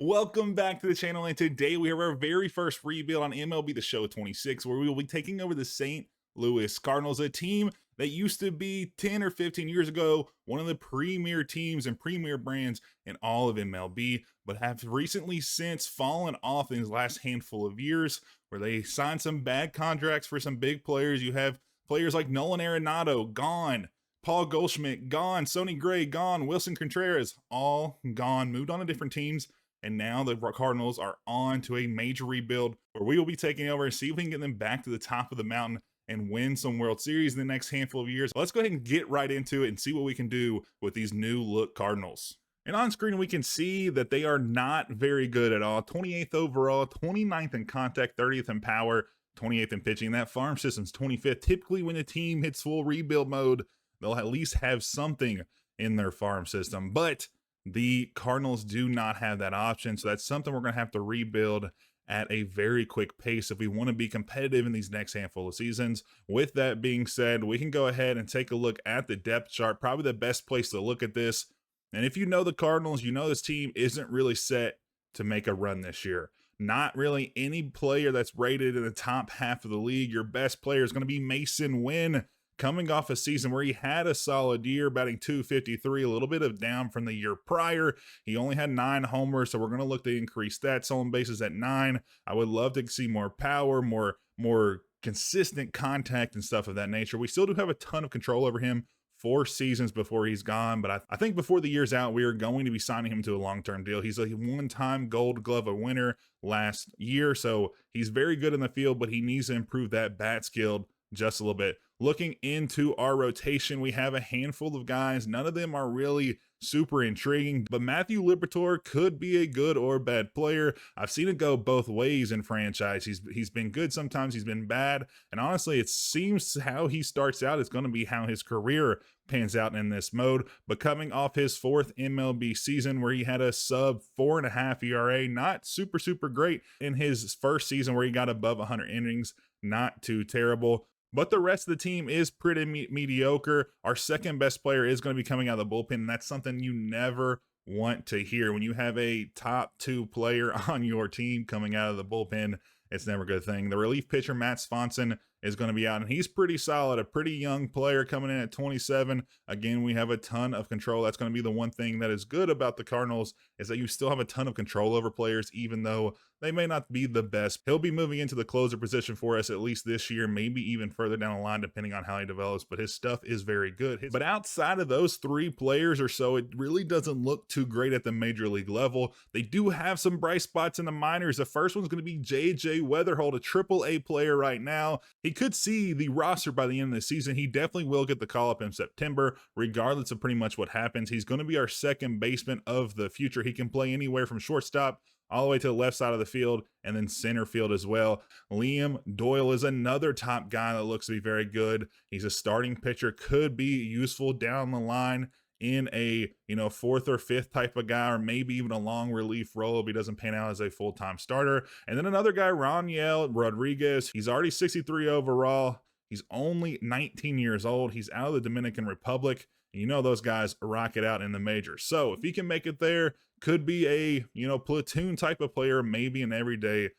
Welcome back to the channel, and today we have our very first rebuild on MLB The Show 26, where we will be taking over the St. Louis Cardinals, a team that used to be 10 or 15 years ago one of the premier teams and premier brands in all of MLB, but have recently since fallen off in these last handful of years, where they signed some bad contracts for some big players. You have players like Nolan Arenado gone, Paul Goldschmidt gone, Sonny Gray gone, Wilson Contreras all gone, moved on to different teams. And now the Cardinals are on to a major rebuild where we will be taking over and see if we can get them back to the top of the mountain and win some World Series in the next handful of years. Let's go ahead and get right into it and see what we can do with these new look Cardinals. And on screen, we can see that they are not very good at all. 28th overall, 29th in contact, 30th in power, 28th in pitching. That farm system's 25th. Typically, when a team hits full rebuild mode, they'll at least have something in their farm system. But the Cardinals do not have that option, so that's something we're going to have to rebuild at a very quick pace if we want to be competitive in these next handful of seasons. With that being said, we can go ahead and take a look at the depth chart, probably the best place to look at this. And if you know the Cardinals, you know this team isn't really set to make a run this year. Not really any player that's rated in the top half of the league. Your best player is going to be Mason Wynn, coming off a season where he had a solid year, batting .253, a little bit of down from the year prior. He only had 9 homers, so we're going to look to increase that. Stolen bases at 9. I would love to see more power, more consistent contact and stuff of that nature. We still do have a ton of control over him. 4 seasons before he's gone, but I think before the year's out, we are going to be signing him to a long-term deal. He's a one-time Gold Glove winner last year, so he's very good in the field, but he needs to improve that bat skill just a little bit. Looking into our rotation, we have a handful of guys. None of them are really super intriguing, but Matthew Liberatore could be a good or bad player. I've seen it go both ways in franchise. He's been good sometimes, he's been bad, and honestly, it seems how he starts out is going to be how his career pans out in this mode. But coming off his 4th MLB season where he had a sub 4.5 ERA, not super great. In his first season where he got above 100 innings, not too terrible. But the rest of the team is pretty mediocre. Our second best player is going to be coming out of the bullpen, and that's something you never want to hear. When you have a top 2 player on your team coming out of the bullpen, it's never a good thing. The relief pitcher, Matt Swanson, is going to be out, and he's pretty solid, a pretty young player coming in at 27. Again, we have a ton of control. That's going to be the one thing that is good about the Cardinals, is that you still have a ton of control over players, even though they may not be the best. He'll be moving into the closer position for us at least this year, maybe even further down the line, depending on how he develops, but his stuff is very good. But outside of those 3 players or so, it really doesn't look too great at the major league level. They do have some bright spots in the minors. The first one's going to be J.J. Weatherholt, a triple-A player right now. He could see the roster by the end of the season. He definitely will get the call-up in September, regardless of pretty much what happens. He's going to be our second baseman of the future. He can play anywhere from shortstop all the way to the left side of the field, and then center field as well. Liam Doyle is another top guy that looks to be very good. He's a starting pitcher, could be useful down the line in a 4th or 5th type of guy, or maybe even a long relief role if he doesn't pan out as a full-time starter. And then another guy, Roniel Rodriguez. He's already 63 overall. He's only 19 years old. He's out of the Dominican Republic. And you know those guys rock it out in the majors. So if he can make it there, could be a platoon type of player, maybe an everyday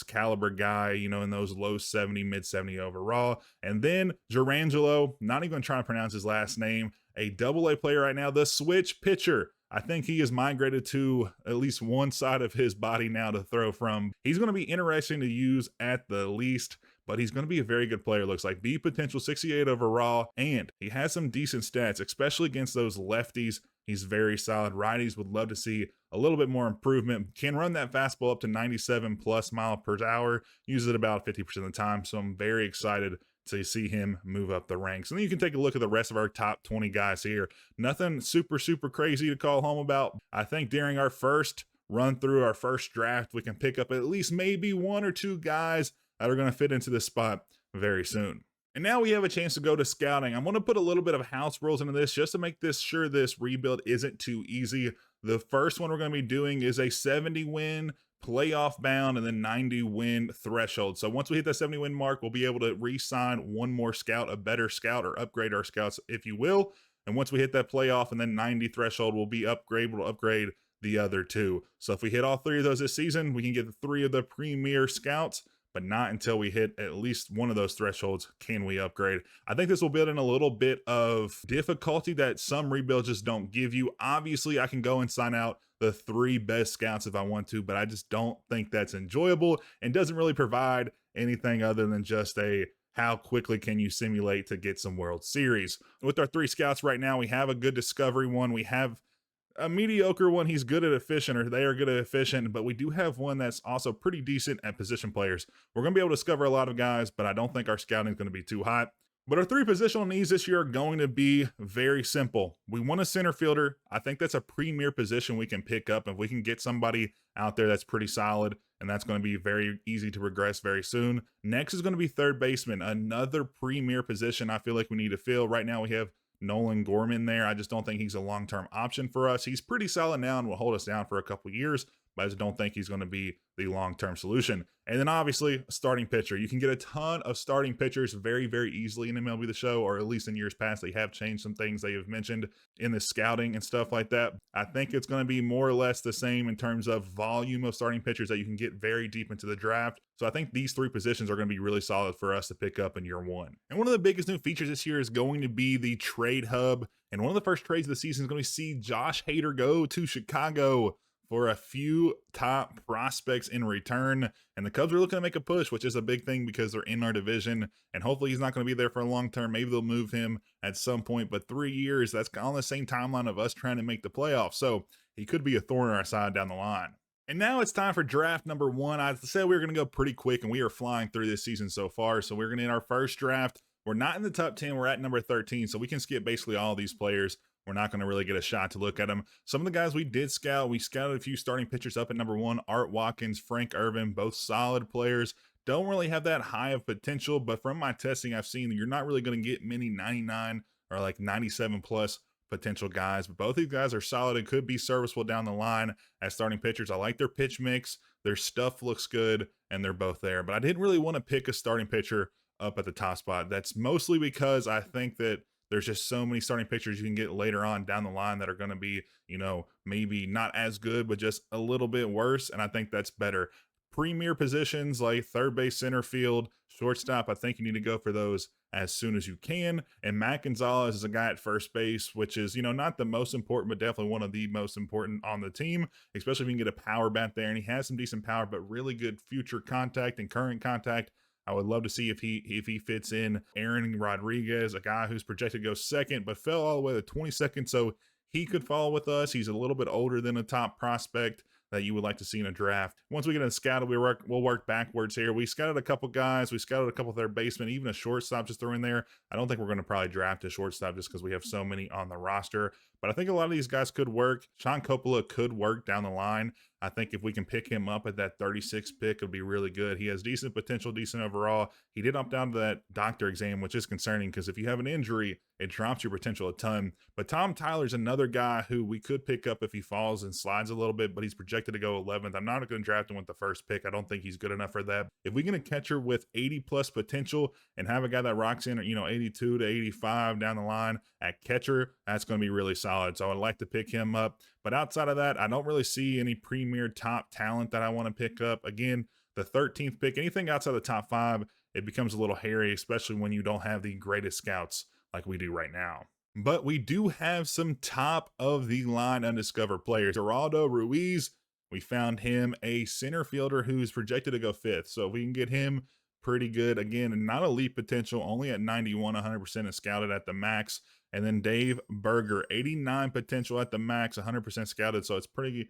caliber guy, in those low 70, mid 70 overall. And then Gerangelo, not even trying to pronounce his last name, a double-A player right now, the switch pitcher. I think he is migrated to at least one side of his body now to throw from. He's going to be interesting to use at the least, but he's going to be a very good player, looks like. B potential, 68 overall, and he has some decent stats, especially against those lefties. He's very solid. Righties would love to see a little bit more improvement. Can run that fastball up to 97 plus miles per hour, use it about 50% of the time, so I'm very excited to see him move up the ranks. And then you can take a look at the rest of our top 20 guys here. Nothing super crazy to call home about. I think during our first run through our first draft, we can pick up at least maybe 1 or 2 guys that are going to fit into this spot very soon. And now we have a chance to go to scouting. I'm going to put a little bit of house rules into this just to make sure this rebuild isn't too easy. The first one we're going to be doing is a 70 win playoff bound and then 90 win threshold. So once we hit that 70 win mark, we'll be able to re-sign one more scout, a better scout, or upgrade our scouts, if you will. And once we hit that playoff and then 90 threshold, we'll be able to upgrade the other two. So if we hit all three of those this season, we can get the three of the premier scouts, but not until we hit at least one of those thresholds can we upgrade. I think this will build in a little bit of difficulty that some rebuilds just don't give you. Obviously, I can go and sign out the three best scouts if I want to, but I just don't think that's enjoyable and doesn't really provide anything other than just a how quickly can you simulate to get some World Series. With our three scouts right now, we have a good discovery one. We have a mediocre one. He's good at efficient, or they are good at efficient, but we do have one that's also pretty decent at position players. We're going to be able to discover a lot of guys, but I don't think our scouting is going to be too hot. But our three positional needs this year are going to be very simple. We want a center fielder. I think that's a premier position we can pick up. If we can get somebody out there that's pretty solid, and that's going to be very easy to regress very soon. Next is going to be third baseman, another premier position I feel like we need to fill. Right now we have Nolan Gorman there. I just don't think he's a long-term option for us. He's pretty solid now and will hold us down for a couple years, but I just don't think he's going to be the long-term solution. And then obviously a starting pitcher. You can get a ton of starting pitchers very, very easily in MLB The Show, or at least in years past. They have changed some things they have mentioned in the scouting and stuff like that. I think it's going to be more or less the same in terms of volume of starting pitchers that you can get very deep into the draft. So I think these three positions are going to be really solid for us to pick up in year one. And one of the biggest new features this year is going to be the trade hub. And one of the first trades of the season is going to see Josh Hader go to Chicago for a few top prospects in return. And the Cubs are looking to make a push, which is a big thing because they're in our division. And hopefully he's not going to be there for a long term. Maybe they'll move him at some point. But 3 years, that's on the same timeline of us trying to make the playoffs. So he could be a thorn in our side down the line. And now it's time for draft number one. I said we were going to go pretty quick, and we are flying through this season so far. So we're going to hit our first draft. We're not in the top 10. We're at number 13. So we can skip basically all these players. We're not going to really get a shot to look at them. Some of the guys we did scout, we scouted a few starting pitchers up at number one. Art Watkins, Frank Irvin, both solid players. Don't really have that high of potential, but from my testing, I've seen that you're not really going to get many 99 or like 97 plus potential guys. But both these guys are solid and could be serviceable down the line as starting pitchers. I like their pitch mix. Their stuff looks good, and they're both there. But I didn't really want to pick a starting pitcher up at the top spot. That's mostly because I think that there's just so many starting pitchers you can get later on down the line that are going to be, maybe not as good, but just a little bit worse. And I think that's better. Premier positions like third base, center field, shortstop, I think you need to go for those as soon as you can. And Matt Gonzalez is a guy at first base, which is, not the most important, but definitely one of the most important on the team, especially if you can get a power bat there. And he has some decent power, but really good future contact and current contact. I would love to see if he fits in. Aaron Rodriguez, a guy who's projected to go second, but fell all the way to 22nd, so he could fall with us. He's a little bit older than a top prospect that you would like to see in a draft. Once we get a scouted, we'll work backwards here. We scouted a couple guys. We scouted a couple of third basemen, even a shortstop just throw in there. I don't think we're going to probably draft a shortstop just because we have so many on the roster. But I think a lot of these guys could work. Sean Coppola could work down the line. I think if we can pick him up at that 36th pick, it'll be really good. He has decent potential, decent overall. He did opt down to that doctor exam, which is concerning because if you have an injury, it drops your potential a ton. But Tom Tyler's another guy who we could pick up if he falls and slides a little bit, but he's projected to go 11th. I'm not going to draft him with the first pick. I don't think he's good enough for that. If we get a catcher with 80 plus potential and have a guy that rocks in, 82 to 85 down the line at catcher, that's going to be really solid. So I would like to pick him up. But outside of that, I don't really see any premier top talent that I want to pick up. Again, the 13th pick, anything outside the top 5, it becomes a little hairy, especially when you don't have the greatest scouts like we do right now. But we do have some top of the line undiscovered players. Geraldo Ruiz, we found him a center fielder who's projected to go 5th. So if we can get him, pretty good. Again, not elite potential, only at 91, 100% and scouted at the max. And then Dave Berger, 89 potential at the max, 100% scouted. So it's going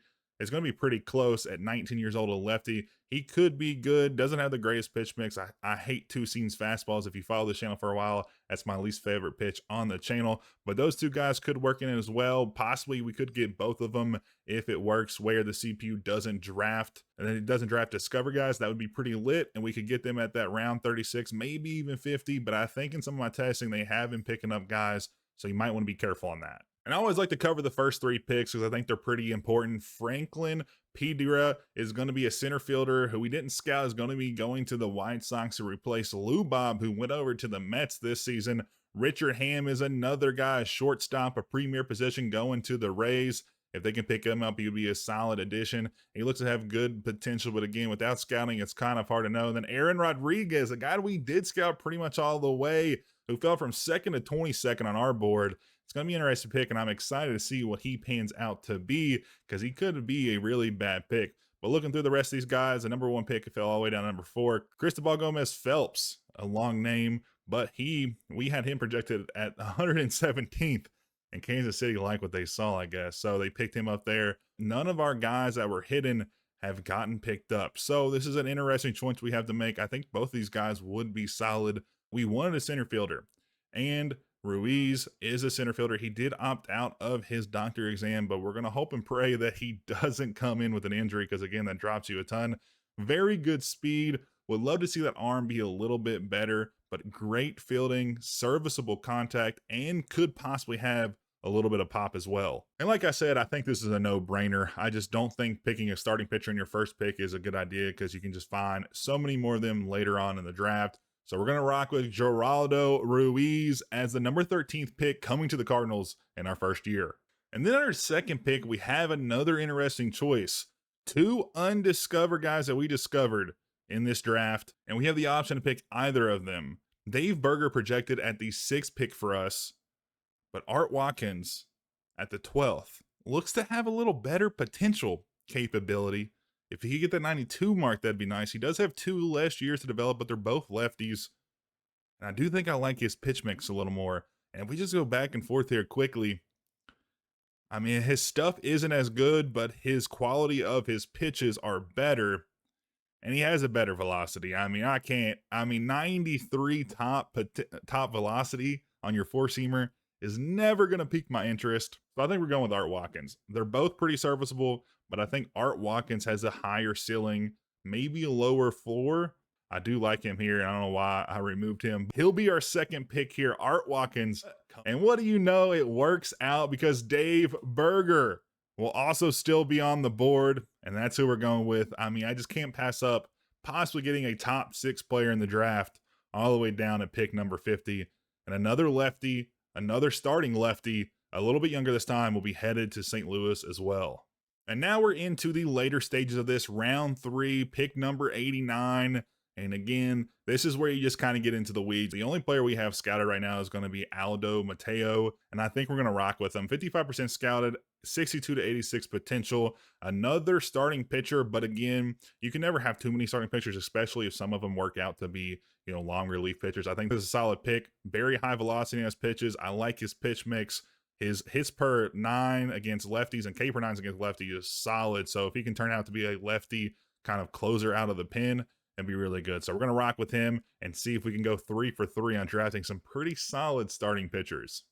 to be pretty close at 19 years old, a lefty. He could be good, doesn't have the greatest pitch mix. I hate two seams fastballs. If you follow this channel for a while, that's my least favorite pitch on the channel. But those two guys could work in it as well. Possibly we could get both of them if it works where the CPU doesn't draft. And then it doesn't draft discover guys. That would be pretty lit. And we could get them at that round 36, maybe even 50. But I think in some of my testing, they have been picking up guys. So you might want to be careful on that. And I always like to cover the first 3 picks because I think they're pretty important. Franklin Pedira is going to be a center fielder who we didn't scout, is going to be going to the White Sox to replace Lou Bob, who went over to the Mets this season. Richard Ham is another guy, a shortstop, a premier position going to the Rays. If they can pick him up, he would be a solid addition. He looks to have good potential, but again, without scouting, it's kind of hard to know. And then Aaron Rodriguez, a guy we did scout pretty much all the way, who fell from 2nd to 22nd on our board. It's going to be an interesting pick, and I'm excited to see what he pans out to be, because he could be a really bad pick. But looking through the rest of these guys, the number 1 pick fell all the way down to number 4. Cristobal Gomez Phelps, a long name, but we had him projected at 117th. And Kansas City liked what they saw, I guess. So they picked him up there. None of our guys that were hidden have gotten picked up. So this is an interesting choice we have to make. I think both these guys would be solid. We wanted a center fielder, and Ruiz is a center fielder. He did opt out of his doctor exam, but we're going to hope and pray that he doesn't come in with an injury, because again, that drops you a ton. Very good speed. Would love to see that arm be a little bit better, but great fielding, serviceable contact, and could possibly have a little bit of pop as well. And like I said, I think this is a no-brainer. I just don't think picking a starting pitcher in your first pick is a good idea, because you can just find so many more of them later on in the draft. So we're going to rock with Geraldo Ruiz as the number 13th pick coming to the Cardinals in our first year. And then our second pick, we have another interesting choice. 2 undiscovered guys that we discovered in this draft, and we have the option to pick either of them. Dave Berger projected at the 6th pick for us, but Art Watkins at the 12th looks to have a little better potential capability. If he could get that 92 mark, that'd be nice. He does have 2 less years to develop, but they're both lefties. And I do think I like his pitch mix a little more. And if we just go back and forth here quickly, I mean, his stuff isn't as good, but his quality of his pitches are better. And he has a better velocity. I mean, 93 top velocity on your 4-seamer is never going to pique my interest. So I think we're going with Art Watkins. They're both pretty serviceable, but I think Art Watkins has a higher ceiling, maybe a lower floor. I do like him here. I don't know why I removed him. He'll be our second pick here, Art Watkins. And what do you know? It works out, because Dave Berger will also still be on the board, and that's who we're going with. I mean, I just can't pass up possibly getting a top 6 player in the draft all the way down at pick number 50. And another lefty, another starting lefty, a little bit younger this time, will be headed to St. Louis as well. And now we're into the later stages of this, round 3, pick number 89. And again, this is where you just kind of get into the weeds. The only player we have scouted right now is going to be Aldo Mateo, and I think we're going to rock with him. 55% scouted, 62 to 86 potential. Another starting pitcher, but again, you can never have too many starting pitchers, especially if some of them work out to be, long relief pitchers. I think this is a solid pick. Very high velocity in his pitches. I like his pitch mix. His hits per 9 against lefties and K per 9s against lefties is solid. So if he can turn out to be a lefty kind of closer out of the pen, and be really good. So we're going to rock with him and see if we can go 3 for 3 on drafting some pretty solid starting pitchers.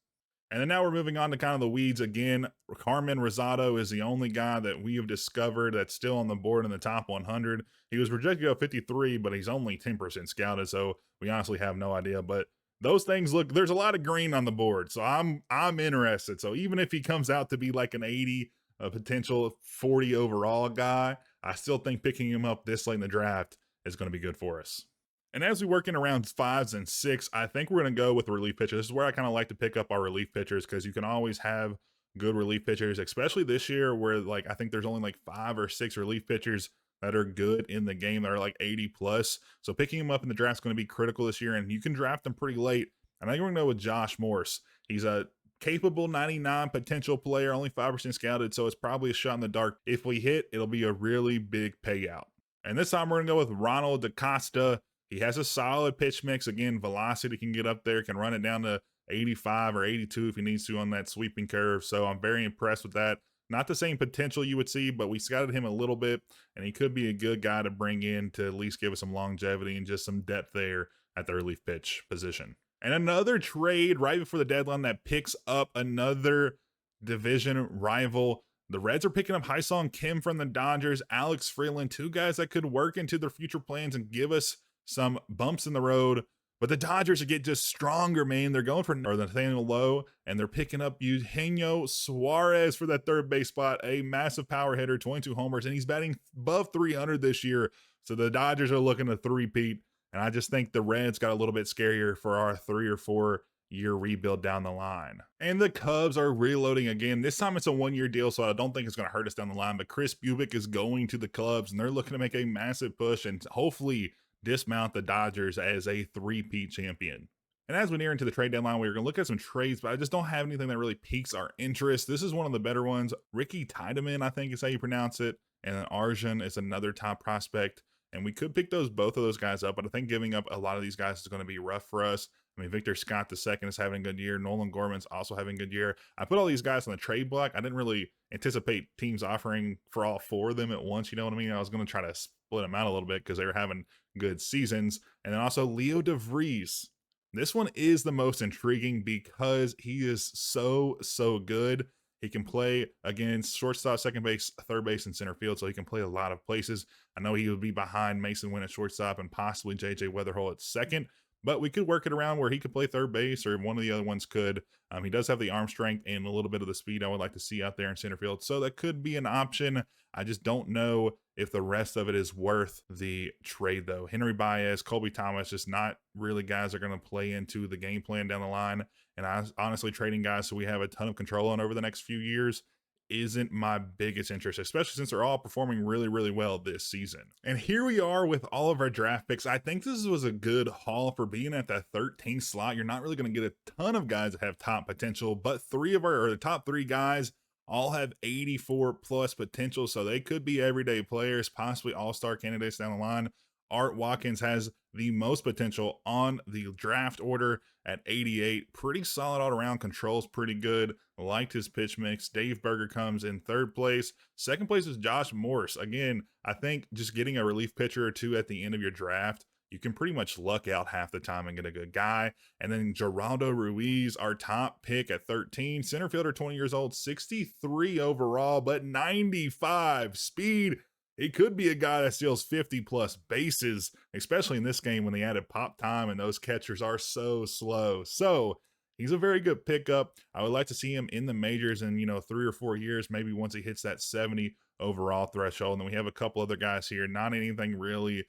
And then now we're moving on to kind of the weeds again. Carmen Rosado is the only guy that we have discovered that's still on the board in the top 100. He was projected to go 53, but he's only 10% scouted, so we honestly have no idea. But those things look, there's a lot of green on the board, so I'm interested. So even if he comes out to be like an 80, a potential 40 overall guy, I still think picking him up this late in the draft is going to be good for us. And as we work in around 5s and 6, I think we're going to go with relief pitchers. This is where I kind of like to pick up our relief pitchers, because you can always have good relief pitchers, especially this year where I think there's only 5 or 6 relief pitchers that are good in the game that are 80 plus. So picking them up in the draft is going to be critical this year, and you can draft them pretty late. And I think we're going to go with Josh Morse. He's a capable 99 potential player, only 5% scouted, so it's probably a shot in the dark. If we hit, it'll be a really big payout. And this time we're going to go with Ronald DaCosta. He has a solid pitch mix. Again, velocity can get up there, can run it down to 85 or 82 if he needs to on that sweeping curve. So I'm very impressed with that. Not the same potential you would see, but we scouted him a little bit, and he could be a good guy to bring in to at least give us some longevity and just some depth there at the relief pitch position. And another trade right before the deadline that picks up another division rival. The Reds are picking up Hyesung Kim from the Dodgers, Alex Freeland, 2 guys that could work into their future plans and give us some bumps in the road. But the Dodgers get just stronger, man. They're going for Nathaniel Lowe, and they're picking up Eugenio Suarez for that third base spot, a massive power hitter, 22 homers, and he's batting above 300 this year. So the Dodgers are looking to three-peat, and I just think the Reds got a little bit scarier for our 3 or 4 year rebuild down the line. And the Cubs are reloading again. This time it's a 1 year deal, so I don't think it's going to hurt us down the line. But Chris Bubick is going to the Cubs, and they're looking to make a massive push and hopefully dismount the Dodgers as a three-peat champion. And as we near into the trade deadline, we're going to look at some trades, but I just don't have anything that really piques our interest. This is one of the better ones. Ricky Tiedemann, I think is how you pronounce it. And then Arjun is another top prospect. And we could pick both of those guys up, but I think giving up a lot of these guys is going to be rough for us. I mean, Victor Scott II is having a good year. Nolan Gorman's also having a good year. I put all these guys on the trade block. I didn't really anticipate teams offering for all four of them at once. You know what I mean? I was going to try to split them out a little bit because they were having good seasons. And then also Leo DeVries. This one is the most intriguing because he is so good. He can play against shortstop, second base, third base, and center field, so he can play a lot of places. I know he would be behind Mason Wynn at shortstop and possibly JJ Weatherhole at second, but we could work it around where he could play third base or one of the other ones could. He does have the arm strength and a little bit of the speed I would like to see out there in center field, so that could be an option. I just don't know if the rest of it is worth the trade, though. Henry Baez, Colby Thomas, just not really guys that are going to play into the game plan down the line. And I honestly, trading guys so we have a ton of control on over the next few years isn't my biggest interest, especially since they're all performing really well this season. And here we are with all of our draft picks. I think this was a good haul for being at that 13th slot. You're not really going to get a ton of guys that have top potential, but the top three guys all have 84 plus potential, so they could be everyday players, possibly all-star candidates down the line. Art Watkins has the most potential on the draft order at 88. Pretty solid all around, controls pretty good. Liked his pitch mix. Dave Berger comes in third place. Second place is Josh Morse. Again, I think just getting a relief pitcher or two at the end of your draft, you can pretty much luck out half the time and get a good guy. And then Geraldo Ruiz, our top pick at 13. Center fielder, 20 years old, 63 overall, but 95 speed. He could be a guy that steals 50 plus bases, especially in this game when they added pop time and those catchers are so slow. So he's a very good pickup. I would like to see him in the majors in, 3 or 4 years, maybe once he hits that 70 overall threshold. And then we have a couple other guys here, not anything really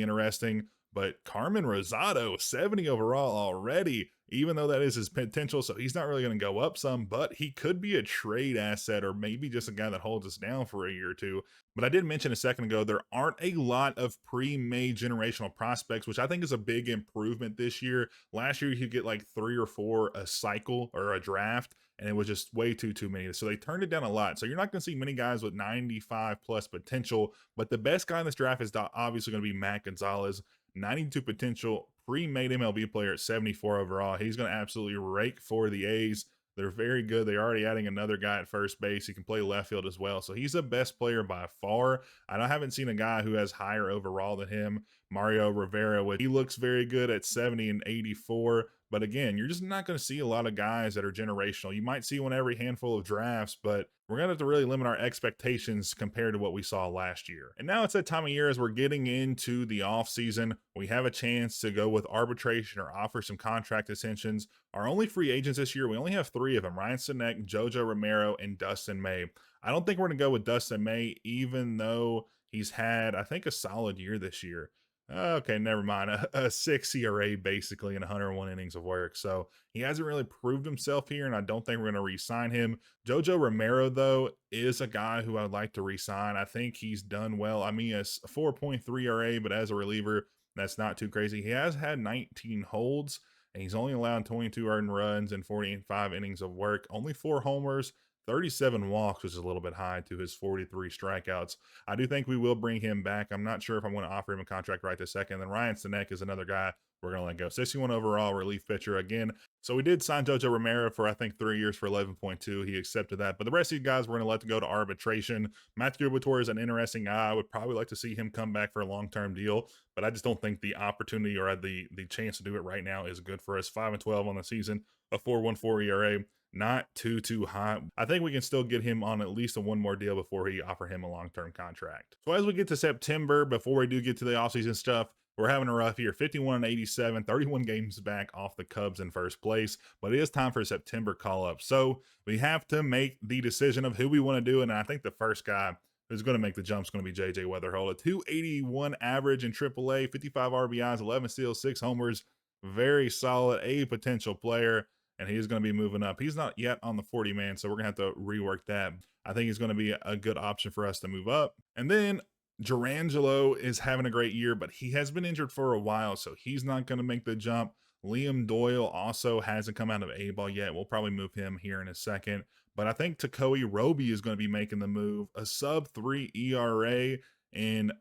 interesting, but Carmen Rosado, 70 overall already, even though that is his potential, so he's not really going to go up some, but he could be a trade asset or maybe just a guy that holds us down for a year or two. But I did mention a second ago, there aren't a lot of pre-made generational prospects, which I think is a big improvement this year. Last year, you could get like 3 or 4 a cycle or a draft, and it was just way too many. So they turned it down a lot. So you're not going to see many guys with 95 plus potential, but the best guy in this draft is obviously going to be Matt Gonzalez, 92 potential, pre-made MLB player at 74 overall. He's going to absolutely rake for the A's. They're very good. They're already adding another guy at first base. He can play left field as well. So he's the best player by far. I haven't seen a guy who has higher overall than him. Mario Rivera, he looks very good at 70 and 84. But again, you're just not going to see a lot of guys that are generational. You might see one every handful of drafts, but we're going to have to really limit our expectations compared to what we saw last year. And now it's that time of year as we're getting into the off season. We have a chance to go with arbitration or offer some contract extensions. Our only free agents this year, we only have 3 of them: Ryan Sinek, Jojo Romero, and Dustin May. I don't think we're going to go with Dustin May, even though he's had, I think, a solid year this year. Okay, never mind. A 6 ERA basically in 101 innings of work. So he hasn't really proved himself here, and I don't think we're going to re-sign him. Jojo Romero, though, is a guy who I'd like to re-sign. I think he's done well. I mean, a 4.3 ERA, but as a reliever, that's not too crazy. He has had 19 holds, and he's only allowed 22 earned runs and 45 innings of work. Only 4 homers, 37 walks, which is a little bit high to his 43 strikeouts. I do think we will bring him back. I'm not sure if I'm going to offer him a contract right this second. Then Ryan Sinek is another guy we're going to let go. 61 overall relief pitcher again. So we did sign Jojo Romero for, I think, 3 years for 11.2. He accepted that. But the rest of these guys we're going to let go to arbitration. Matthew Whitwer is an interesting guy. I would probably like to see him come back for a long-term deal, but I just don't think the opportunity or the chance to do it right now is good for us. 5-12 on the season, a 4.14 ERA. Not too high. I think we can still get him on at least a 1 more deal before he offer him a long-term contract. So as we get to September, before we do get to the offseason stuff, we're having a rough year. 51 and 87, 31 games back off the Cubs in first place, but it is time for a September call-up. So we have to make the decision of who we want to do, and I think the first guy who's going to make the jump is going to be JJ Weatherhole. A 281 average in AAA, 55 RBIs, 11 steals, 6 homers. very solid, a potential player, and he's going to be moving up. He's not yet on the 40 man, so we're going to have to rework that. I think he's going to be a good option for us to move up. And then Durangelo is having a great year, but he has been injured for a while, so he's not going to make the jump. Liam Doyle also hasn't come out of A ball yet. We'll probably move him here in a second. But I think Takoi Roby is going to be making the move. A sub 3 ERA in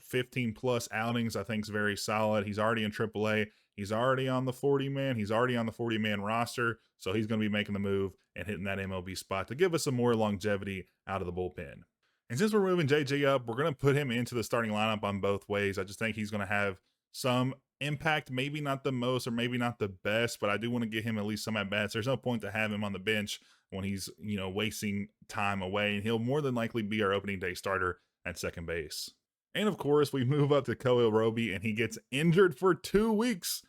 15 plus outings, I think is very solid. He's already in AAA. He's already on the 40 man. He's already on the 40 man roster. So he's going to be making the move and hitting that MLB spot to give us some more longevity out of the bullpen. And since we're moving JJ up, we're going to put him into the starting lineup on both ways. I just think he's going to have some impact, maybe not the most or maybe not the best, but I do want to get him at least some at bats. There's no point to have him on the bench when he's, wasting time away, and he'll more than likely be our opening day starter at second base. And of course, we move up to Koil Roby, and he gets injured for 2 weeks,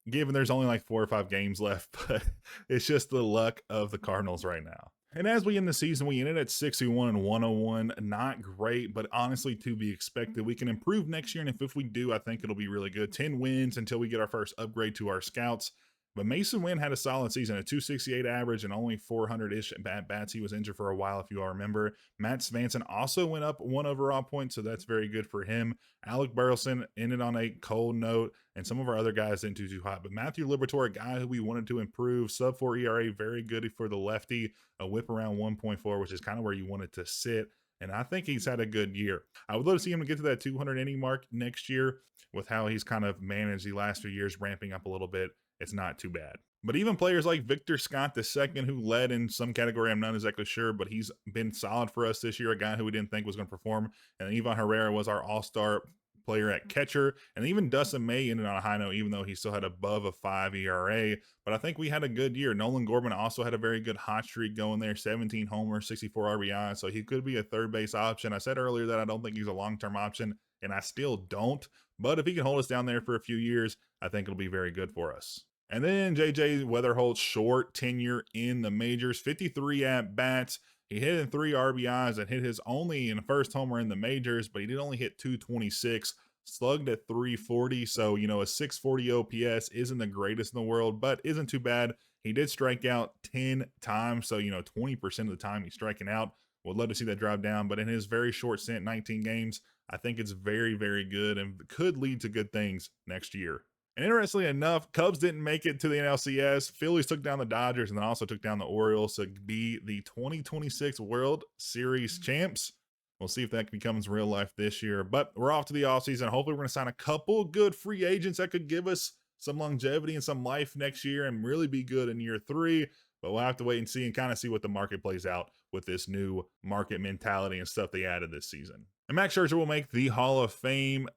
given there's only like 4 or 5 games left, but it's just the luck of the Cardinals right now. And as we end the season, we ended at 61 and 101. Not great, but honestly to be expected. We can improve next year, and if we do, I think it'll be really good. 10 wins until we get our first upgrade to our scouts. But Mason Wynn had a solid season, a 268 average and only 400-ish at bats. He was injured for a while, if you all remember. Matt Svanson also went up 1 overall point, so that's very good for him. Alec Burleson ended on a cold note, and some of our other guys didn't do too hot. But Matthew Liberatore, a guy who we wanted to improve, sub 4 ERA, very good for the lefty. A whip around 1.4, which is kind of where you want it to sit. And I think he's had a good year. I would love to see him get to that 200 inning mark next year with how he's kind of managed the last few years, ramping up a little bit. It's not too bad. But even players like Victor Scott II, who led in some category, I'm not exactly sure, but he's been solid for us this year, a guy who we didn't think was going to perform. And Ivan Herrera was our all-star player at catcher. And even Dustin May ended on a high note, even though he still had above a 5 ERA. But I think we had a good year. Nolan Gorman also had a very good hot streak going there, 17 homers, 64 RBI. So he could be a third base option. I said earlier that I don't think he's a long-term option, and I still don't. But if he can hold us down there for a few years, I think it'll be very good for us. And then JJ Weatherholt's short tenure in the majors, 53 at bats. He hit in 3 RBIs and hit his only in first homer in the majors, but he did only hit 226, slugged at 340. So, a 640 OPS isn't the greatest in the world, but isn't too bad. He did strike out 10 times. So, 20% of the time he's striking out. Would love to see that drop down, but in his very short stint, 19 games, I think it's very, very good and could lead to good things next year. And interestingly enough, Cubs didn't make it to the NLCS. Phillies took down the Dodgers and then also took down the Orioles to be the 2026 World Series champs. We'll see if that becomes real life this year. But we're off to the offseason. Hopefully, we're going to sign a couple good free agents that could give us some longevity and some life next year and really be good in year 3. But we'll have to wait and see what the market plays out with this new market mentality and stuff they added this season. And Max Scherzer will make the Hall of Fame.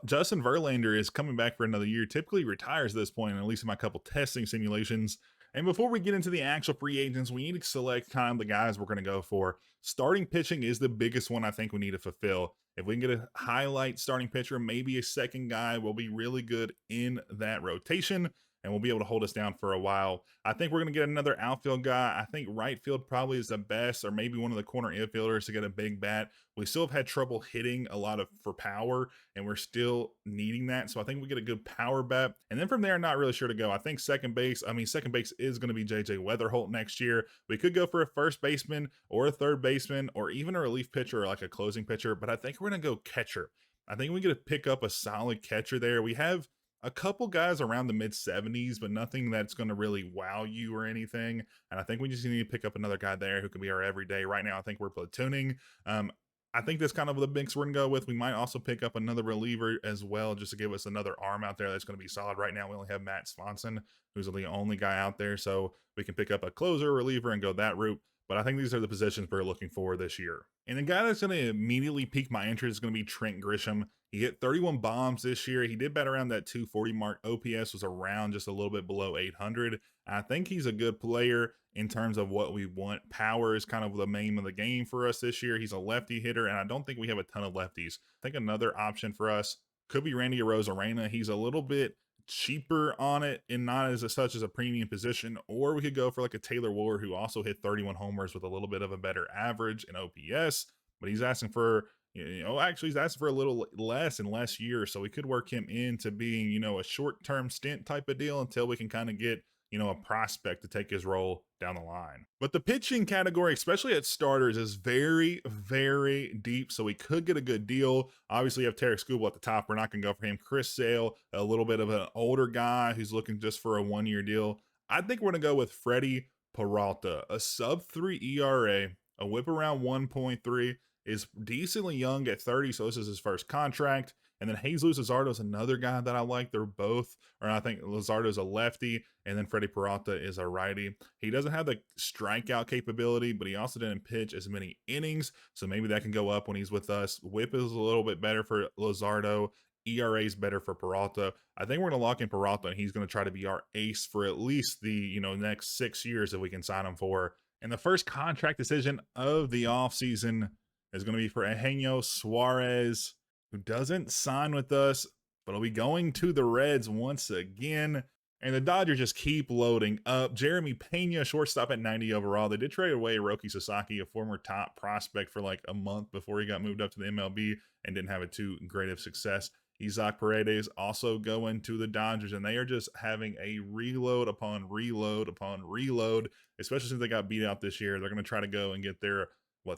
Justin Verlander is coming back for another year. Typically retires at this point, at least in my couple testing simulations. And before we get into the actual free agents, we need to select kind of the guys we're going to go for. Starting pitching is the biggest one I think we need to fulfill. If we can get a highlight starting pitcher, maybe a second guy will be really good in that rotation and will be able to hold us down for a while. I think we're going to get another outfield guy. I think right field probably is the best, or maybe one of the corner infielders to get a big bat. We still have had trouble hitting a lot for power, and we're still needing that. So I think we get a good power bat. And then from there, I'm not really sure to go. I think second base is going to be JJ Weatherholt next year. We could go for a first baseman or a third baseman or even a relief pitcher or like a closing pitcher, but I think we're going to go catcher. I think we get to pick up a solid catcher there. We have a couple guys around the mid 70s, but nothing that's going to really wow you or anything. And I think we just need to pick up another guy there who can be our everyday. Right now, I think we're platooning. I think that's kind of the mix we're going to go with. We might also pick up another reliever as well, just to give us another arm out there that's going to be solid. Right now, we only have Matt Swanson, who's the only guy out there. So we can pick up a closer, reliever, and go that route. But I think these are the positions we're looking for this year. And the guy that's going to immediately pique my interest is going to be Trent Grisham. He hit 31 bombs this year. He did bat around that 240 mark. OPS was around just a little bit below 800. I think he's a good player in terms of what we want. Power is kind of the name of the game for us this year. He's a lefty hitter, and I don't think we have a ton of lefties. I think another option for us could be Randy Arozarena. He's a little bit cheaper on it and not as such as a premium position, or we could go for like a Taylor Ward who also hit 31 homers with a little bit of a better average in OPS, but he's asking for Actually, he's asked for a little less and less years, so we could work him into being, a short-term stint type of deal until we can kind of get, a prospect to take his role down the line. But the pitching category, especially at starters, is very, very deep, so we could get a good deal. Obviously, you have Tarek Skubal at the top. We're not going to go for him. Chris Sale, a little bit of an older guy who's looking just for a one-year deal. I think we're going to go with Freddie Peralta, a sub-3 ERA, a whip around 1.3, is decently young at 30, so this is his first contract. And then Jesus Luzardo is another guy that I like. They're both, or I think Luzardo's a lefty, and then Freddie Peralta is a righty. He doesn't have the strikeout capability, but he also didn't pitch as many innings, so maybe that can go up when he's with us. Whip is a little bit better for Luzardo. ERA is better for Peralta. I think we're going to lock in Peralta, and he's going to try to be our ace for at least the next 6 years if we can sign him for. And the first contract decision of the offseason is going to be for Eugenio Suarez, who doesn't sign with us, but will be going to the Reds once again. And the Dodgers just keep loading up. Jeremy Pena, shortstop at 90 overall. They did trade away Roki Sasaki, a former top prospect, for like a month before he got moved up to the MLB and didn't have it too great of success. Isaac Paredes also going to the Dodgers, and they are just having a reload upon reload upon reload, especially since they got beat out this year. They're going to try to go and get their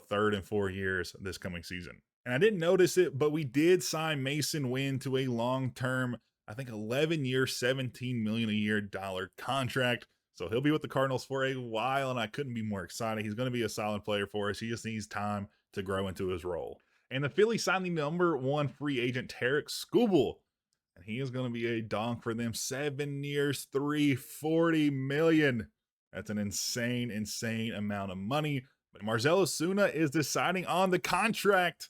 third and 4 years this coming season. And I didn't notice it, but we did sign Mason Wynn to a long-term, I think 11-year, $17 million a year contract. So he'll be with the Cardinals for a while, and I couldn't be more excited. He's going to be a solid player for us. He just needs time to grow into his role. And the Phillies signed the #1 free agent, Tarek Skubal. And he is going to be a donk for them. 7 years, $340 million. That's an insane, insane amount of money. But Marcell Ozuna is deciding on the contract,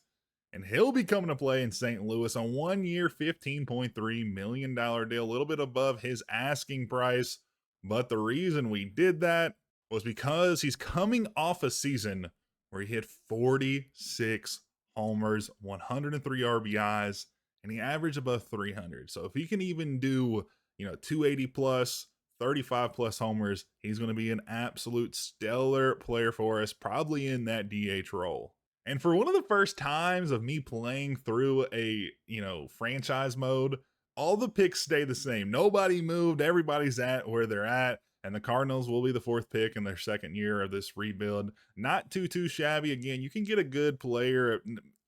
and he'll be coming to play in St. Louis on 1 year, $15.3 million deal, a little bit above his asking price. But the reason we did that was because he's coming off a season where he hit 46 homers, 103 RBIs, and he averaged above 300. So if he can even do, 280 plus, 35 plus homers, he's going to be an absolute stellar player for us, probably in that DH role. And for one of the first times of me playing through a, franchise mode, all the picks stay the same. Nobody moved. Everybody's at where they're at. And the Cardinals will be the 4th pick in their 2nd year of this rebuild. Not too shabby. Again, you can get a good player.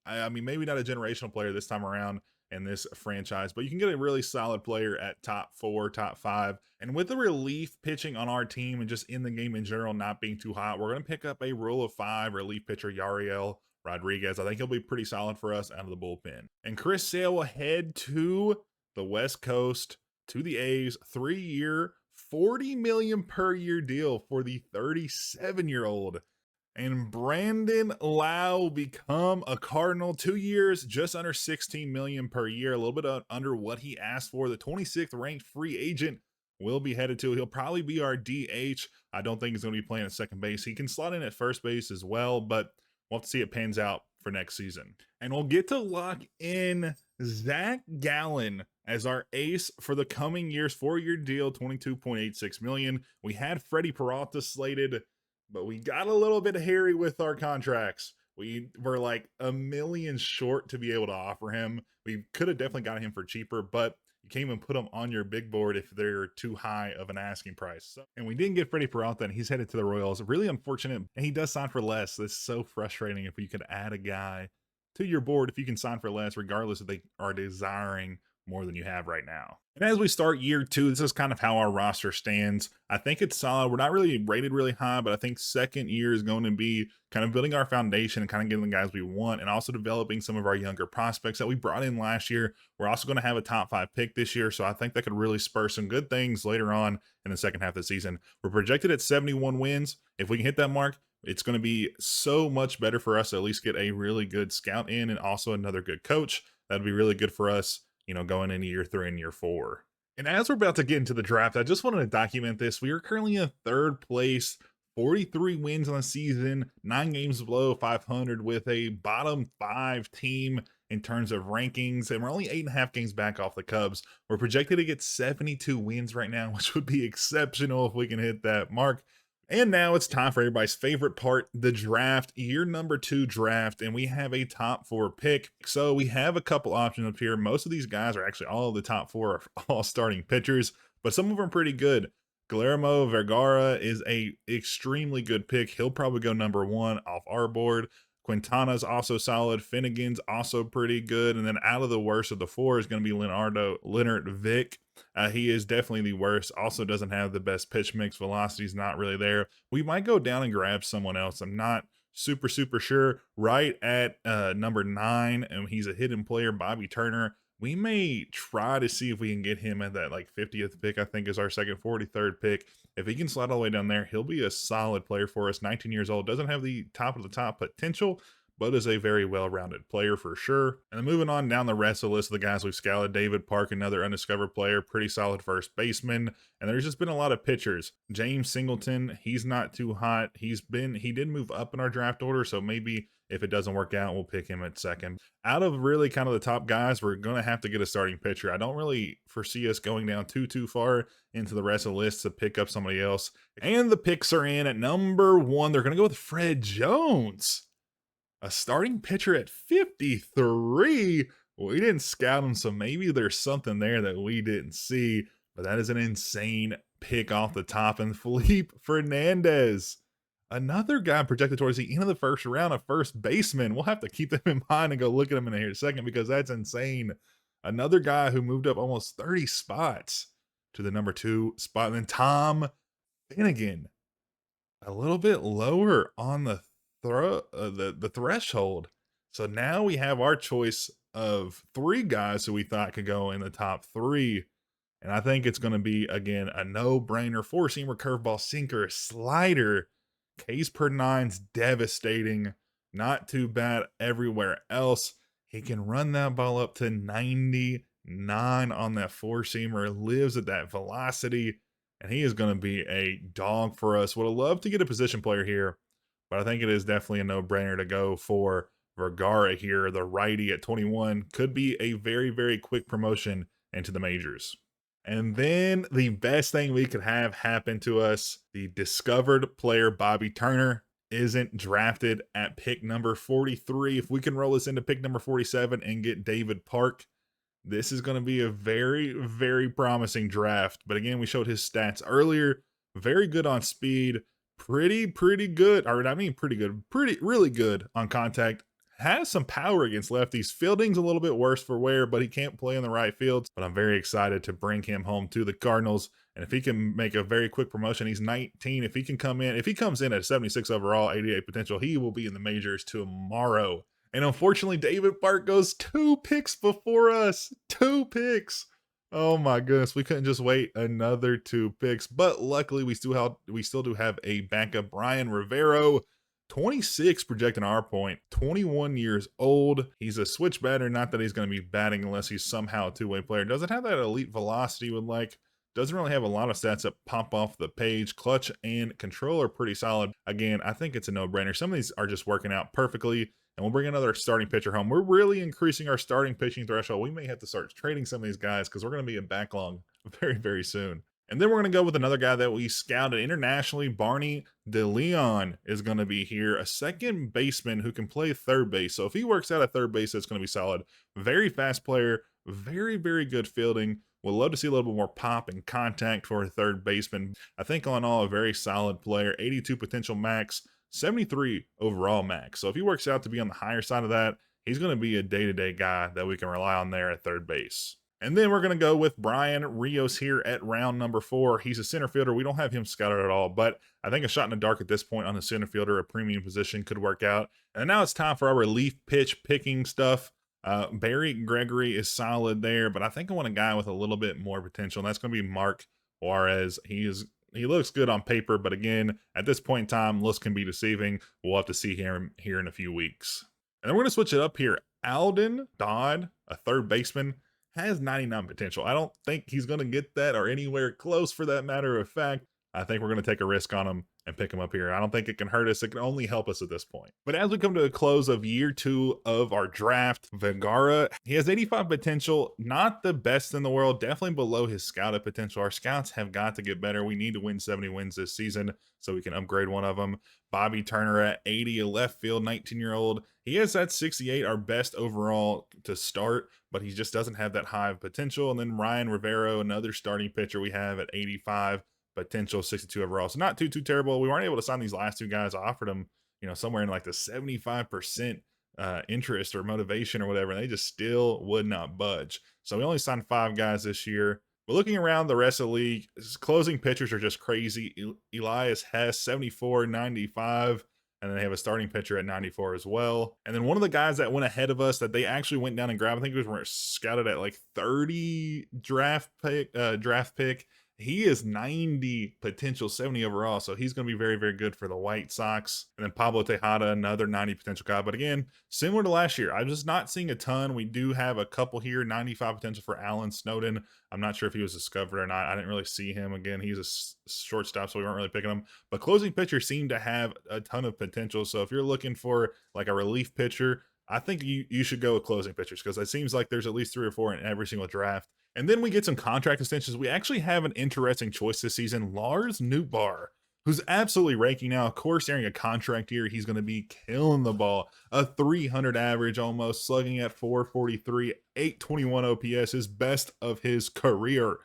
I mean, maybe not a generational player this time around in this franchise, but you can get a really solid player at top 4, top 5. And with the relief pitching on our team and just in the game in general not being too hot, we're going to pick up a rule of 5 relief pitcher, Yariel Rodriguez. I think he'll be pretty solid for us out of the bullpen. And Chris Sale will head to the West Coast, to the A's, 3-year, $40 million per year deal for the 37-year-old. And Brandon Lau become a Cardinal, 2 years, just under $16 million per year, a little bit under what he asked for. The 26th ranked free agent will be headed to. He'll probably be our DH. I don't think he's going to be playing at second base. He can slot in at first base as well, but we'll have to see it pans out for next season. And we'll get to lock in Zach Gallen as our ace for the coming years, 4-year deal, $22.86 million. We had Freddie Peralta slated, but we got a little bit hairy with our contracts. We were like $1 million short to be able to offer him. We could have definitely got him for cheaper, but you can't even put them on your big board if they're too high of an asking price. So, and we didn't get Freddie Peralta, and he's headed to the Royals. Really unfortunate, and he does sign for less. That's so frustrating if you could add a guy to your board if you can sign for less, regardless if they are desiring more than you have right now. And as we start year 2, this is kind of how our roster stands. I think it's solid. We're not really rated really high, but I think second year is going to be kind of building our foundation and kind of getting the guys we want, and also developing some of our younger prospects that we brought in last year. We're also going to have a top 5 pick this year, so I think that could really spur some good things later on in the second half of the season. We're projected at 71 wins. If we can hit that mark, it's going to be so much better for us to at least get a really good scout in and also another good coach. That'd be really good for us, going into year 3 and year 4. And as we're about to get into the draft, I just wanted to document this. We are currently in 3rd place, 43 wins on the season, 9 games below 500 with a bottom 5 team in terms of rankings. And we're only 8.5 games back off the Cubs. We're projected to get 72 wins right now, which would be exceptional if we can hit that mark. And now it's time for everybody's favorite part, the draft, year number 2 draft, and we have a top 4 pick. So we have a couple options up here. Most of these guys are actually all of the top 4 are all starting pitchers, but some of them are pretty good. Guillermo Vergara is a extremely good pick. He'll probably go number 1 off our board. Quintana's also solid. Finnegan's also pretty good. And then out of the worst of the 4 is going to be Leonard Vick. He is definitely the worst. Also doesn't have the best pitch mix. Velocity's not really there. We might go down and grab someone else. I'm not super sure. Right at number 9, and he's a hidden player, Bobby Turner. We may try to see if we can get him at that like 50th pick, I think is our second 43rd pick. If he can slide all the way down there, he'll be a solid player for us. 19 years old, doesn't have the top of the top potential, but is a very well-rounded player for sure. And then moving on down the rest of the list of the guys we've scouted, David Park, another undiscovered player, pretty solid first baseman. And there's just been a lot of pitchers. James Singleton, he's not too hot. He did move up in our draft order, so maybe if it doesn't work out, we'll pick him at second. Out of really kind of the top guys, we're going to have to get a starting pitcher. I don't really foresee us going down too far into the rest of the list to pick up somebody else. And the picks are in at number 1. They're going to go with Fred Jones. A starting pitcher at 53. We didn't scout him, so maybe there's something there that we didn't see. But that is an insane pick off the top. And Felipe Fernandez, another guy projected towards the end of the first round, a first baseman. We'll have to keep them in mind and go look at him in here in a second because that's insane. Another guy who moved up almost 30 spots to the number 2 spot. And then Tom Finnegan, a little bit lower on the threshold. So now we have our choice of 3 guys who we thought could go in the top 3. And I think it's going to be, again, a no-brainer. 4-seamer, curveball, sinker, slider. Ks per 9's devastating. Not too bad everywhere else. He can run that ball up to 99 on that 4-seamer. Lives at that velocity. And he is going to be a dog for us. Would have loved to get a position player here, but I think it is definitely a no-brainer to go for Vergara here. The righty at 21 could be a very quick promotion into the majors. And then the best thing we could have happen to us, the discovered player Bobby Turner isn't drafted at pick number 43. If we can roll this into pick number 47 and get David Park, this is going to be a very promising draft. But again, we showed his stats earlier. Very good on speed. Pretty good. Or I mean pretty good. Really good on contact. Has some power against lefties. Fielding's a little bit worse for wear, but he can't play in the right fields. But I'm very excited to bring him home to the Cardinals. And if he can make a very quick promotion, he's 19. If he comes in at 76 overall, 88 potential, he will be in the majors tomorrow. And unfortunately, David Park goes 2 picks before us. 2 picks. Oh my goodness, we couldn't just wait another 2 picks. But luckily, we still do have a backup, Brian Rivero. 26 projecting our point, 21 years old. He's a switch batter, not that he's going to be batting unless he's somehow a 2-way player. Doesn't have that elite velocity would like. Doesn't really have a lot of stats that pop off the page. Clutch and control are pretty solid. Again, I think it's a no-brainer. Some of these are just working out perfectly, and we'll bring another starting pitcher home. We're really increasing our starting pitching threshold. We may have to start trading some of these guys because we're going to be in backlog very soon. And then we're going to go with another guy that we scouted internationally. Barney DeLeon is going to be here, a second baseman who can play third base. So if he works out at third base, that's going to be solid. Very fast player, very good fielding. We'll love to see a little bit more pop and contact for a third baseman. I think all in all, a very solid player. 82 potential max, 73 overall max. So if he works out to be on the higher side of that, he's going to be a day-to-day guy that we can rely on there at third base. And then we're going to go with Brian Rios here at round number 4. He's a center fielder. We don't have him scouted at all, but I think a shot in the dark at this point on the center fielder, a premium position, could work out. And now it's time for our relief pitch picking stuff. Barry Gregory is solid there, but I think I want a guy with a little bit more potential, and that's going to be Mark Juarez. He looks good on paper, but again, at this point in time, looks can be deceiving. We'll have to see him here in a few weeks. And then we're going to switch it up here. Alden Dodd, a third baseman, has 99 potential. I don't think he's going to get that or anywhere close for that matter of fact. I think we're going to take a risk on him and pick him up here. I don't think it can hurt us. It can only help us at this point. But as we come to a close of year 2 of our draft, Vergara, he has 85 potential, not the best in the world, definitely below his scouted potential. Our scouts have got to get better. We need to win 70 wins this season so we can upgrade one of them. Bobby Turner at 80, a left field 19-year-old. He is at 68, our best overall to start, but he just doesn't have that high of potential. And then Ryan Rivero, another starting pitcher we have at 85, potential 62 overall. So not too terrible. We weren't able to sign these last two guys. I offered them, somewhere in like the 75% interest or motivation or whatever, and they just still would not budge. So we only signed 5 guys this year. But looking around the rest of the league, closing pitchers are just crazy. Elias Hess, 74, 95. And then they have a starting pitcher at 94 as well. And then one of the guys that went ahead of us that they actually went down and grabbed, I think it was scouted at like 30 draft pick. He is 90 potential, 70 overall. So he's going to be very, very good for the White Sox. And then Pablo Tejada, another 90 potential guy. But again, similar to last year, I'm just not seeing a ton. We do have a couple here, 95 potential for Alan Snowden. I'm not sure if he was discovered or not. I didn't really see him. Again, he's a shortstop, so we weren't really picking him. But closing pitchers seem to have a ton of potential. So if you're looking for like a relief pitcher, I think you should go with closing pitchers because it seems like there's at least 3 or 4 in every single draft. And then we get some contract extensions. We actually have an interesting choice this season. Lars Nootbaar, who's absolutely raking now. Of course, during a contract year, he's going to be killing the ball. A 300 average almost, slugging at 443, 821 OPS, his best of his career.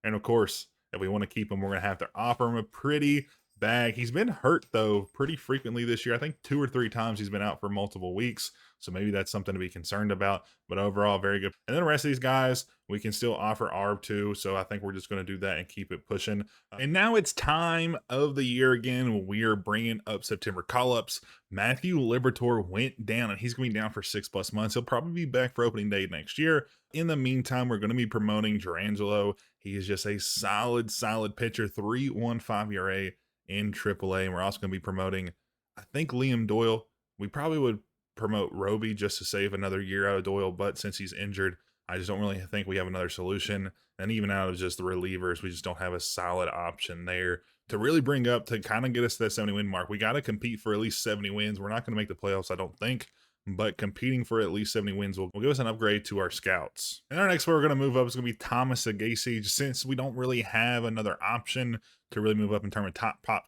And of course, if we want to keep him, we're going to have to offer him a pretty bag. He's been hurt, though, pretty frequently this year. I think 2 or 3 times he's been out for multiple weeks. So maybe that's something to be concerned about. But overall, very good. And then the rest of these guys, we can still offer ARB to. So I think we're just going to do that and keep it pushing. And now it's time of the year again. We are bringing up September call-ups. Matthew Liberatore went down, and he's going to be down for 6+ months. He'll probably be back for opening day next year. In the meantime, we're going to be promoting Durangelo. He is just a solid pitcher, 3.15 ERA in AAA. And we're also going to be promoting, I think, Liam Doyle. We probably would promote Roby just to save another year out of Doyle, but since he's injured, I just don't really think we have another solution. And even out of just the relievers, we just don't have a solid option there to really bring up to kind of get us to that 70 win mark. We got to compete for at least 70 wins. We're not going to make the playoffs, I don't think, but competing for at least 70 wins will give us an upgrade to our scouts. And our next one we're going to move up is going to be Thomas Agassi. Since we don't really have another option to really move up in terms of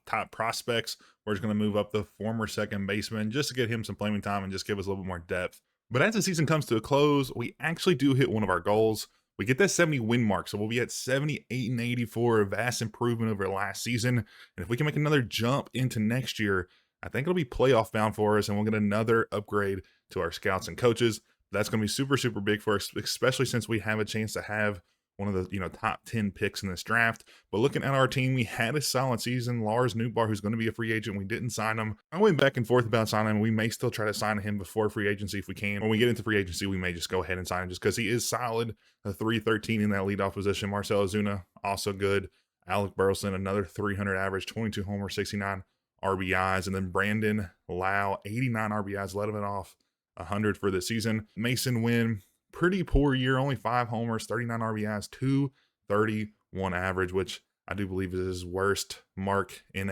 top prospects, we're just going to move up the former second baseman just to get him some playing time and just give us a little bit more depth. But as the season comes to a close, we actually do hit one of our goals. We get that 70 win mark, so we'll be at 78 and 84, a vast improvement over last season. And if we can make another jump into next year, I think it'll be playoff bound for us, and we'll get another upgrade to our scouts and coaches. That's going to be super big for us, especially since we have a chance to have one of the top 10 picks in this draft. But looking at our team, we had a solid season. Lars Nootbaar, who's going to be a free agent, we didn't sign him. I went back and forth about signing him. We may still try to sign him before free agency if we can. When we get into free agency, we may just go ahead and sign him just because he is solid. A 313 in that leadoff position. Marcell Ozuna, also good. Alec Burleson, another 300 average, 22 homers, 69 RBIs. And then Brandon Lau, 89 RBIs, let him off 100 for the season. Mason Wynn, pretty poor year, only 5 homers, 39 RBIs, 231 average, which I do believe is his worst mark in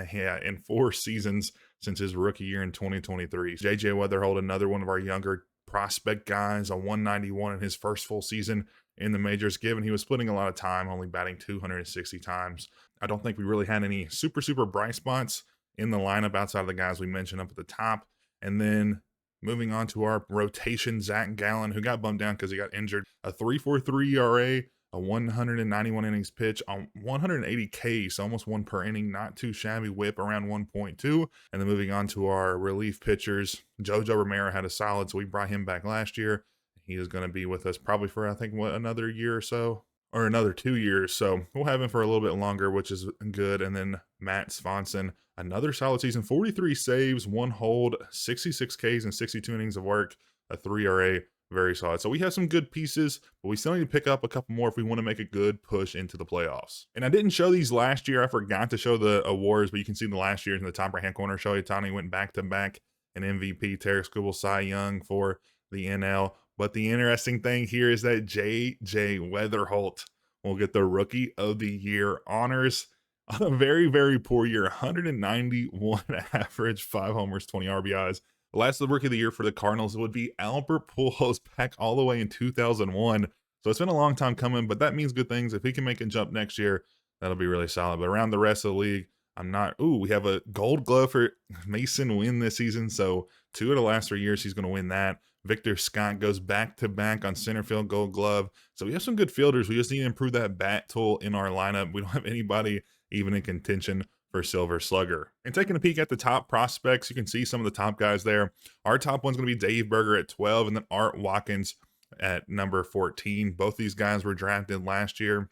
4 seasons since his rookie year in 2023. JJ Weatherhold, another one of our younger prospect guys, a 191 in his first full season in the majors, given he was splitting a lot of time, only batting 260 times. I don't think we really had any super bright spots in the lineup outside of the guys we mentioned up at the top. And then moving on to our rotation, Zach Gallen, who got bummed down because he got injured. A 3.43 ERA, a 191 innings pitch on 180 Ks, almost 1 per inning, not too shabby. Whip around 1.2. And then moving on to our relief pitchers, Jojo Romero had a solid, so we brought him back last year. He is going to be with us probably for, I think, another year or so, or another 2 years. So we'll have him for a little bit longer, which is good. And then Matt Swanson, another solid season, 43 saves, 1 hold, 66 Ks and 62 innings of work, a 3 ERA, very solid. So we have some good pieces, but we still need to pick up a couple more if we want to make a good push into the playoffs. And I didn't show these last year. I forgot to show the awards, but you can see the last year in the top right-hand corner. Shohei Ohtani went back-to-back an MVP, Tarek Skubal, Cy Young for the NL. But the interesting thing here is that J.J. Weatherholt will get the Rookie of the Year honors. On a very, very poor year, 191 average, 5 homers, 20 RBIs. The last rookie of the year for the Cardinals would be Albert Pujols back all the way in 2001. So it's been a long time coming, but that means good things. If he can make a jump next year, that'll be really solid. But around the rest of the league, I'm not. Ooh, we have a gold glove for Mason Wynn this season. So 2 of the last 3 years, he's going to win that. Victor Scott goes back to back on center field gold glove. So we have some good fielders. We just need to improve that bat tool in our lineup. We don't have anybody even in contention for Silver Slugger. And taking a peek at the top prospects, you can see some of the top guys there. Our top one's going to be Dave Berger at 12, and then Art Watkins at number 14. Both these guys were drafted last year.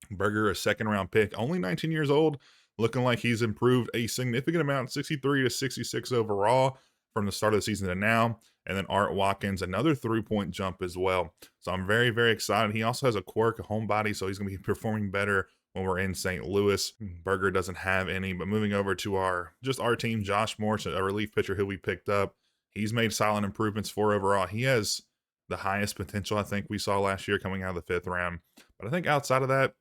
Berger, a second-round pick, only 19 years old, looking like he's improved a significant amount, 63 to 66 overall from the start of the season to now. And then Art Watkins, another 3-point jump as well. So I'm very, very excited. He also has a quirk, a homebody, so he's going to be performing better when we're in St. Louis. Berger doesn't have any, but moving over to our team, Josh Morse, a relief pitcher who we picked up. He's made solid improvements for overall. He has the highest potential I think we saw last year coming out of the 5th round. But I think outside of that,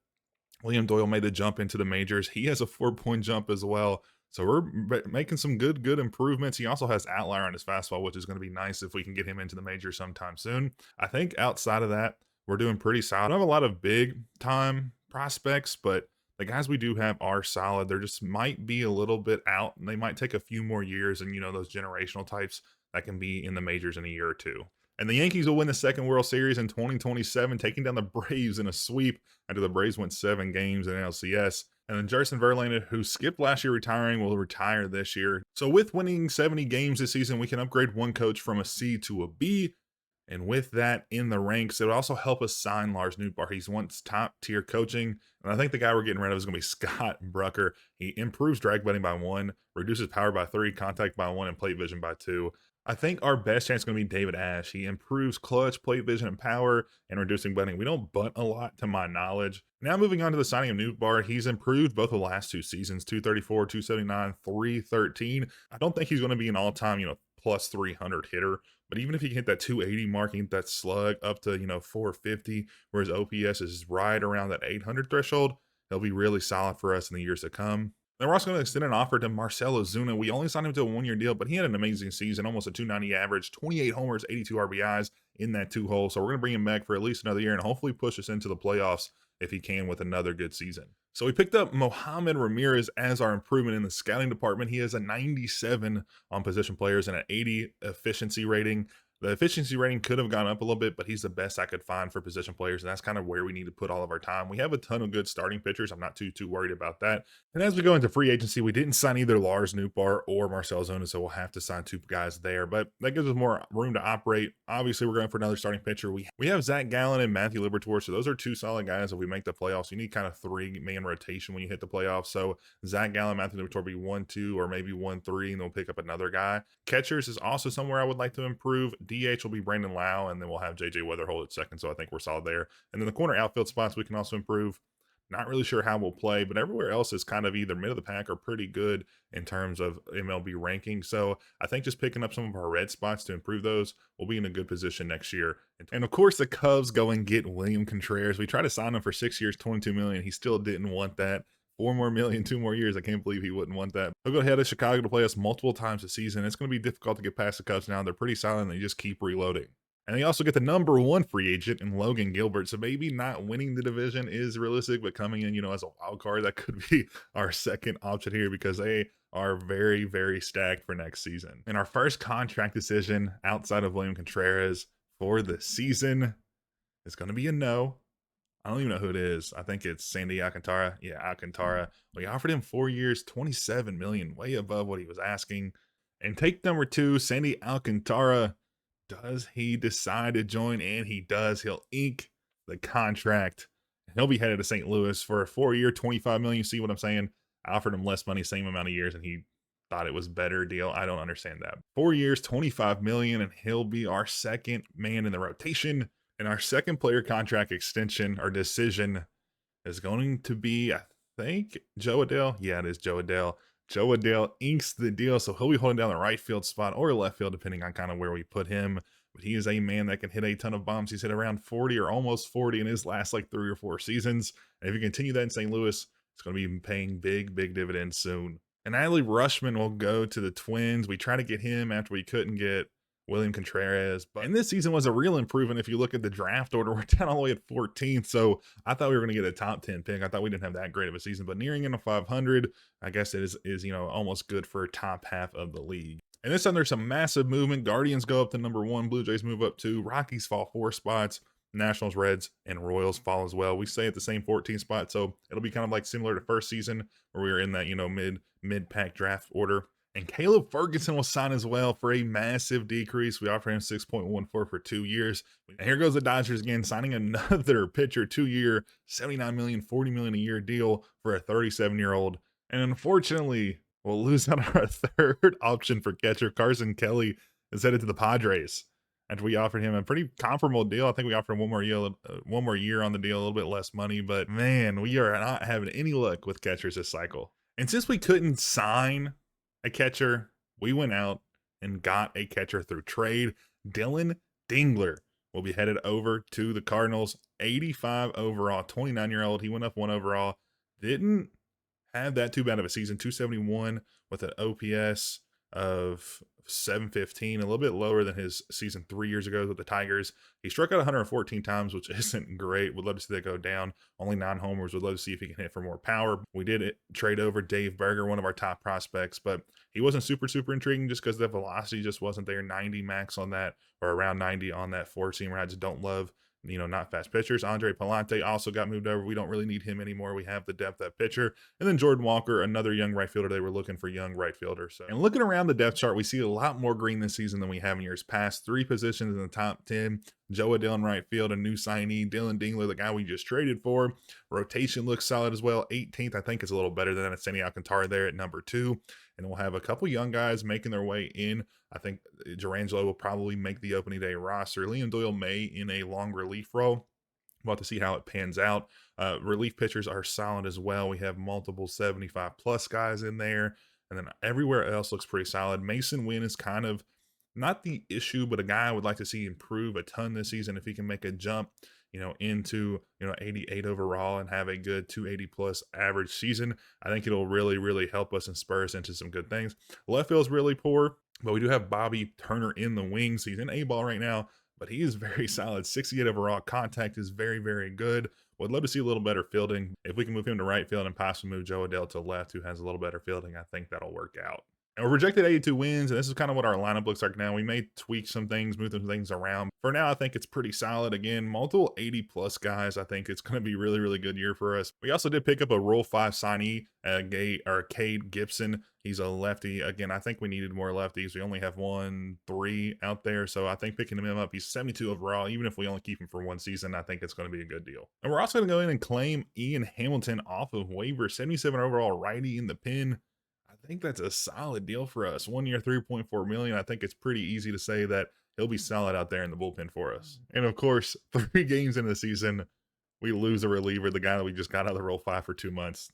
William Doyle made the jump into the majors. He has a 4-point jump as well. So we're making some good improvements. He also has outlier on his fastball, which is going to be nice if we can get him into the majors sometime soon. I think outside of that, we're doing pretty solid. I don't have a lot of big time prospects, but the guys we do have are solid. There just might be a little bit out, and they might take a few more years, and those generational types that can be in the majors in a year or two. And the Yankees will win the second World Series in 2027, taking down the Braves in a sweep after the Braves went 7 games in LCS. And then Justin Verlander, who skipped last year retiring, will retire this year. So with winning 70 games this season, we can upgrade one coach from a C to a B. And with that in the ranks, it would also help us sign Lars Nootbaar. He's once top tier coaching. And I think the guy we're getting rid of is going to be Scott Brucker. He improves drag betting by 1, reduces power by 3, contact by 1, and plate vision by 2. I think our best chance is going to be David Ash. He improves clutch, plate vision, and power, and reducing bunting. We don't bunt a lot to my knowledge. Now moving on to the signing of Nootbaar, he's improved both the last 2 seasons, 234, 279, 313. I don't think he's going to be an all-time, plus 300 hitter, but even if he can hit that 280 mark, he can hit that slug up to, 450, where his OPS is right around that 800 threshold, he'll be really solid for us in the years to come. Then we're also going to extend an offer to Marcell Ozuna. We only signed him to a 1-year deal, but he had an amazing season, almost a 290 average, 28 homers, 82 RBIs in that 2-hole. So we're going to bring him back for at least another year and hopefully push us into the playoffs if he can with another good season. So we picked up Mohamed Ramirez as our improvement in the scouting department. He has a 97 on position players and an 80 efficiency rating. The efficiency rating could have gone up a little bit, but he's the best I could find for position players, and that's kind of where we need to put all of our time. We have a ton of good starting pitchers. I'm not too worried about that. And as we go into free agency, we didn't sign either Lars Nootbaar or Marcell Ozuna, so we'll have to sign 2 guys there, but that gives us more room to operate. Obviously, we're going for another starting pitcher. We have Zach Gallen and Matthew Liberatore, so those are 2 solid guys. If we make the playoffs, you need kind of 3-man rotation when you hit the playoffs. So Zach Gallen, Matthew Liberatore be 1-2 or maybe 1-3, and then we'll pick up another guy. Catchers is also somewhere I would like to improve. DH will be Brandon Lau, and then we'll have JJ Weatherhold at second, so I think we're solid there. And then the corner outfield spots we can also improve. Not really sure how we'll play, but everywhere else is kind of either mid of the pack or pretty good in terms of MLB ranking. So I think just picking up some of our red spots to improve those, we'll be in a good position next year. And of course, the Cubs go and get William Contreras. We tried to sign him for 6 years, $22 million. He still didn't want that. 4 more million, 2 more years. I can't believe he wouldn't want that. He'll go ahead to Chicago to play us multiple times this season. It's going to be difficult to get past the Cubs now. They're pretty solid, and they just keep reloading. And they also get the number 1 free agent in Logan Gilbert. So maybe not winning the division is realistic, but coming in, as a wild card, that could be our second option here because they are very, very stacked for next season. And our first contract decision outside of William Contreras for the season is going to be a no. I don't even know who it is. I think it's Sandy Alcantara. Yeah, Alcantara. We offered him 4 years, $27 million, way above what he was asking. And take number 2, Sandy Alcantara. Does he decide to join? And he does. He'll ink the contract. He'll be headed to St. Louis for a 4-year, $25 million. You see what I'm saying? I offered him less money, same amount of years, and he thought it was better deal. I don't understand that. 4 years, $25 million, and he'll be our second man in the rotation. And our second player contract extension or decision is going to be, I think, Joe Adell. Yeah, it is Joe Adell. Joe Adell inks the deal, so he'll be holding down the right field spot or left field, depending on kind of where we put him. But he is a man that can hit a ton of bombs. He's hit around 40 or almost 40 in his last 3 or 4 seasons. And if you continue that in St. Louis, It's going to be paying big dividends soon. And Adley Rushman will go to the Twins. We try to get him after we couldn't get William Contreras. And this season was a real improvement if you look at the draft order. We're down all the way at 14th. So I thought we were going to get a top 10 pick. I thought we didn't have that great of a season, but nearing in a 500, I guess it is almost good for top half of the league. And this time there's some massive movement. Guardians go up to number 1. Blue Jays move up 2. Rockies fall 4 spots. Nationals, Reds, and Royals fall as well. We stay at the same 14 spot, so it'll be kind of like similar to first season where we were in that mid-pack draft order. And Caleb Ferguson will sign as well for a massive decrease. We offer him 6.14 for 2 years. And here goes the Dodgers again, signing another pitcher, 2-year, $79 million, $40 million a year deal for a 37-year-old. And unfortunately, we'll lose out on our third option for catcher. Carson Kelly is headed to the Padres. After we offered him a pretty comparable deal. I think we offered him one more year on the deal, a little bit less money. But man, we are not having any luck with catchers this cycle. And since we couldn't sign a catcher, we went out and got a catcher through trade. Dylan Dingler will be headed over to the Cardinals. 85 overall, 29-year-old. He went up 1 overall. Didn't have that too bad of a season. 271 with an OPS of 715, a little bit lower than his season 3 years ago with the Tigers. He struck out 114 times, which isn't great. Would love to see that go down. Only 9 homers. Would love to see if he can hit for more power. We did trade over Dave Berger, one of our top prospects, but he wasn't super intriguing just because the velocity just wasn't there. 90 max on that, or around 90 on that 4-seamer. I just don't love not fast pitchers. Andre Palante also got moved over. We don't really need him anymore. We have the depth at pitcher. And then Jordan Walker, another young right fielder. They were looking for young right fielder. So, and looking around the depth chart, we see a lot more green this season than we have in years past. 3 positions in the top 10. Joe Adell in right field, a new signee. Dylan Dingler, the guy we just traded for. Rotation looks solid as well. 18th, I think, is a little better than that. Sandy Alcantara there at number 2. And we'll have a couple young guys making their way in. I think Durangelo will probably make the opening day roster. Liam Doyle may in a long relief role. We'll have to see how it pans out. Relief pitchers are solid as well. We have multiple 75-plus guys in there. And then everywhere else looks pretty solid. Mason Wynn is kind of not the issue, but a guy I would like to see improve a ton this season if he can make a jump, into 88 overall and have a good 280-plus average season. I think it'll really help us and spur us into some good things. Left field's really poor, but we do have Bobby Turner in the wings. He's in A-ball right now, but he is very solid. 68 overall. Contact is very good. Would love to see a little better fielding. If we can move him to right field and possibly move Joe Adell to left, who has a little better fielding, I think that'll work out. And we're projected 82 wins, and this is kind of what our lineup looks like now. We may tweak some things, move some things around. For now, I think it's pretty solid. Again, multiple 80-plus guys. I think it's going to be really good year for us. We also did pick up a Rule 5 signee, Cade Gibson. He's a lefty. Again, I think we needed more lefties. We only have 3 out there, so I think picking him up, he's 72 overall. Even if we only keep him for 1 season, I think it's going to be a good deal. And we're also going to go in and claim Ian Hamilton off of waiver. 77 overall righty in the pen. I think that's a solid deal for us. 1 year, $3.4 million. I think it's pretty easy to say that he'll be solid out there in the bullpen for us. And of course, 3 games in the season, we lose a reliever, the guy that we just got out of the Rule 5 for 2 months.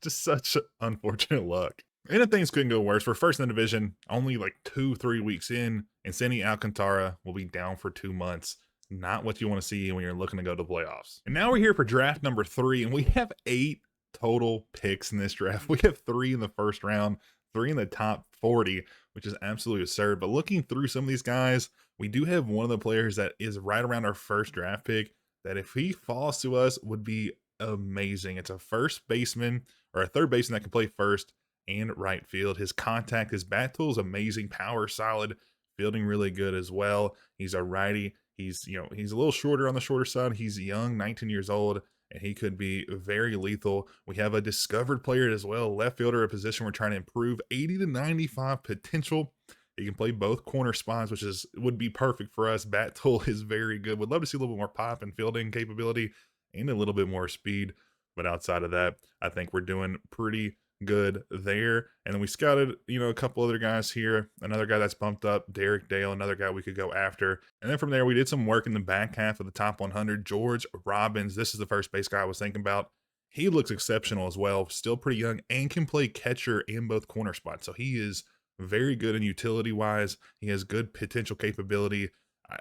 just such unfortunate luck. And if things couldn't go worse, we're first in the division, only like 2-3 weeks in, and Sandy Alcantara will be down for 2 months. Not what you want to see when you're looking to go to playoffs. And now we're here for draft number 3, and we have 8 total picks in this draft. We have 3 in the first round, 3 in the top 40, which is absolutely absurd. But looking through some of these guys, we do have one of the players that is right around our first draft pick that if he falls to us would be amazing. It's a first baseman or a third baseman that can play first and right field. His contact, his bat tool is amazing, power solid, fielding really good as well. He's a righty. He's a little shorter on the shorter side. He's young, 19 years old. And he could be very lethal. We have a discovered player as well, left fielder, a position we're trying to improve, 80 to 95 potential. He can play both corner spots, which would be perfect for us. Bat tool is very good. Would love to see a little bit more pop and fielding capability and a little bit more speed. But outside of that, I think we're doing pretty good there. And then we scouted, a couple other guys here. Another guy that's bumped up, Derek Dale, another guy we could go after. And then from there, we did some work in the back half of the top 100. George Robbins, this is the first base guy I was thinking about. He looks exceptional as well, still pretty young, and can play catcher in both corner spots. So he is very good in utility-wise. He has good potential capability.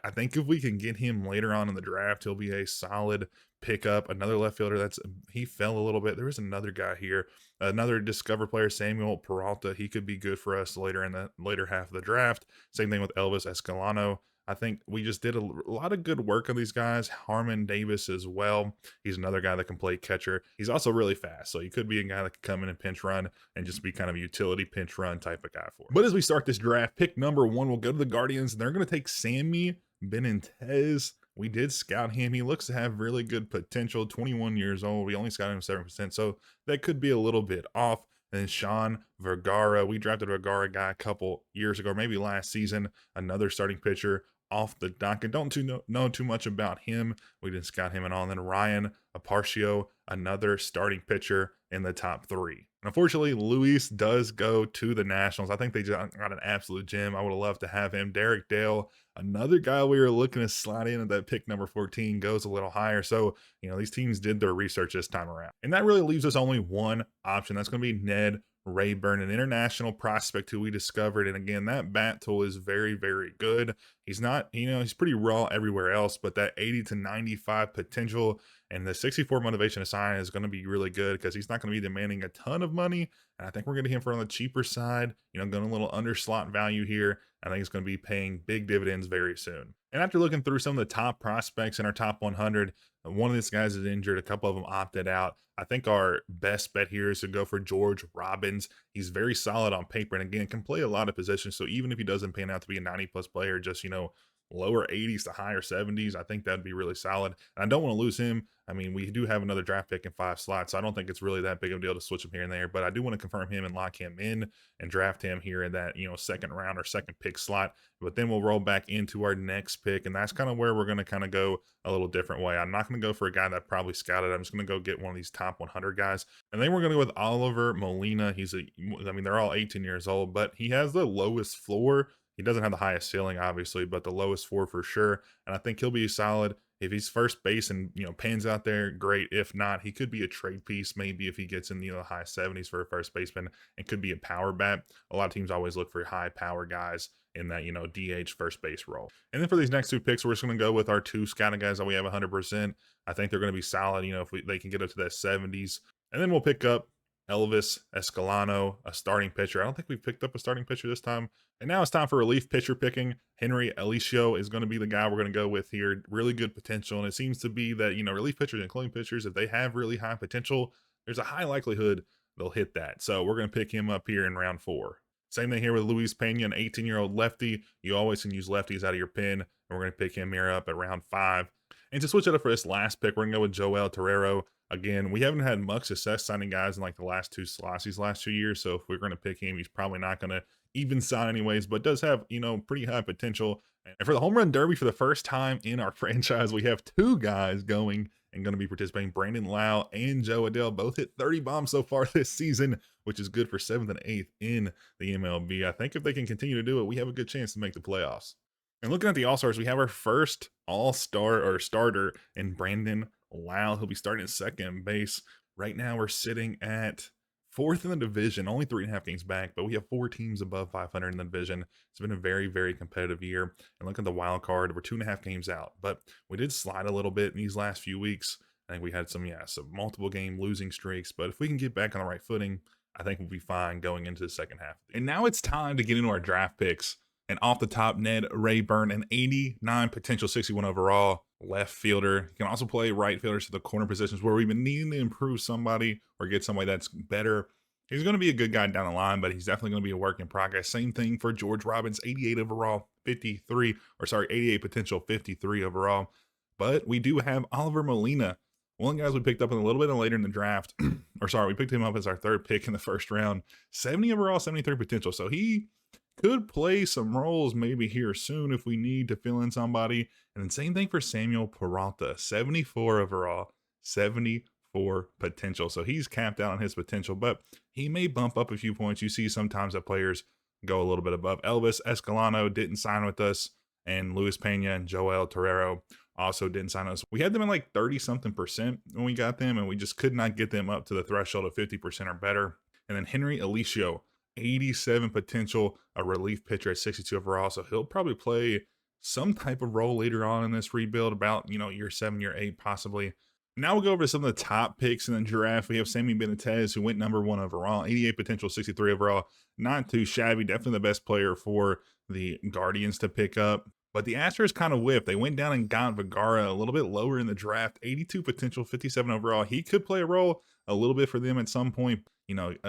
I think if we can get him later on in the draft, he'll be a solid pick up another left fielder he fell a little bit. There was another guy here, another discover player, Samuel Peralta. He could be good for us later in the later half of the draft. Same thing with Elvis Escalano. I think we just did a lot of good work on these guys. Harmon Davis as well. He's another guy that can play catcher. He's also really fast, so he could be a guy that could come in and pinch run and just be kind of a utility pinch run type of guy for us. But as we start this draft, pick number 1 will go to the Guardians, and they're going to take Sammy Benitez. We did scout him. He looks to have really good potential. 21 years old. We only scouted him 7%, so that could be a little bit off. And then Sean Vergara. We drafted a Vergara guy a couple years ago, maybe last season. Another starting pitcher off the docket. Don't know too much about him. We didn't scout him at all. And then Ryan Aparcio, another starting pitcher in the top 3. And unfortunately, Luis does go to the Nationals. I think they just got an absolute gem. I would have loved to have him. Derek Dale, another guy we were looking to slide in at that pick number 14, goes a little higher. So, these teams did their research this time around. And that really leaves us only one option. That's going to be Ned Rayburn, an international prospect who we discovered. And again, that bat tool is very, very good. He's not, he's pretty raw everywhere else, but that 80 to 95 potential and the 64 motivation to sign is going to be really good because he's not going to be demanding a ton of money. And I think we're getting him for on the cheaper side, going a little under slot value here. I think it's going to be paying big dividends very soon. And after looking through some of the top prospects in our top 100, one of these guys is injured. A couple of them opted out. I think our best bet here is to go for George Robbins. He's very solid on paper and again, can play a lot of positions. So even if he doesn't pan out to be a 90+ player, just, lower 80s to higher 70s, I think that'd be really solid. And I don't want to lose him. I mean, we do have another draft pick in 5 slots, so I don't think it's really that big of a deal to switch him here and there, but I do want to confirm him and lock him in and draft him here in that, second round or second pick slot. But then we'll roll back into our next pick, and that's kind of where we're going to kind of go a little different way. I'm not going to go for a guy that probably scouted. I'm just going to go get one of these top 100 guys. And then we're going to go with Oliver Molina. They're all 18 years old, but he has the lowest floor. He doesn't have the highest ceiling, obviously, but the lowest floor for sure. And I think he'll be solid. If he's first base and, pans out there, great. If not, he could be a trade piece, maybe if he gets in, the high 70s for a first baseman and could be a power bat. A lot of teams always look for high power guys in that, DH first base role. And then for these next 2 picks, we're just going to go with our 2 scouting guys that we have 100%. I think they're going to be solid, if they can get up to that 70s. And then we'll pick up Elvis Escalano, a starting pitcher. I don't think we've picked up a starting pitcher this time. And now it's time for relief pitcher picking. Henry Alicio is going to be the guy we're going to go with here. Really good potential. And it seems to be that, relief pitchers and clone pitchers, if they have really high potential, there's a high likelihood they'll hit that. So we're going to pick him up here in round 4. Same thing here with Luis Pena, an 18-year-old lefty. You always can use lefties out of your pen. And we're going to pick him here up at round 5. And to switch it up for this last pick, we're going to go with Joel Torrero. Again, we haven't had much success signing guys in like the last 2 slots these last 2 years. So if we're going to pick him, he's probably not going to even sign anyways, but does have, pretty high potential. And for the home run derby, for the first time in our franchise, we have 2 guys going and going to be participating. Brandon Lau and Joe Adele both hit 30 bombs so far this season, which is good for 7th and 8th in the MLB. I think if they can continue to do it, we have a good chance to make the playoffs. And looking at the All-Stars, we have our first All-Star or starter in Brandon Lau. He'll be starting at second base. Right now, we're sitting at 4th in the division, only 3.5 games back, but we have 4 teams above 500 in the division. It's been a very, very competitive year. And look at the wild card, we're 2.5 games out, but we did slide a little bit in these last few weeks. I think we had some multiple game losing streaks, but if we can get back on the right footing, I think we'll be fine going into the second half. And now it's time to get into our draft picks. And off the top, Ned Rayburn, an 89 potential, 61 overall left fielder. He can also play right fielder to the corner positions where we've been needing to improve somebody or get somebody that's better. He's going to be a good guy down the line, but he's definitely going to be a work in progress. Same thing for George Robbins, 88 overall, 88 potential, 53 overall. But we do have Oliver Molina, one of the guys we picked up a little bit later in the draft. We picked him up as our 3rd pick in the first round. 70 overall, 73 potential. So he could play some roles maybe here soon if we need to fill in somebody. And then same thing for Samuel Peralta, 74 overall, 74 potential. So he's capped out on his potential, but he may bump up a few points. You see sometimes that players go a little bit above. Elvis Escalano didn't sign with us, and Luis Pena and Joel Torrero also didn't sign us. We had them in like 30-something% when we got them, and we just could not get them up to the threshold of 50% or better. And then Henry Alicio, 87 potential, a relief pitcher at 62 overall. So he'll probably play some type of role later on in this rebuild, about, year 7, year 8, possibly. Now we'll go over to some of the top picks in the draft. We have Sammy Benitez, who went number 1 overall, 88 potential, 63 overall. Not too shabby. Definitely the best player for the Guardians to pick up. But the Astros kind of whiffed. They went down and got Vergara a little bit lower in the draft, 82 potential, 57 overall. He could play a role a little bit for them at some point.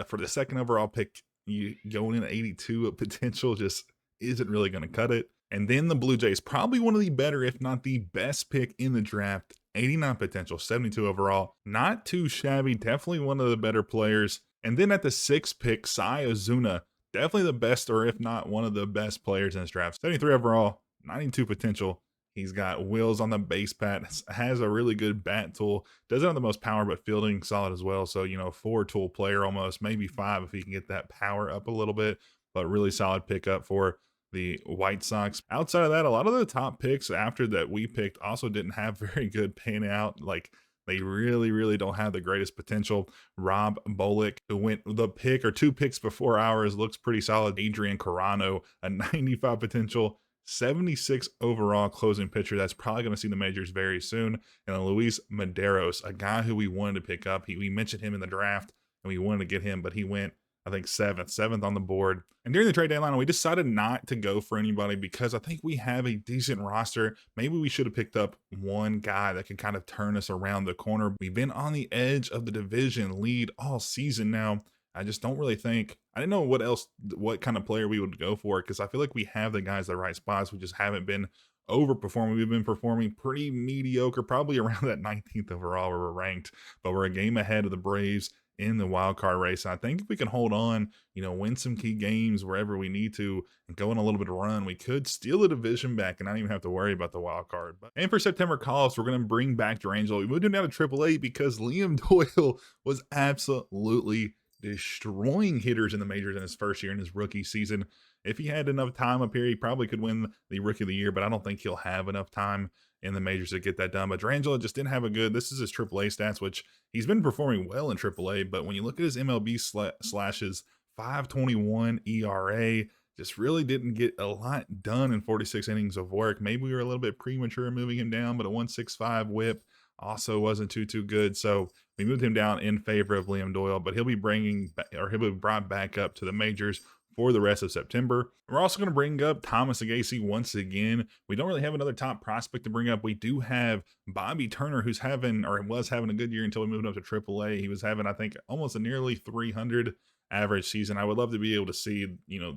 For the second overall pick, you going in at 82 of potential just isn't really going to cut it. And then the Blue Jays, probably one of the better, if not the best pick in the draft, 89 potential, 72 overall. Not too shabby, definitely one of the better players. And then at the 6th pick, Sai Ozuna, definitely the best, or if not one of the best players in this draft. 73 overall, 92 potential. He's got wheels on the base pad, has a really good bat tool, doesn't have the most power, but fielding solid as well. So, 4-tool player almost, maybe 5 if he can get that power up a little bit, but really solid pickup for the White Sox. Outside of that, a lot of the top picks after that we picked also didn't have very good pan out. Like, they really, really don't have the greatest potential. Rob Bullock, who went the pick or 2 picks before ours, looks pretty solid. Adrian Carano, a 95 potential, 76 overall closing pitcher. That's probably going to see the majors very soon. And then Luis Medeiros, a guy who we wanted to pick up. We mentioned him in the draft and we wanted to get him, but he went, I think, seventh on the board. And during the trade deadline, we decided not to go for anybody because I think we have a decent roster. Maybe we should have picked up one guy that can kind of turn us around the corner. We've been on the edge of the division lead all season now. I just don't really think, I didn't know what kind of player we would go for, because I feel like we have the guys at the right spots. We just haven't been overperforming. We've been performing pretty mediocre, probably around that 19th overall where we're ranked, but we're a game ahead of the Braves in the wild card race. And I think if we can hold on, win some key games wherever we need to and go on a little bit of run, we could steal the division back and not even have to worry about the wild card. And for September call-ups, we're going to bring back Durangelo. We moved him down to AAA because Liam Doyle was absolutely destroying hitters in the majors in his first year in his rookie season. If he had enough time up here, he probably could win the Rookie of the Year, but I don't think he'll have enough time in the majors to get that done. But Durangelo just didn't have this is his AAA stats, which he's been performing well in AAA, but when you look at his MLB slashes, 5.21 ERA, just really didn't get a lot done in 46 innings of work. Maybe we were a little bit premature in moving him down, but a 1.65 whip also wasn't too good. So we moved him down in favor of Liam Doyle, but he'll be brought back up to the majors for the rest of September. We're also going to bring up Thomas Agassi once again. We don't really have another top prospect to bring up. We do have Bobby Turner, who's was having a good year until we moved up to AAA. He was having, I think, almost a nearly 300 average season. I would love to be able to see,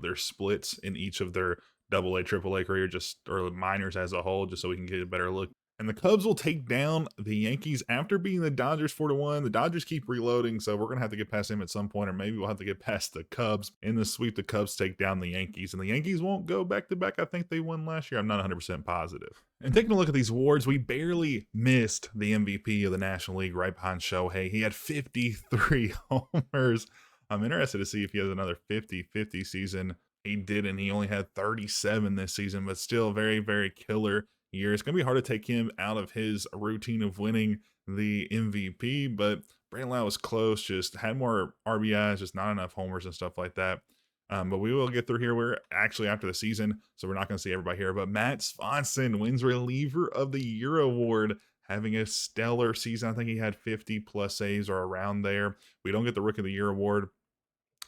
their splits in each of their AA, AAA career, or minors as a whole, just so we can get a better look. And the Cubs will take down the Yankees after beating the Dodgers 4-1. The Dodgers keep reloading, so we're going to have to get past them at some point, or maybe we'll have to get past the Cubs. In the sweep, the Cubs take down the Yankees, and the Yankees won't go back-to-back. I think they won last year. I'm not 100% positive. And taking a look at these awards, we barely missed the MVP of the National League right behind Shohei. He had 53 homers. I'm interested to see if he has another 50-50 season. He didn't. He only had 37 this season, but still very, very killer year. It's going to be hard to take him out of his routine of winning the MVP, but Brandon Lau was close, just had more RBIs, just not enough homers and stuff like that. But we will get through here. We're actually after the season, so we're not going to see everybody here. But Matt Swanson wins Reliever of the Year award, having a stellar season. I think he had 50 plus saves or around there. We don't get the Rookie of the Year award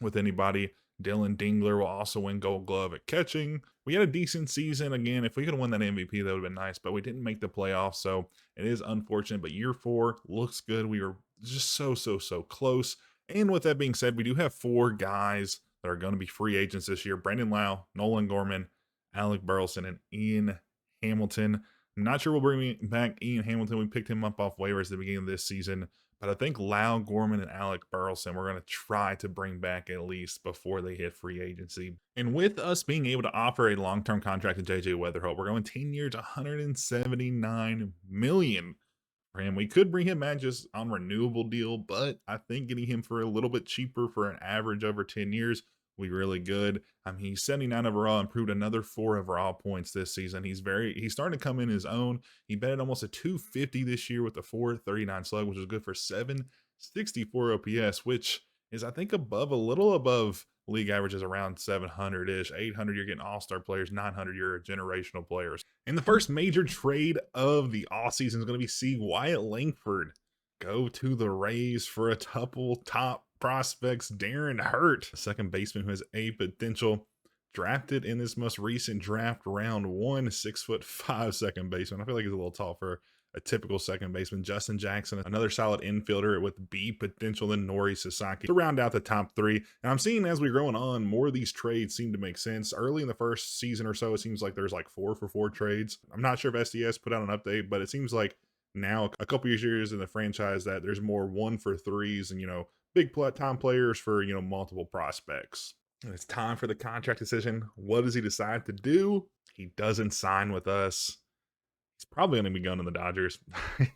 with anybody. Dylan Dingler will also win Gold Glove at catching. We had a decent season. Again, if we could have won that MVP, that would have been nice, but we didn't make the playoffs, so it is unfortunate. But year 4 looks good. We were just so close. And with that being said, we do have 4 guys that are going to be free agents this year. Brandon Lau, Nolan Gorman, Alec Burleson, and Ian Hamilton. I'm not sure we'll bring back Ian Hamilton. We picked him up off waivers at the beginning of this season. But I think Lau, Gorman, and Alec Burleson, we're going to try to bring back at least before they hit free agency. And with us being able to offer a long-term contract to JJ Weatherholt, we're going 10 years, $179 million for him. We could bring him back just on renewable deal, but I think getting him for a little bit cheaper for an average over 10 years will be really good. He's 79 overall, improved another 4 overall points this season. He's starting to come in his own. He batted almost a 250 this year with a 439 slug, which is good for 764 OPS, which is, I think, a little above league averages, around 700-ish. 800, you're getting all-star players. 900, you're generational players. And the first major trade of the offseason is going to be Wyatt Langford go to the Rays for a couple top prospects. Darren Hurt, a second baseman who has a potential. Drafted in this most recent draft, round one, 6'5" second baseman. I feel like he's a little tall for a typical second baseman. Justin Jackson, another solid infielder with B potential, than Nori Sasaki to round out the top three. And I'm seeing as we're going on, more of these trades seem to make sense. Early in the first season or so, it seems like there's like 4-for-4 trades. I'm not sure if SDS put out an update, but it seems like now a couple of years in the franchise that there's more 1-for-3s and, big time players for, multiple prospects. And it's time for the contract decision. What does he decide to do? He doesn't sign with us. He's probably going to be going to the Dodgers.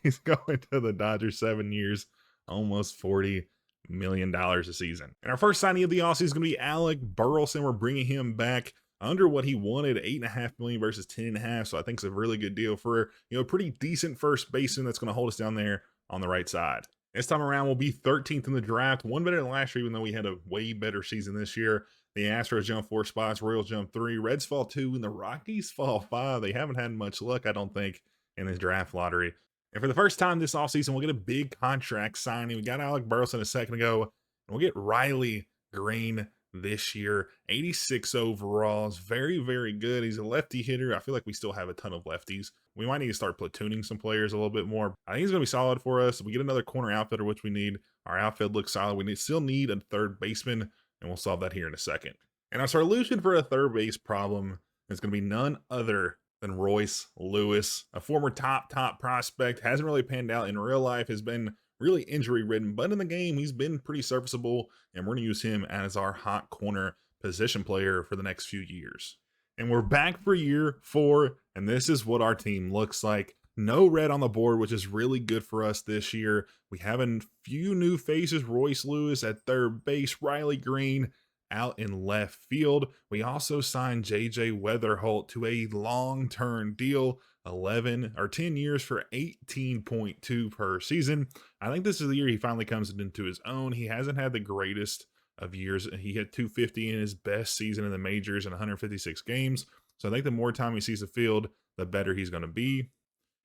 He's going to the Dodgers, 7 years, almost $40 million a season. And our first signing of the offseason is going to be Alec Burleson. We're bringing him back under what he wanted, $8.5 million versus $10.5. So I think it's a really good deal for a pretty decent first baseman that's going to hold us down there on the right side. This time around, we'll be 13th in the draft, one better than last year, even though we had a way better season this year. The Astros jump 4 spots, Royals jump 3, Reds fall 2, and the Rockies fall 5. They haven't had much luck, I don't think, in this draft lottery. And for the first time this offseason, we'll get a big contract signing. We got Alec Burleson a second ago, and we'll get Riley Green this year. 86 overalls, very, very good. He's a lefty hitter. I feel like we still have a ton of lefties. We might need to start platooning some players a little bit more. I think he's going to be solid for us. We get another corner outfielder, which we need. Our outfield looks solid. We still need a third baseman, and we'll solve that here in a second. And our solution for a third base problem is going to be none other than Royce Lewis, a former top prospect. Hasn't really panned out in real life, has been really injury ridden, but in the game, he's been pretty serviceable, and we're going to use him as our hot corner position player for the next few years. And we're back for year 4, and this is what our team looks like. No red on the board, which is really good for us this year. We have a few new faces: Royce Lewis at third base, Riley Green out in left field. We also signed JJ Weatherholt to a long-term deal, 10 years for 18.2 per season. I think this is the year he finally comes into his own. He hasn't had the greatest of years. He hit 250 in his best season in the majors in 156 games. So I think the more time he sees the field, the better he's going to be.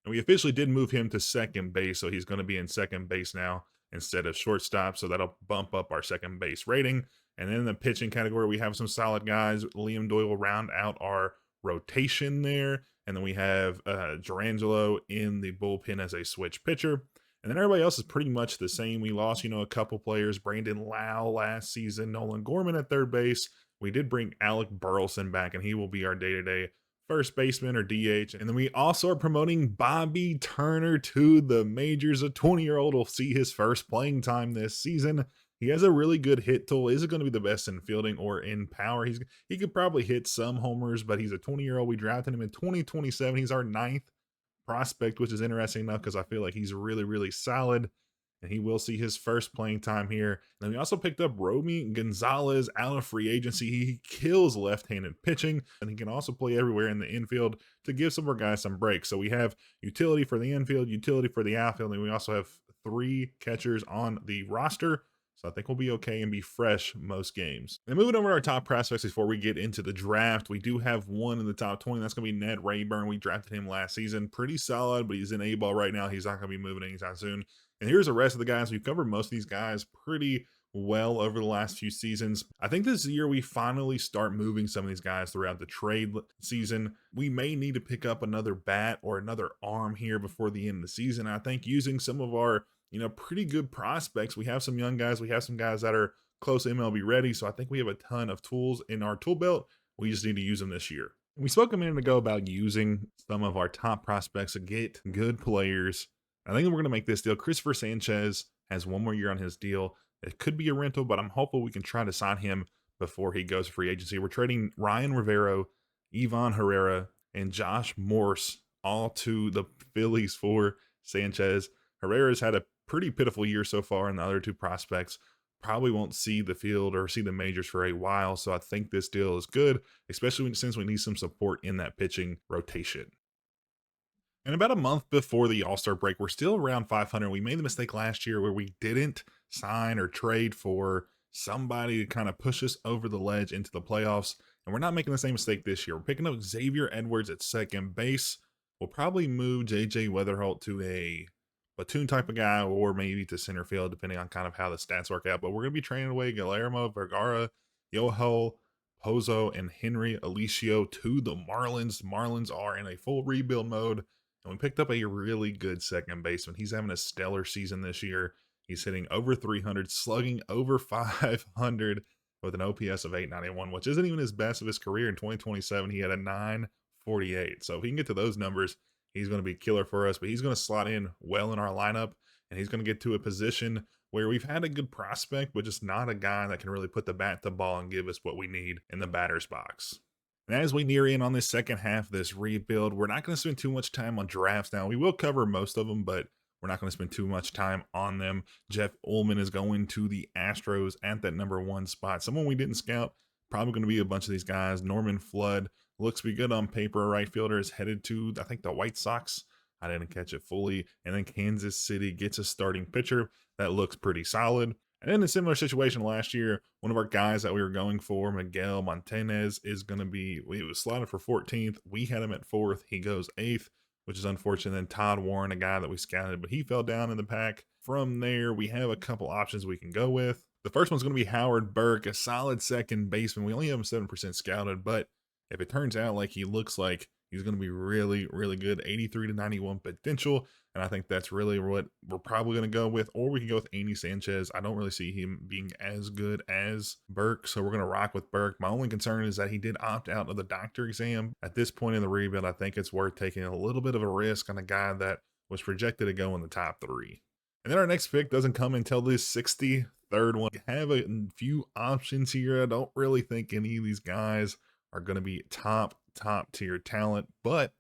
And we officially did move him to second base, so he's going to be in second base now instead of shortstop. So that'll bump up our second base rating. And then in the pitching category, we have some solid guys. Liam Doyle will round out our rotation there. And then we have Durangelo in the bullpen as a switch pitcher. And then everybody else is pretty much the same. We lost, a couple players. Brandon Lau last season. Nolan Gorman at third base. We did bring Alec Burleson back, and he will be our day-to-day first baseman or DH. And then we also are promoting Bobby Turner to the majors. A 20-year-old will see his first playing time this season. He has a really good hit tool. Is it going to be the best in fielding or in power? He could probably hit some homers, but he's a 20-year-old. We drafted him in 2027. He's our 9th prospect, which is interesting enough because I feel like he's really, really solid, and he will see his first playing time here. And then we also picked up Romy Gonzalez out of free agency. He kills left-handed pitching, and he can also play everywhere in the infield to give some more guys some breaks. So we have utility for the infield, utility for the outfield, and we also have 3 catchers on the roster. So I think we'll be okay and be fresh most games. And moving over to our top prospects before we get into the draft, we do have one in the top 20. That's going to be Ned Rayburn. We drafted him last season. Pretty solid, but he's in A-ball right now. He's not going to be moving anytime soon. And here's the rest of the guys. We've covered most of these guys pretty well over the last few seasons. I think this year we finally start moving some of these guys throughout the trade season. We may need to pick up another bat or another arm here before the end of the season. I think using some of our pretty good prospects. We have some young guys. We have some guys that are close to MLB ready. So I think we have a ton of tools in our tool belt. We just need to use them this year. We spoke a minute ago about using some of our top prospects to get good players. I think we're going to make this deal. Christopher Sanchez has 1 more year on his deal. It could be a rental, but I'm hopeful we can try to sign him before he goes to free agency. We're trading Ryan Rivero, Ivan Herrera, and Josh Morse all to the Phillies for Sanchez. Herrera's had a pretty pitiful year so far, and the other 2 prospects probably won't see the field or see the majors for a while. So I think this deal is good, especially since we need some support in that pitching rotation. And about a month before the All-Star break, we're still around 500. We made the mistake last year where we didn't sign or trade for somebody to kind of push us over the ledge into the playoffs. And we're not making the same mistake this year. We're picking up Xavier Edwards at second base. We'll probably move JJ Weatherholt to a platoon type of guy, or maybe to center field, depending on kind of how the stats work out. But we're going to be trading away Guillermo Vergara, Yoho, Pozo, and Henry Alicio to the Marlins. The Marlins are in a full rebuild mode, and we picked up a really good second baseman. He's having a stellar season this year. He's hitting over 300, slugging over 500 with an OPS of 891, which isn't even his best of his career. In 2027, he had a 948. So if he can get to those numbers, he's going to be killer for us, but he's going to slot in well in our lineup, and he's going to get to a position where we've had a good prospect, but just not a guy that can really put the bat to the ball and give us what we need in the batter's box. And as we near in on this second half of this rebuild, we're not going to spend too much time on drafts now. We will cover most of them, but we're not going to spend too much time on them. Jeff Ullman is going to the Astros at that number 1 spot. Someone we didn't scout, probably going to be a bunch of these guys. Norman Flood looks to be good on paper. Right fielder is headed to, I think, the White Sox. I didn't catch it fully. And then Kansas City gets a starting pitcher that looks pretty solid. And in a similar situation last year, one of our guys that we were going for, Miguel Montanez, is going to be, he was slotted for 14th. We had him at 4th. He goes 8th, which is unfortunate. Then Todd Warren, a guy that we scouted, but he fell down in the pack. From there, we have a couple options we can go with. The first one's going to be Howard Burke, a solid second baseman. We only have him 7% scouted, but if it turns out like he looks like, he's going to be really, really good. 83 to 91 potential. And I think that's really what we're probably going to go with. Or we can go with Andy Sanchez. I don't really see him being as good as Burke, so we're going to rock with Burke. My only concern is that he did opt out of the doctor exam. At this point in the rebuild, I think it's worth taking a little bit of a risk on a guy that was projected to go in the top 3. And then our next pick doesn't come until this 63rd one. We have a few options here. I don't really think any of these guys are going to be top tier talent, but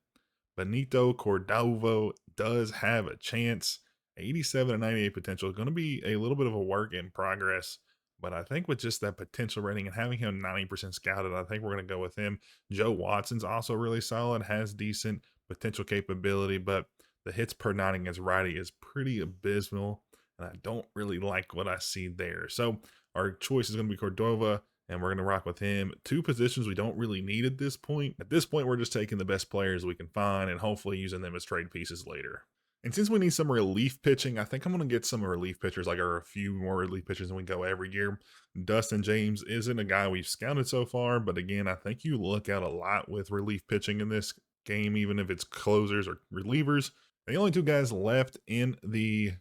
Benito Cordova does have a chance. 87 and 98 potential is going to be a little bit of a work in progress, but I think with just that potential rating and having him 90% scouted, I think we're going to go with him. Joe Watson's also really solid, has decent potential capability, but the hits per 9 against righty is pretty abysmal, and I don't really like what I see there. So our choice is going to be Cordova, and we're going to rock with him. 2 positions we don't really need at this point. At this point, we're just taking the best players we can find and hopefully using them as trade pieces later. And since we need some relief pitching, I think I'm going to get some relief pitchers, like a few more relief pitchers than we go every year. Dustin James isn't a guy we've scouted so far, but again, I think you look out a lot with relief pitching in this game, even if it's closers or relievers. The only 2 guys left in the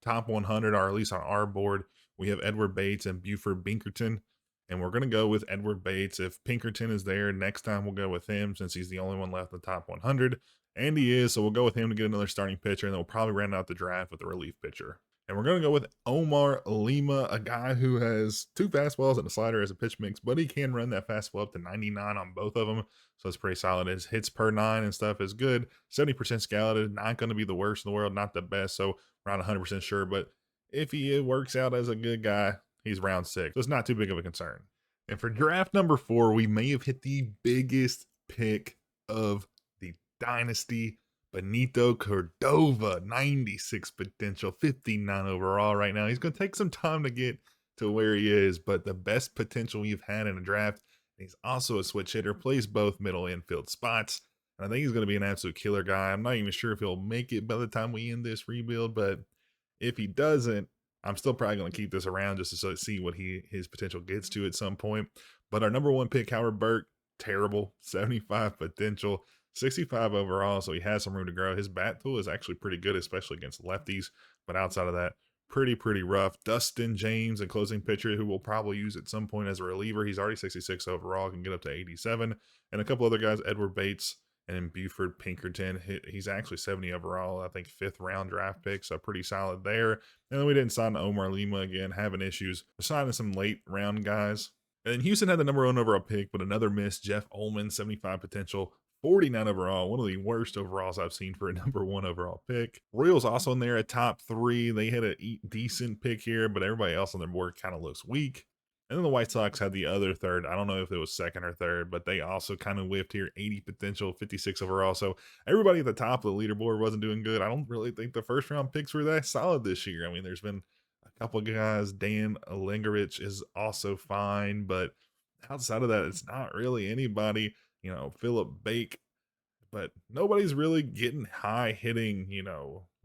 top 100 are, at least on our board, we have Edward Bates and Buford Pinkerton. And we're going to go with Edward Bates. If Pinkerton is there, next time we'll go with him since he's the only one left in the top 100. And he is, so we'll go with him to get another starting pitcher, and then we'll probably round out the draft with a relief pitcher. And we're going to go with Omar Lima, a guy who has 2 fastballs and a slider as a pitch mix, but he can run that fastball up to 99 on both of them, so it's pretty solid. His hits per 9 and stuff is good. 70% scouted, not going to be the worst in the world, not the best, so around 100% sure, but if he works out as a good guy, he's round 6, so it's not too big of a concern. And for draft number 4, we may have hit the biggest pick of the dynasty. Benito Cordova, 96 potential, 59 overall right now. He's going to take some time to get to where he is, but the best potential we've had in a draft. He's also a switch hitter, plays both middle infield spots. And I think he's going to be an absolute killer guy. I'm not even sure if he'll make it by the time we end this rebuild, but if he doesn't, I'm still probably going to keep this around just to see what his potential gets to at some point. But our number 1 pick, Howard Burke, terrible, 75 potential, 65 overall, so he has some room to grow. His bat tool is actually pretty good, especially against lefties. But outside of that, pretty rough. Dustin James, a closing pitcher who we'll probably use at some point as a reliever. He's already 66 overall, can get up to 87. And a couple other guys, Edward Bates and Buford Pinkerton. He's actually 70 overall, I think 5th round draft pick, so pretty solid there. And then we didn't sign Omar Lima again, having issues. We're signing some late round guys. And then Houston had the number 1 overall pick, but another miss. Jeff Ullman, 75 potential, 49 overall, one of the worst overalls I've seen for a number 1 overall pick. Royals also in there at top 3. They had a decent pick here, but everybody else on their board kind of looks weak. And then the White Sox had the other 3rd. I don't know if it was 2nd or 3rd, but they also kind of whiffed here. 80 potential, 56 overall. So everybody at the top of the leaderboard wasn't doing good. I don't really think the first round picks were that solid this year. I mean, there's been a couple of guys. Dan Alingerich is also fine, but outside of that, it's not really anybody. You know, Philip Bake, but nobody's really getting high hitting,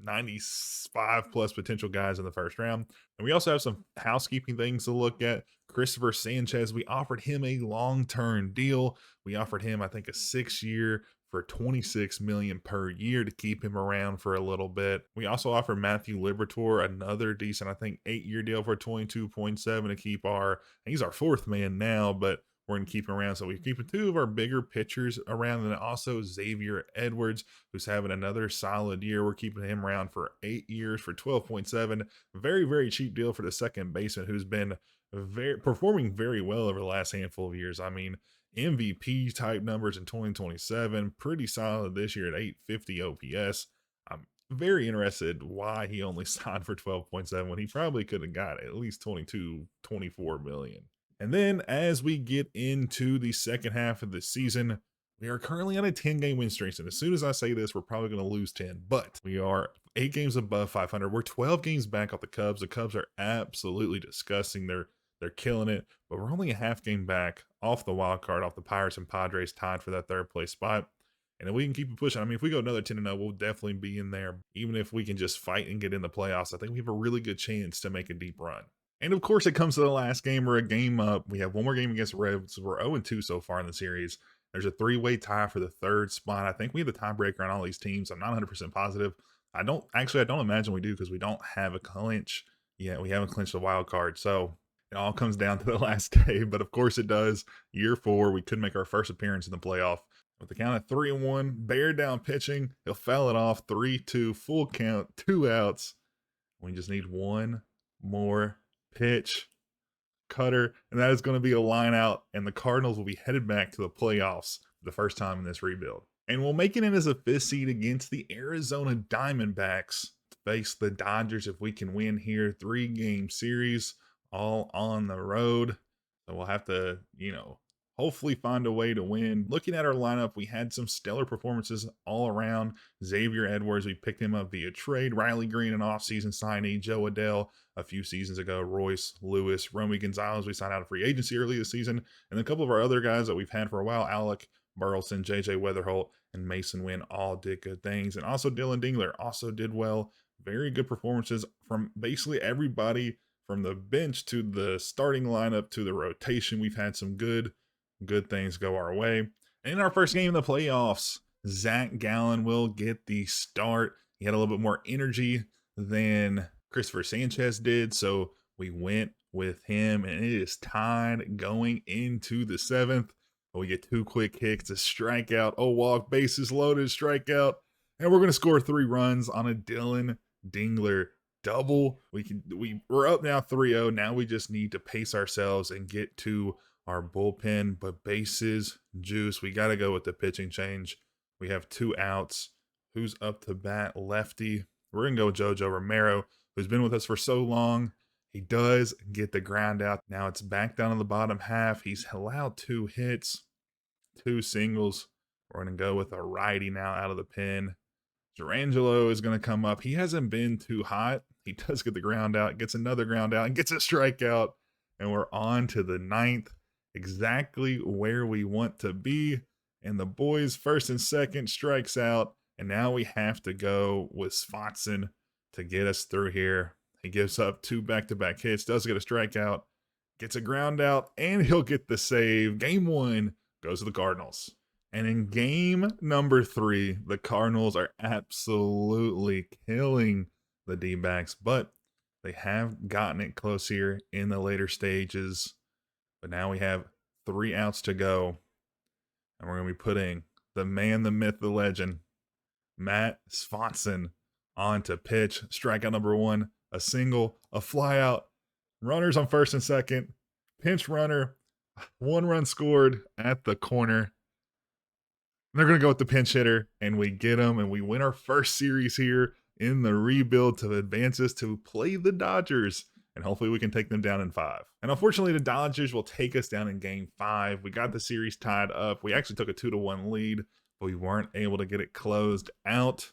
95 plus potential guys in the first round. And we also have some housekeeping things to look at. Christopher Sanchez, we offered him a long-term deal. We offered him, I think, a 6 year for 26 million per year to keep him around for a little bit. We also offered Matthew Liberatore another decent, I think, 8 year deal for 22.7 to keep he's our fourth man now, but we're going to keep him around. So we're keeping two of our bigger pitchers around, and then also Xavier Edwards, who's having another solid year. We're keeping him around for 8 years for 12.7. Very, very cheap deal for the second baseman, who's been performing very well over the last handful of years. I mean, MVP type numbers in 2027, pretty solid this year at 850 OPS. I'm very interested why he only signed for 12.7 when he probably could have got at least 22, 24 million. And then as we get into the second half of the season, we are currently on a 10-game win streak. And as soon as I say this, we're probably going to lose 10, but we are 8 games above 500. We're 12 games back off the Cubs. The Cubs are absolutely disgusting. They're killing it, but we're only a half game back off the wild card, off the Pirates and Padres tied for that third place spot. And if we can keep it pushing, I mean, if we go another 10-0, we'll definitely be in there. Even if we can just fight and get in the playoffs, I think we have a really good chance to make a deep run. And of course, it comes to the last game. We're a game up. We have one more game against the Reds. We're 0-2 so far in the series. There's a 3-way tie for the third spot. I think we have the tiebreaker on all these teams. I'm not 100% positive. I don't imagine we do, because we don't have a clinch yet. We haven't clinched the wild card. So it all comes down to the last day. But of course it does. Year 4, we could make our first appearance in the playoff. With the count of 3-1, bear down pitching. He'll foul it off. 3-2, full count, 2 outs. We just need one more pitch, cutter, and that is going to be a line out, and the Cardinals will be headed back to the playoffs for the first time in this rebuild. And we'll make it in as a 5th seed against the Arizona Diamondbacks to face the Dodgers if we can win here. 3-game series, all on the road. So we'll have to, hopefully find a way to win. Looking at our lineup, we had some stellar performances all around. Xavier Edwards, we picked him up via trade. Riley Green, an offseason signee. Joe Adell a few seasons ago. Royce Lewis. Romy Gonzalez, we signed out of free agency early this season. And a couple of our other guys that we've had for a while, Alec Burleson, JJ Weatherholt, and Mason Wynn, all did good things. And also Dylan Dingler also did well. Very good performances from basically everybody, from the bench to the starting lineup to the rotation. We've had some good things go our way. And in our first game in the playoffs, Zach Gallen will get the start. He had a little bit more energy than Christopher Sanchez did, so we went with him, and it is tied going into the 7th. We get 2 quick hits, a strikeout, a walk, bases loaded, strikeout, and we're going to score 3 runs on a Dylan Dingler double. We're up now 3-0. Now we just need to pace ourselves and get to our bullpen, but bases juice. We got to go with the pitching change. We have 2 outs. Who's up to bat? Lefty. We're going to go with Jojo Romero, who's been with us for so long. He does get the ground out. Now it's back down in the bottom half. He's allowed 2 hits, 2 singles. We're going to go with a righty now out of the pen. Durangelo is going to come up. He hasn't been too hot. He does get the ground out, gets another ground out, and gets a strikeout. And we're on to the 9th. Exactly where we want to be. And the boys, first and second, strikes out. And now we have to go with Svotson to get us through here. He gives up 2 back-to-back hits, does get a strikeout, gets a ground out, and he'll get the save. Game 1 goes to the Cardinals. And in game number 3, the Cardinals are absolutely killing the D-backs, but they have gotten it close here in the later stages. But now we have 3 outs to go, and we're going to be putting the man, the myth, the legend, Matt Svotson, on to pitch. Strikeout number 1, a single, a flyout, runners on first and second, pinch runner, 1 run scored at the corner. They're going to go with the pinch hitter, and we get him, and we win our first series here in the rebuild to advance us to play the Dodgers. And hopefully we can take them down in 5. And unfortunately, the Dodgers will take us down in game 5. We got the series tied up. We actually took a 2-1 lead, but we weren't able to get it closed out.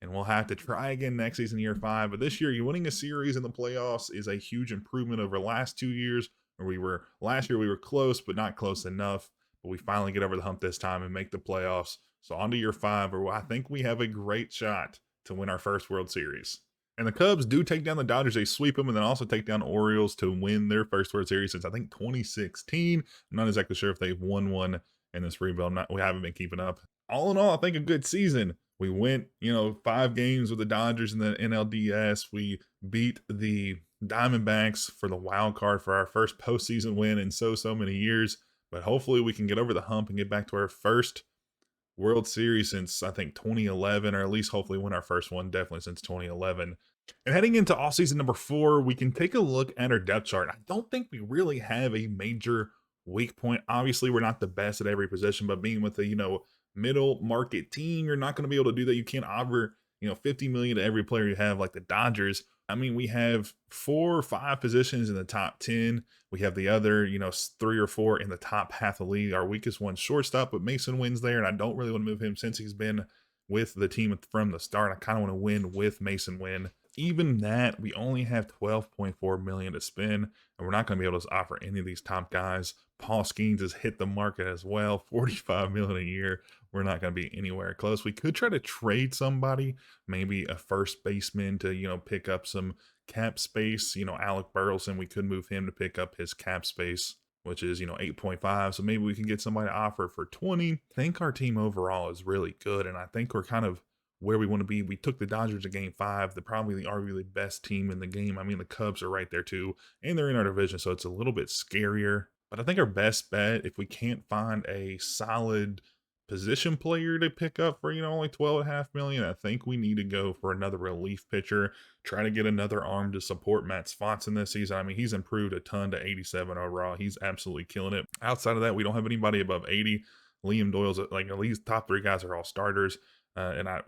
And we'll have to try again next season, year 5. But this year, you winning a series in the playoffs is a huge improvement over the last 2 years, where last year we were close, but not close enough. But we finally get over the hump this time and make the playoffs. So on to year 5, where I think we have a great shot to win our first World Series. And the Cubs do take down the Dodgers. They sweep them and then also take down the Orioles to win their first World Series since I think 2016. I'm not exactly sure if they've won one in this rebuild. We haven't been keeping up. All in all, I think a good season. We went, 5 games with the Dodgers in the NLDS. We beat the Diamondbacks for the wild card for our first postseason win in so many years. But hopefully we can get over the hump and get back to our first World Series since I think 2011, or at least hopefully win our first one, definitely since 2011. And heading into off season number 4, we can take a look at our depth chart. I don't think we really have a major weak point. Obviously, we're not the best at every position, but being with a, middle market team, you're not going to be able to do that. You can't offer, 50 million to every player you have like the Dodgers. I mean, we have 4 or 5 positions in the top 10. We have the other, 3 or 4 in the top half of the league. Our weakest one, shortstop, but Mason Wynn's there, and I don't really want to move him since he's been with the team from the start. I kind of want to win with Mason Wynn. Even that, we only have 12.4 million to spend, and we're not going to be able to offer any of these top guys. Paul Skeens has hit the market as well, 45 million a year. We're not going to be anywhere close. We could try to trade somebody, maybe a first baseman to, pick up some cap space. Alec Burleson, we could move him to pick up his cap space, which is, 8.5. So maybe we can get somebody to offer for 20. I think our team overall is really good, and I think we're kind of where we want to be. We took the Dodgers to game 5. They're probably the arguably best team in the game. I mean, the Cubs are right there too, and they're in our division, so it's a little bit scarier. But I think our best bet, if we can't find a solid position player to pick up for, only 12.5 million, I think we need to go for another relief pitcher, try to get another arm to support Matt Swanson this season. I mean, he's improved a ton to 87 overall. He's absolutely killing it. Outside of that, we don't have anybody above 80. Liam Doyle's like, at least top 3 guys are all starters.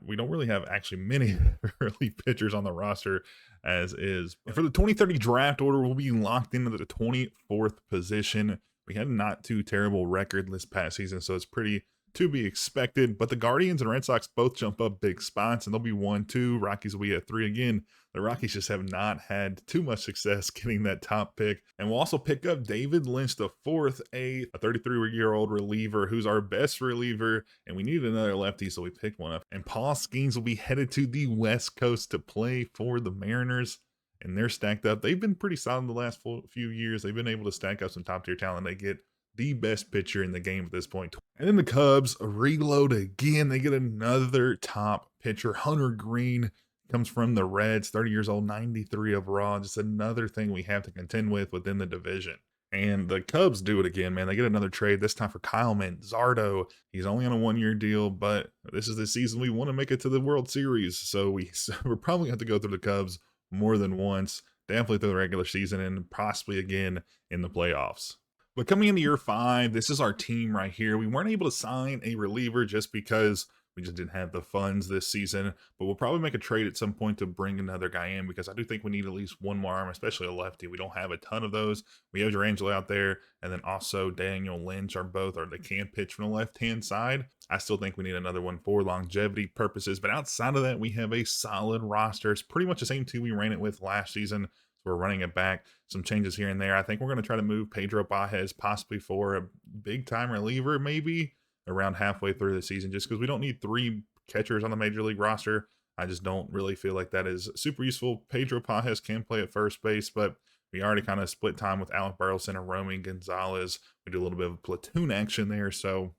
We don't really have actually many relief pitchers on the roster as is. And for the 2030 draft order, we'll be locked into the 24th position. We had a not too terrible record this past season, so it's pretty to be expected. But the Guardians and Red Sox both jump up big spots, and they'll be 1-2. Rockies will be at 3 again. The Rockies just have not had too much success getting that top pick. And we'll also pick up David Lynch the fourth, a 33-year-old reliever who's our best reliever, and we needed another lefty, so we picked one up. And Paul Skeens will be headed to the West Coast to play for the Mariners, and they're stacked up. They've been pretty solid the last few years. They've been able to stack up some top-tier talent. They get the best pitcher in the game at this point. And then the Cubs reload again. They get another top pitcher. Hunter Green comes from the Reds, 30 years old, 93 overall. Just another thing we have to contend with within the division. And the Cubs do it again, man. They get another trade, this time for Kyle Manzardo. He's only on a 1-year deal, but this is the season we want to make it to the World Series. So we're probably going to have to go through the Cubs more than once, definitely through the regular season and possibly again in the playoffs. But coming into year 5, this is our team right here. We weren't able to sign a reliever just because we just didn't have the funds this season, but we'll probably make a trade at some point to bring another guy in because I do think we need at least one more arm, especially a lefty. We don't have a ton of those. We have Durangelo out there, and then also Daniel Lynch they can pitch from the left-hand side. I still think we need another one for longevity purposes, but outside of that, we have a solid roster. It's pretty much the same team we ran it with last season. We're running it back, some changes here and there. I think we're going to try to move Pedro Baez possibly for a big-time reliever, maybe around halfway through the season, just because we don't need 3 catchers on the Major League roster. I just don't really feel like that is super useful. Pedro Baez can play at first base, but we already kind of split time with Alec Burleson and Romy Gonzalez. We do a little bit of platoon action there, so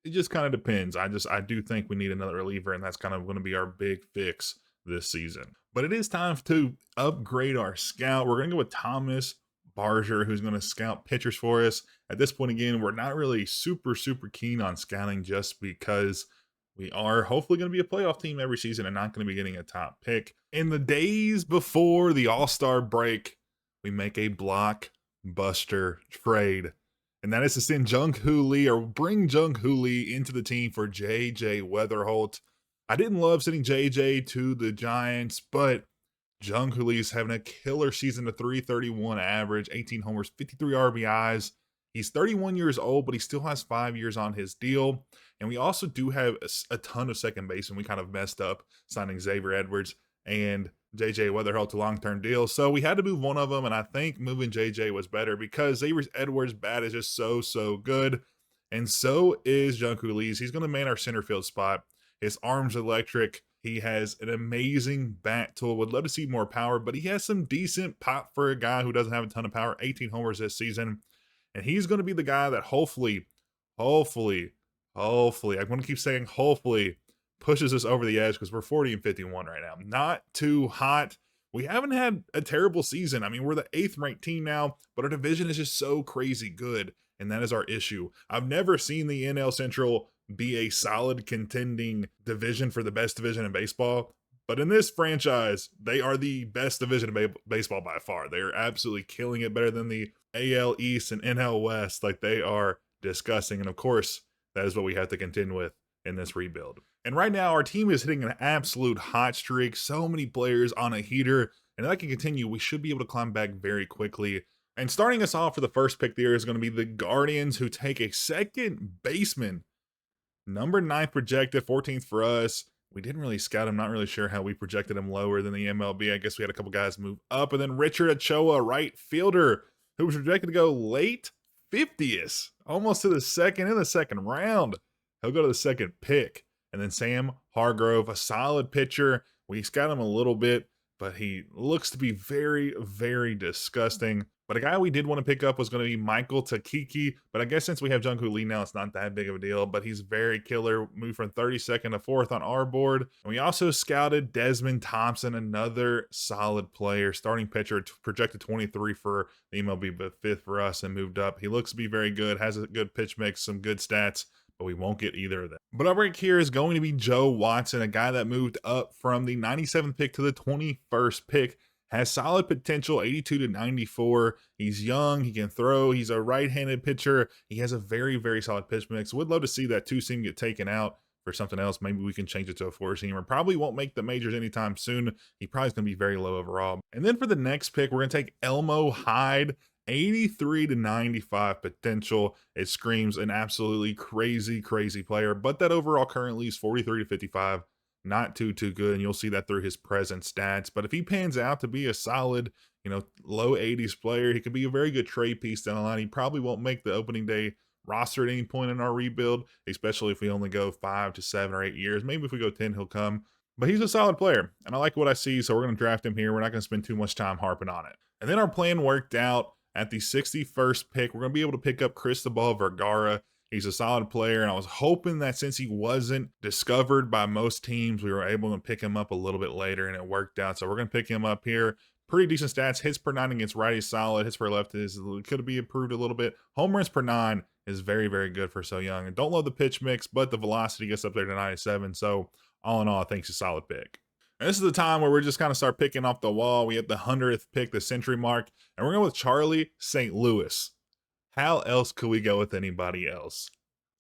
it just kind of depends. I do think we need another reliever, and that's kind of going to be our big fix this season. But it is time to upgrade our scout. We're going to go with Thomas Barger, who's going to scout pitchers for us. At this point, again, we're not really super keen on scouting just because we are hopefully going to be a playoff team every season and not going to be getting a top pick. In the days before the All-Star break, we make a blockbuster trade. And that is to send Jung-Hoo Lee, or bring Jung-Hoo Lee into the team for J.J. Weatherholt. I didn't love sending JJ to the Giants, but Jung-Hoo Lee's having a killer season, a 331 average, 18 homers, 53 RBIs. He's 31 years old, but he still has 5 years on his deal. And we also do have a ton of second base, and we kind of messed up signing Xavier Edwards and JJ Weatherholt to long-term deals. So we had to move one of them, and I think moving JJ was better because Xavier Edwards' bat is just so good. and so is Jungkook Lee's. He's going to man our center field spot. His arm's electric. He has an amazing bat tool. Would love to see more power, but he has some decent pop for a guy who doesn't have a ton of power. 18 homers this season. And he's going to be the guy that hopefully, I'm going to keep saying hopefully, pushes us over the edge because we're 40 and 51 right now. Not too hot. We haven't had a terrible season. I mean, we're the 8th ranked team now, but our division is just so crazy good, and that is our issue. I've never seen the NL Central be a solid contending division for the best division in baseball. But in this franchise, they are the best division in baseball by far. They are absolutely killing it, better than the AL East and NL West. Like, they are disgusting. And of course, that is what we have to contend with in this rebuild. And right now, our team is hitting an absolute hot streak. So many players on a heater. And if that can continue, we should be able to climb back very quickly. And starting us off for the first pick there is going to be the Guardians, who take a second baseman. Number 9 projected, 14th for us. We didn't really scout him. Not really sure how we projected him lower than the MLB. I guess we had a couple guys move up. And then Richard Ochoa, right fielder, who was projected to go late 50th, almost to the second in the second round. He'll go to the second pick. And then Sam Hargrove, a solid pitcher. We scouted him a little bit, but he looks to be very, very disgusting. But a guy we did want to pick up was going to be Michael Takiki. But I guess since we have Jungkook Lee now, it's not that big of a deal. But he's very killer. Moved from 32nd to 4th on our board. And we also scouted Desmond Thompson, another solid player. Starting pitcher, projected 23 for the MLB, but 5th for us and moved up. He looks to be very good. Has a good pitch mix, some good stats. But we won't get either of them. But our break here is going to be Joe Watson, a guy that moved up from the 97th pick to the 21st pick. Has solid potential, 82 to 94. He's young, he can throw, he's a right-handed pitcher. He has a very, very solid pitch mix. Would love to see that 2-seam get taken out for something else. Maybe we can change it to a 4-seamer. Probably won't make the majors anytime soon. He probably is going to be very low overall. And then for the next pick, we're going to take Elmo Hyde. 83 to 95 potential. It screams an absolutely crazy, crazy player. But that overall currently is 43 to 55. Not too good, and you'll see that through his present stats. But if he pans out to be a solid, low 80s player, he could be a very good trade piece down the line. He probably won't make the opening day roster at any point in our rebuild, especially if we only go 5 to 7 or 8 years. Maybe if we go 10, he'll come. But he's a solid player, and I like what I see, so we're going to draft him here. We're not going to spend too much time harping on it. And then our plan worked out. At the 61st pick, we're going to be able to pick up Cristobal Vergara. He's a solid player, and I was hoping that since he wasn't discovered by most teams, we were able to pick him up a little bit later, and it worked out. So we're going to pick him up here. Pretty decent stats. Hits per 9 against righties, solid. Hits per lefties could be improved a little bit. Home runs per 9 is very, very good for so young. And don't love the pitch mix, but the velocity gets up there to 97. So all in all, I think it's a solid pick. And this is the time where we're just kind of start picking off the wall. We have the 100th pick, the century mark, and we're going with Charlie St. Louis. How else could we go with anybody else?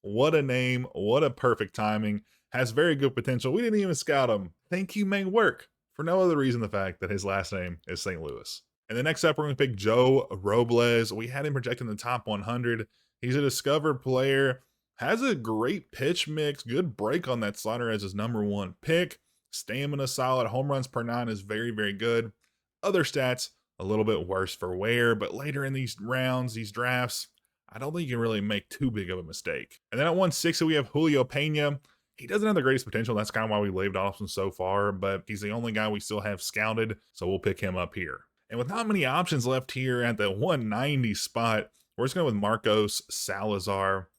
What a name. What a perfect timing. Has very good potential. We didn't even scout him. Think he may work for no other reason than the fact that his last name is St. Louis. And then next up, we're going to pick Joe Robles. We had him projected in the top 100. He's a discovered player. Has a great pitch mix. Good break on that slider as his number 1 pick. Stamina solid. Home runs per 9 is very, very good. Other stats, a little bit worse for wear, but later in these rounds, these drafts, I don't think you can really make too big of a mistake. And then at 160, we have Julio Pena. He doesn't have the greatest potential. That's kind of why we leaved off him so far, but he's the only guy we still have scouted, so we'll pick him up here. And with not many options left here at the 190 spot, we're just going with Marcos Salazar.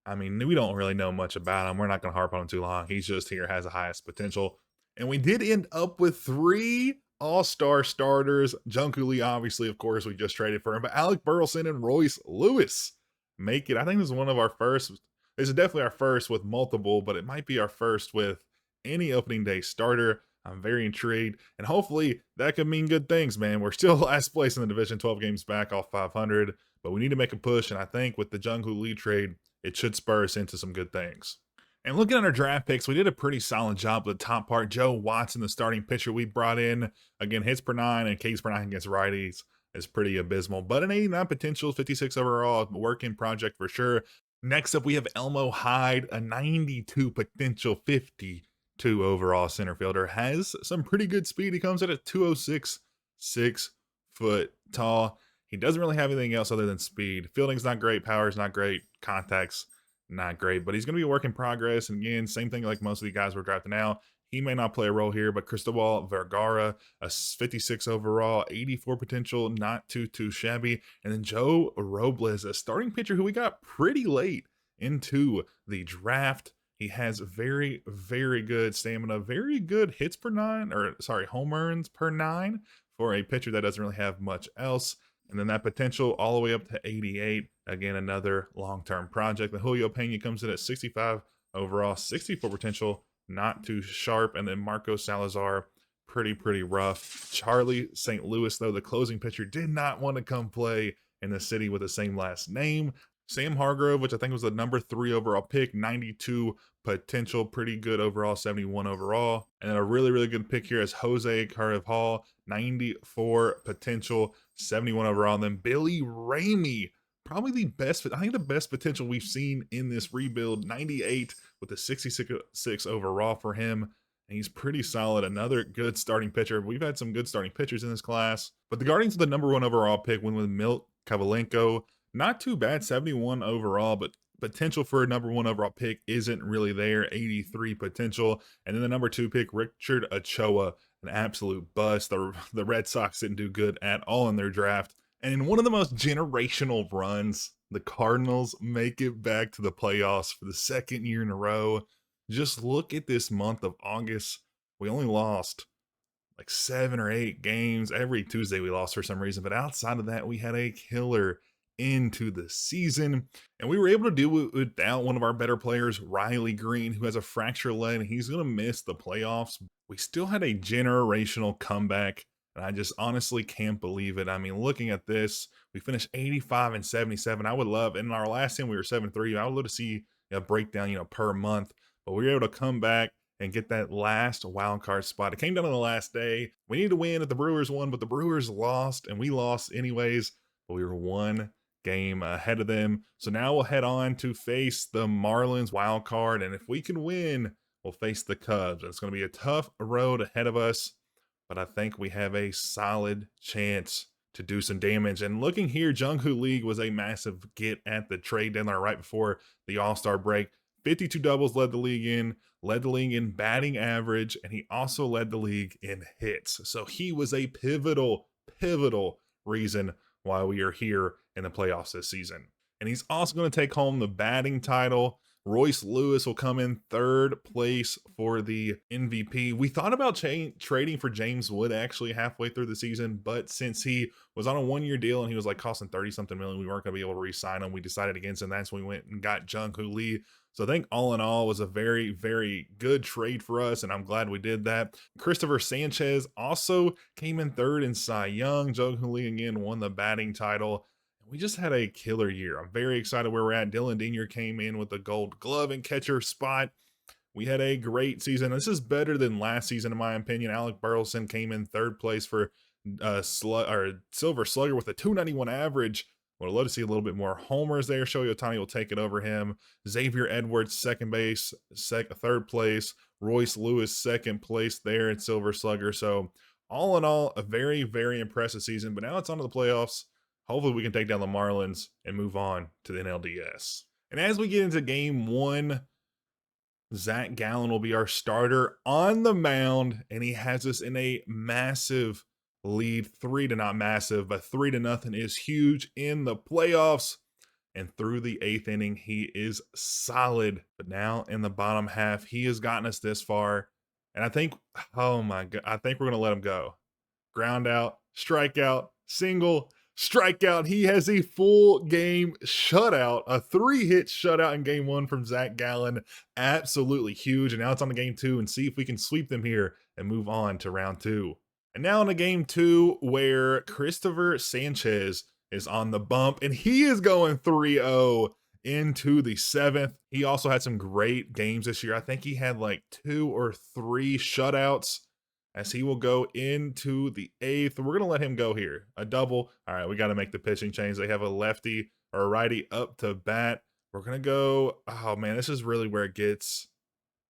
I mean, we don't really know much about him. We're not going to harp on him too long. He's just here, has the highest potential. And we did end up with 3 all-star starters. Jungkook Lee, obviously, of course, we just traded for him. But Alec Burleson and Royce Lewis make it. I think this is one of our first. This is definitely our first with multiple, but it might be our first with any opening day starter. I'm very intrigued. And hopefully that could mean good things, man. We're still last place in the division, 12 games back off 500. But we need to make a push. And I think with the Jungkook Lee trade, it should spur us into some good things. And looking at our draft picks, we did a pretty solid job with the top part. Joe Watson, the starting pitcher we brought in. Again, hits per 9 and Ks per 9 against righties is pretty abysmal. But an 89 potential, 56 overall, working project for sure. Next up, we have Elmo Hyde, a 92 potential, 52 overall center fielder. Has some pretty good speed. He comes in at 206, 6 foot tall. He doesn't really have anything else other than speed. Fielding's not great. Power's not great. Contacts not great, but he's going to be a work in progress. And again, same thing like most of the guys we're drafting now. He may not play a role here, but Cristobal Vergara, a 56 overall, 84 potential, not too shabby. And then Joe Robles, a starting pitcher who we got pretty late into the draft. He has very good stamina, very good hits per nine, or sorry, home runs per nine for a pitcher that doesn't really have much else. And then that potential all the way up to 88. Again, another long-term project. The Julio Pena comes in at 65 overall, 64 potential, not too sharp. And then Marco Salazar, pretty rough. Charlie St. Louis, though, the closing pitcher, did not want to come play in the city with the same last name. Sam Hargrove, which I think was the number 3 overall pick, 92 potential, pretty good overall, 71 overall. And then a really good pick here is Jose Carvajal, 94 potential, 71 overall. And then Billy Ramey, probably the best, I think the best potential we've seen in this rebuild, 98 with a 66 overall for him. And he's pretty solid. Another good starting pitcher. We've had some good starting pitchers in this class. But the Guardians, the number 1 overall pick, went with Milt Kavalenko. Not too bad, 71 overall, but potential for a number 1 overall pick isn't really there, 83 potential. And then the number 2 pick, Richard Ochoa, an absolute bust. The Red Sox didn't do good at all in their draft. And in one of the most generational runs, the Cardinals make it back to the playoffs for the 2nd year in a row. Just look at this month of August. We only lost like 7 or 8 games. Every Tuesday we lost for some reason. But outside of that, we had a killer into the season, and we were able to do it without one of our better players, Riley Green, who has a fractured leg and he's going to miss the playoffs. We still had a generational comeback, and I just honestly can't believe it. I mean, looking at this, we finished 85 and 77. I would love, in our last team we were 7-3. I would love to see a breakdown, per month, but we were able to come back and get that last wild card spot. It came down on the last day. We needed to win if the Brewers won, but the Brewers lost, and we lost anyways. But we were 1 game ahead of them. So now we'll head on to face the Marlins wild card, and if we can win, we'll face the Cubs. It's going to be a tough road ahead of us, but I think we have a solid chance to do some damage. And looking here, Jung-Hoo Lee was a massive get at the trade deadline right before the All-Star break. 52 doubles led the league in batting average, and he also led the league in hits. So he was a pivotal reason why we are here in the playoffs this season. And he's also going to take home the batting title. Royce Lewis will come in 3rd place for the MVP. We thought about trading for James Wood actually halfway through the season, but since he was on a 1-year deal and he was like costing 30-something million, we weren't going to be able to re-sign him. We decided against him. That's when we went and got Jung-Hoo Lee. So I think all in all was a very good trade for us, and I'm glad we did that. Christopher Sanchez also came in 3rd in Cy Young. Jung-Hoo Lee again won the batting title. We just had a killer year. I'm very excited where we're at. Dylan Dinier came in with the Gold Glove and catcher spot. We had a great season. This is better than last season, in my opinion. Alec Burleson came in 3rd place for Silver Slugger with a 291 average. Would love to see a little bit more homers there. Shohei Ohtani will take it over him. Xavier Edwards, 2nd base, 3rd place. Royce Lewis, 2nd place there at Silver Slugger. So all in all, a very impressive season. But now it's on to the playoffs. Hopefully we can take down the Marlins and move on to the NLDS. And as we get into game 1, Zach Gallen will be our starter on the mound, and he has us in a massive lead. 3 to not massive, but 3-0 is huge in the playoffs. And through the 8th inning, he is solid. But now in the bottom half, he has gotten us this far. And I think, oh my God, I think we're going to let him go. Ground out, strikeout, single, strikeout. He has a full game shutout, a 3-hit shutout in game 1 from Zach Gallen. Absolutely huge. And now it's on to game 2 and see if we can sweep them here and move on to round 2. And now in a game 2 where Christopher Sanchez is on the bump and he is going 3-0 into the 7th. He also had some great games this year. I think he had like 2 or 3 shutouts, as he will go into the 8th. We're going to let him go here. A double. All right, we got to make the pitching change. They have a lefty or a righty up to bat. We're going to go, oh man, this is really where it gets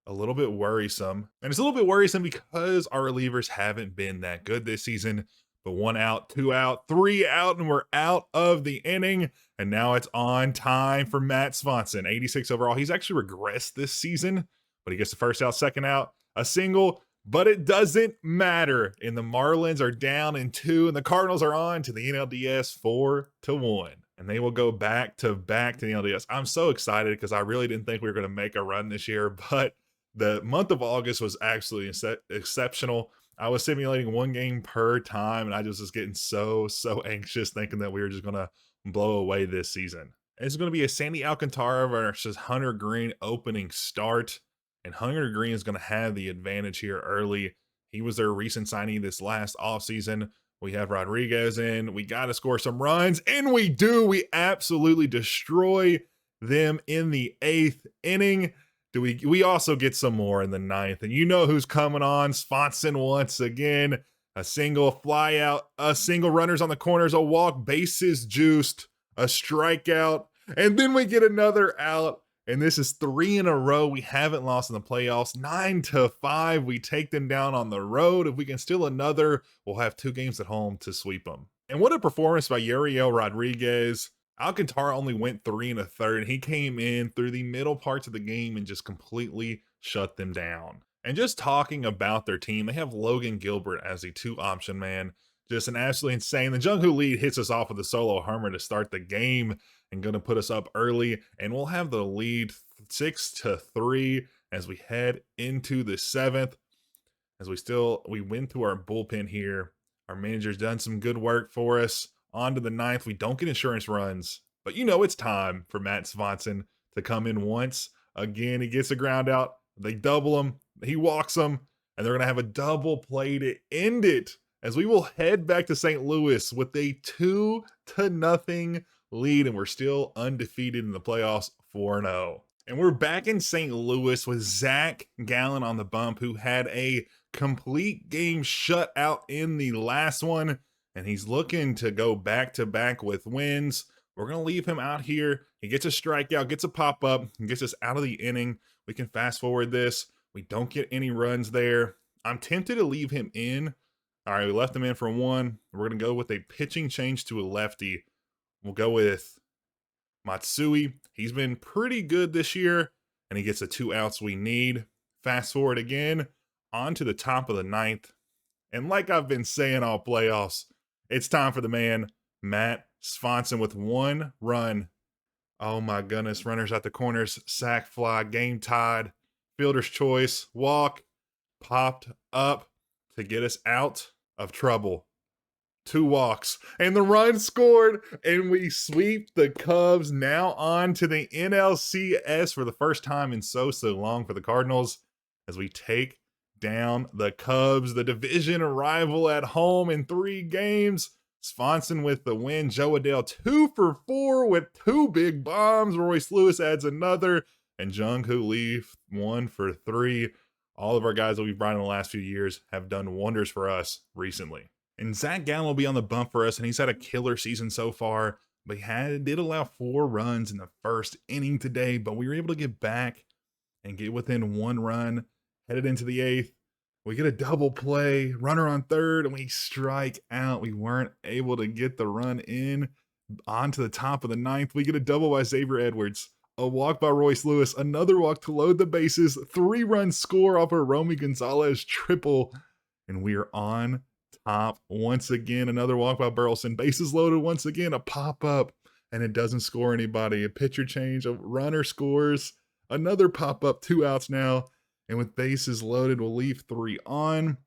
a little bit worrisome. And it's a little bit worrisome because our relievers haven't been that good this season. But 1 out, 2 out, 3 out, and we're out of the inning. And now it's on time for Matt Swanson. 86 overall. He's actually regressed this season, but he gets the first out, second out, a single, but it doesn't matter. And the Marlins are down in 2, and the Cardinals are on to the NLDS 4-1. And they will go back to the NLDS. I'm so excited because I really didn't think we were going to make a run this year, but the month of August was absolutely exceptional. I was simulating 1 game per time, and I just was getting so anxious thinking that we were just going to blow away this season. It's going to be a Sandy Alcantara versus Hunter Green opening start, and Hunter Green is going to have the advantage here early. He was their recent signing this last offseason. We have Rodriguez in. We got to score some runs, and we do. We absolutely destroy them in the 8th inning. We also get some more in the 9th, and you know who's coming on. Swanson once again. A single, fly out, a single, runners on the corners, a walk, bases juiced, a strikeout, and then we get another out. And this is 3 in a row. We haven't lost in the playoffs. 9-5. We take them down on the road. If we can steal another, we'll have 2 games at home to sweep them. And what a performance by Yuriel Rodriguez. Alcantara only went 3 1/3, and he came in through the middle parts of the game and just completely shut them down. And just talking about their team, they have Logan Gilbert as the 2-option man. Just an absolutely insane. The Jung Hoo lead hits us off with a solo homer to start the game and going to put us up early. And we'll have the lead 6-3 as we head into the 7th. As we went through our bullpen here. Our manager's done some good work for us. On to the 9th. We don't get insurance runs, but you know it's time for Matt Swanson to come in once again. He gets a ground out. They double him. He walks them, and they're going to have a double play to end it as we will head back to St. Louis with a 2-0 lead, and we're still undefeated in the playoffs 4-0. And we're back in St. Louis with Zach Gallen on the bump, who had a complete game shutout in the last one, and he's looking to go back-to-back with wins. We're going to leave him out here. He gets a strikeout, gets a pop-up, and gets us out of the inning. We can fast-forward this. We don't get any runs there. I'm tempted to leave him in. All right, we left him in for 1. We're going to go with a pitching change to a lefty. We'll go with Matsui. He's been pretty good this year, and he gets the 2 outs we need. Fast forward again, on to the top of the 9th. And like I've been saying all playoffs, it's time for the man, Matt Swanson, with 1 run. Oh my goodness, runners at the corners, sac fly, game tied, fielder's choice, walk, popped up to get us out of trouble. 2 walks, and the run scored, and we sweep the Cubs. Now on to the NLCS for the first time in so long for the Cardinals as we take down the Cubs, the division rival at home in 3 games. Swanson with the win. Joe Adell 2 for 4 with 2 big bombs. Royce Lewis adds another, and Jung Hoo Lee 1 for 3. All of our guys that we've brought in the last few years have done wonders for us recently. And Zach Gallen will be on the bump for us, and he's had a killer season so far. But he did allow 4 runs in the first inning today, but we were able to get back and get within 1 run. Headed into the 8th. We get a double play, runner on 3rd, and we strike out. We weren't able to get the run in. On to the top of the 9th. We get a double by Xavier Edwards. A walk by Royce Lewis. Another walk to load the bases. 3-run score off a Romy Gonzalez triple. And we are on top once again. Another walk by Burleson. Bases loaded once again. A pop-up. And it doesn't score anybody. A pitcher change. A runner scores. Another pop-up. 2 outs now. And with bases loaded, we'll leave 3 on.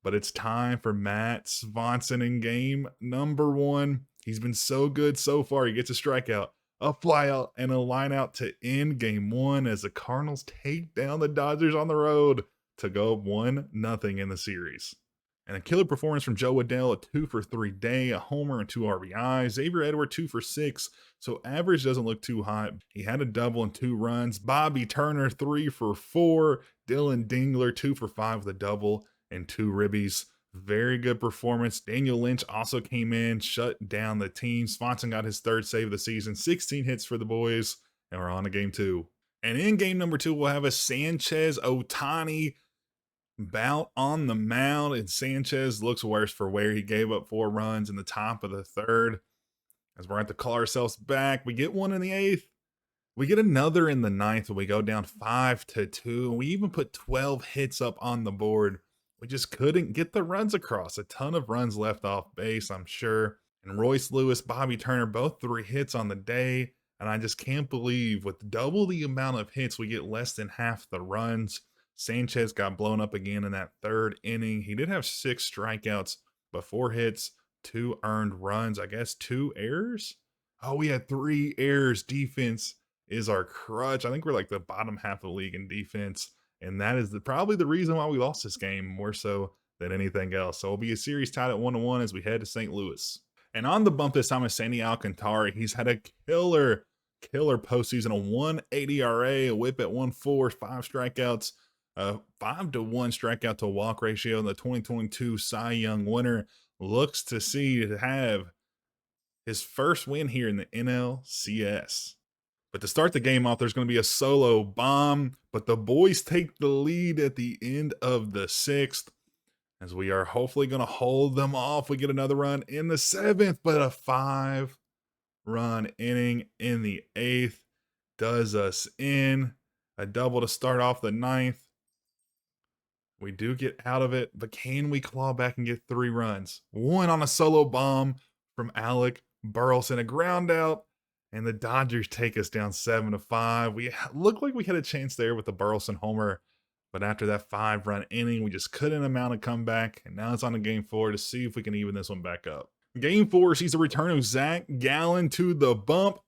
But it's time for Matt Swanson in game number 1. He's been so good so far. He gets a strikeout, a flyout, and a line out to end game 1 as the Cardinals take down the Dodgers on the road to go 1-0 in the series. And a killer performance from Joe Adell, a 2 for 3 day, a homer and 2 RBIs. Xavier Edwards 2 for 6, so average doesn't look too hot. He had a double and 2 runs. Bobby Turner 3 for 4. Dylan Dingler 2 for 5 with a double and 2 ribbies. Very good performance. Daniel Lynch also came in, shut down the team. Swanson got his 3rd save of the season. 16 hits for the boys, and we're on to game 2. And in game number 2, we'll have a Sanchez Ohtani bout on the mound, and Sanchez looks worse for wear. He gave up 4 runs in the top of the third. As we're going to call ourselves back, we get one in the eighth. We get another in the ninth, and we go down 5-2. We even put 12 hits up on the board. We just couldn't get the runs across. A ton of runs left off base, I'm sure. And Royce Lewis, Bobby Turner, both 3 hits on the day. And I just can't believe with double the amount of hits, we get less than half the runs. Sanchez got blown up again in that third inning. He did have 6 strikeouts, but 4 hits, 2 earned runs. I guess 2 errors? Oh, we had 3 errors. Defense is our crutch. I think we're like the bottom half of the league in defense. And that is probably the reason why we lost this game more so than anything else. So it'll be a series tied at 1-1 as we head to St. Louis. And on the bump this time is Sandy Alcantara. He's had a killer postseason, a 180 RA, a whip at 1.4, 5 strikeouts, a 5-to-1 strikeout to walk ratio. The 2022 Cy Young winner looks to have his first win here in the NLCS. But to start the game off, there's going to be a solo bomb, but the boys take the lead at the end of the 6th, as we are hopefully going to hold them off. We get another run in the 7th, but a 5-run inning in the 8th does us in. A double to start off the 9th. We do get out of it, but can we claw back and get 3 runs? One on a solo bomb from Alec Burleson, a ground out. And the Dodgers take us down 7-5. We looked like we had a chance there with the Burleson homer. But after that 5-run inning, we just couldn't amount a comeback. And now it's on to game 4 to see if we can even this one back up. Game 4 sees the return of Zach Gallen to the bump.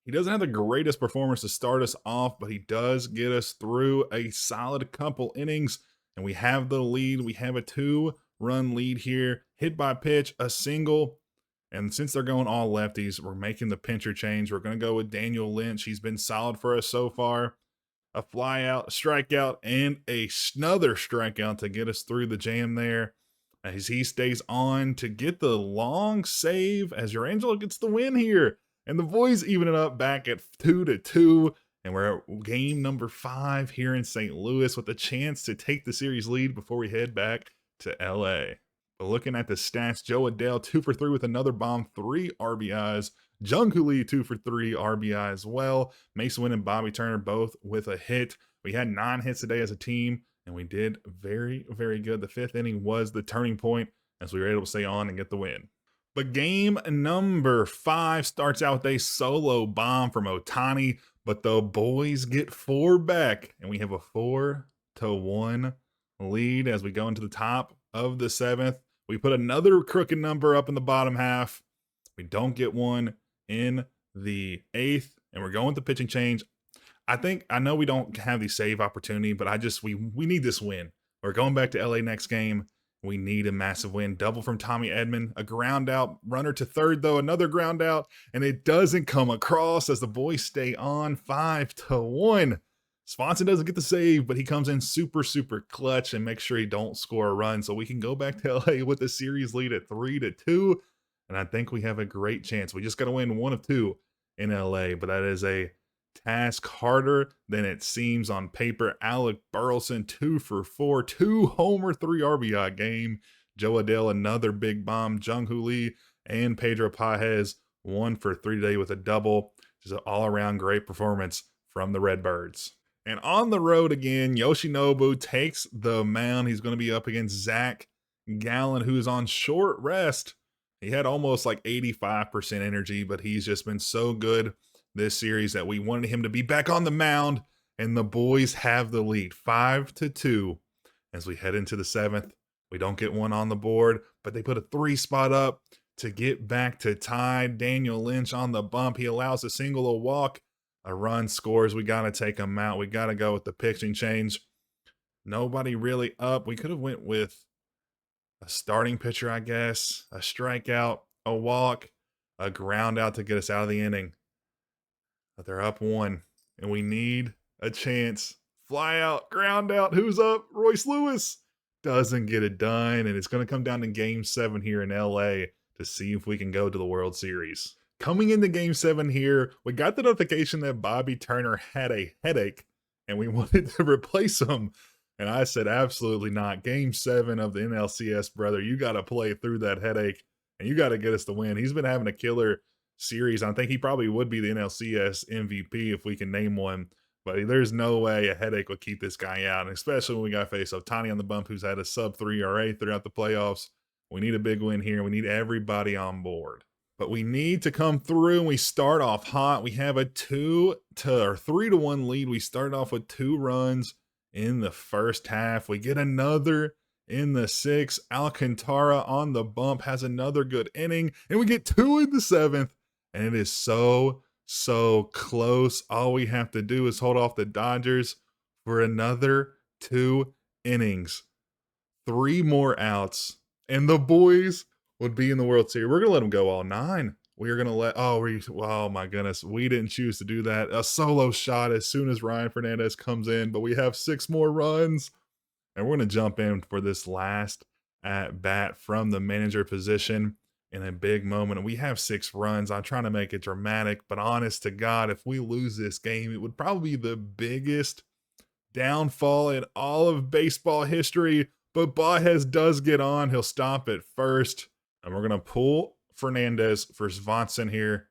He doesn't have the greatest performance to start us off, but he does get us through a solid couple innings. And we have the lead. We have a 2-run lead here. Hit by pitch, a single. And since they're going all lefties, we're making the pitcher change. We're going to go with Daniel Lynch. He's been solid for us so far. A fly out, a strikeout, and another strikeout to get us through the jam there. As he stays on to get the long save as Urangelo gets the win here. And the boys even it up back at 2-2. And we're at game number 5 here in St. Louis with a chance to take the series lead before we head back to LA. But looking at the stats, Jo Adell 2 for 3 with another bomb, 3 RBIs. Jung-Hoo Lee 2 for 3 RBI as well. Mason Wynn and Bobby Turner both with a hit. We had 9 hits today as a team, and we did very, very good. The 5th inning was the turning point as we were able to stay on and get the win. But game number 5 starts out with a solo bomb from Ohtani, but the boys get 4 back, and we have a 4-1 lead as we go into the top of the 7th. We put another crooked number up in the bottom half. We don't get one in the 8th, and we're going with the pitching change. I know we don't have the save opportunity, but we need this win. We're going back to LA next game. We need a massive win. Double from Tommy Edman, a ground out, runner to third though, another ground out, and it doesn't come across as the boys stay on 5-1. Swanson doesn't get the save, but he comes in super, super clutch and makes sure he don't score a run. So we can go back to LA with the series lead at 3-2. And I think we have a great chance. We just got to win 1 of 2 in LA, but that is a task harder than it seems on paper. Alec Burleson, 2 for 4, 2 homer, 3 RBI game. Jo Adell, another big bomb. Jung-Hoo Lee and Pedro Pages, 1 for 3 today with a double. Just an all-around great performance from the Redbirds. And on the road again, Yoshinobu takes the mound. He's going to be up against Zach Gallen, who is on short rest. He had almost like 85% energy, but he's just been so good this series that we wanted him to be back on the mound. And the boys have the lead, 5-2. As we head into the 7th, we don't get one on the board, but they put a 3 spot up to get back to tie. Daniel Lynch on the bump. He allows a single, a walk. A run scores. We got to take him out. We got to go with the pitching change. Nobody really up. We could have went with a starting pitcher, I guess. A strikeout, a walk, a ground out to get us out of the inning. But they're up 1, and we need a chance. Fly out, ground out. Who's up? Royce Lewis doesn't get it done, and it's going to come down to Game 7 here in LA to see if we can go to the World Series. Coming into Game 7 here, we got the notification that Bobby Turner had a headache, and we wanted to replace him. And I said, absolutely not. Game 7 of the NLCS, brother. You got to play through that headache and you got to get us the win. He's been having a killer series. I think he probably would be the NLCS MVP if we can name one. But there's no way a headache would keep this guy out, and especially when we got to face Tiny on the bump, who's had a sub-3 ERA throughout the playoffs. We need a big win here. We need everybody on board. But we need to come through, and we start off hot. We have a 3-1 lead. We start off with 2 runs in the first half. We get another in the 6th. Alcantara on the bump has another good inning, and we get 2 in the 7th, and it is so close. All we have to do is hold off the Dodgers for another 2 innings. 3 more outs, and the boys would be in the World Series. We're going to let them go all 9. We are going to oh my goodness. We didn't choose to do that. A solo shot as soon as Ryan Fernandez comes in, but we have 6 more runs, and we're going to jump in for this last at bat from the manager position in a big moment. And we have 6 runs. I'm trying to make it dramatic, but honest to God, if we lose this game, it would probably be the biggest downfall in all of baseball history. But Baez does get on. He'll stop at first. And we're going to pull Fernandez for Svensson here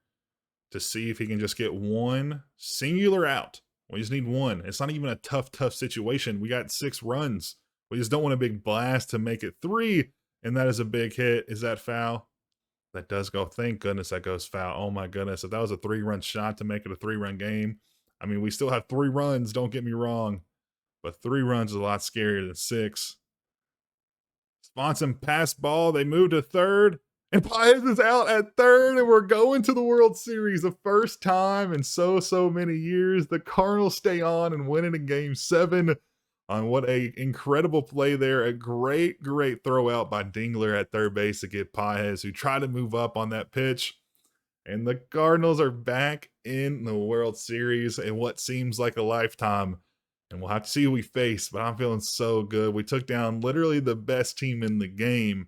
to see if he can just get one singular out. We just need one. It's not even a tough situation. We got 6 runs. We just don't want a big blast to make it 3. And that is a big hit. Is that foul? That does go. Thank goodness that goes foul. Oh my goodness. If that was a 3-run shot to make it a 3-run game. I mean, we still have 3 runs. Don't get me wrong. But 3 runs is a lot scarier than 6. Svensson pass ball. They move to third. And Baez is out at third, and we're going to the World Series. The first time in so many years. The Cardinals stay on and win it in Game 7 on what a incredible play there. A great throw out by Dingler at third base to get Baez, who tried to move up on that pitch. And the Cardinals are back in the World Series in what seems like a lifetime. And we'll have to see who we face, but I'm feeling so good. We took down literally the best team in the game.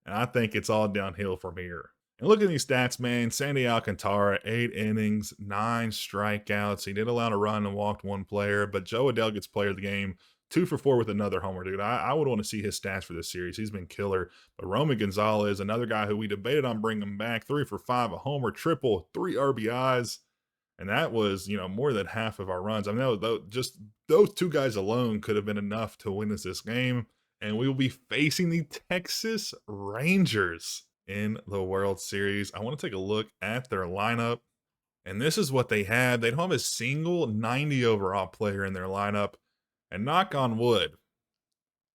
And I think it's all downhill from here. And look at these stats, man. Sandy Alcantara, 8 innings, 9 strikeouts. He did allow a run and walked 1 player, but Joe Adell gets player of the game, 2 for 4 with another homer, dude. I would want to see his stats for this series. He's been killer. But Romy Gonzalez, another guy who we debated on bringing him back, 3 for 5, a homer, triple, 3 RBIs. And that was, more than half of our runs. I mean, just those 2 guys alone could have been enough to win us this game. And we will be facing the Texas Rangers in the World Series. I want to take a look at their lineup. And this is what they had. They don't have a single 90 overall player in their lineup. And knock on wood,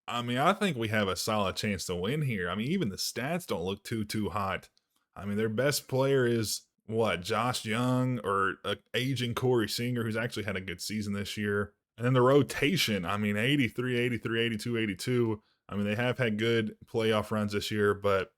I mean, I think we have a solid chance to win here. I mean, even the stats don't look too hot. I mean, their best player is, Josh Young or aging Corey Singer, who's actually had a good season this year. And then the rotation, I mean, 83, 83, 82, 82. I mean, they have had good playoff runs this year, but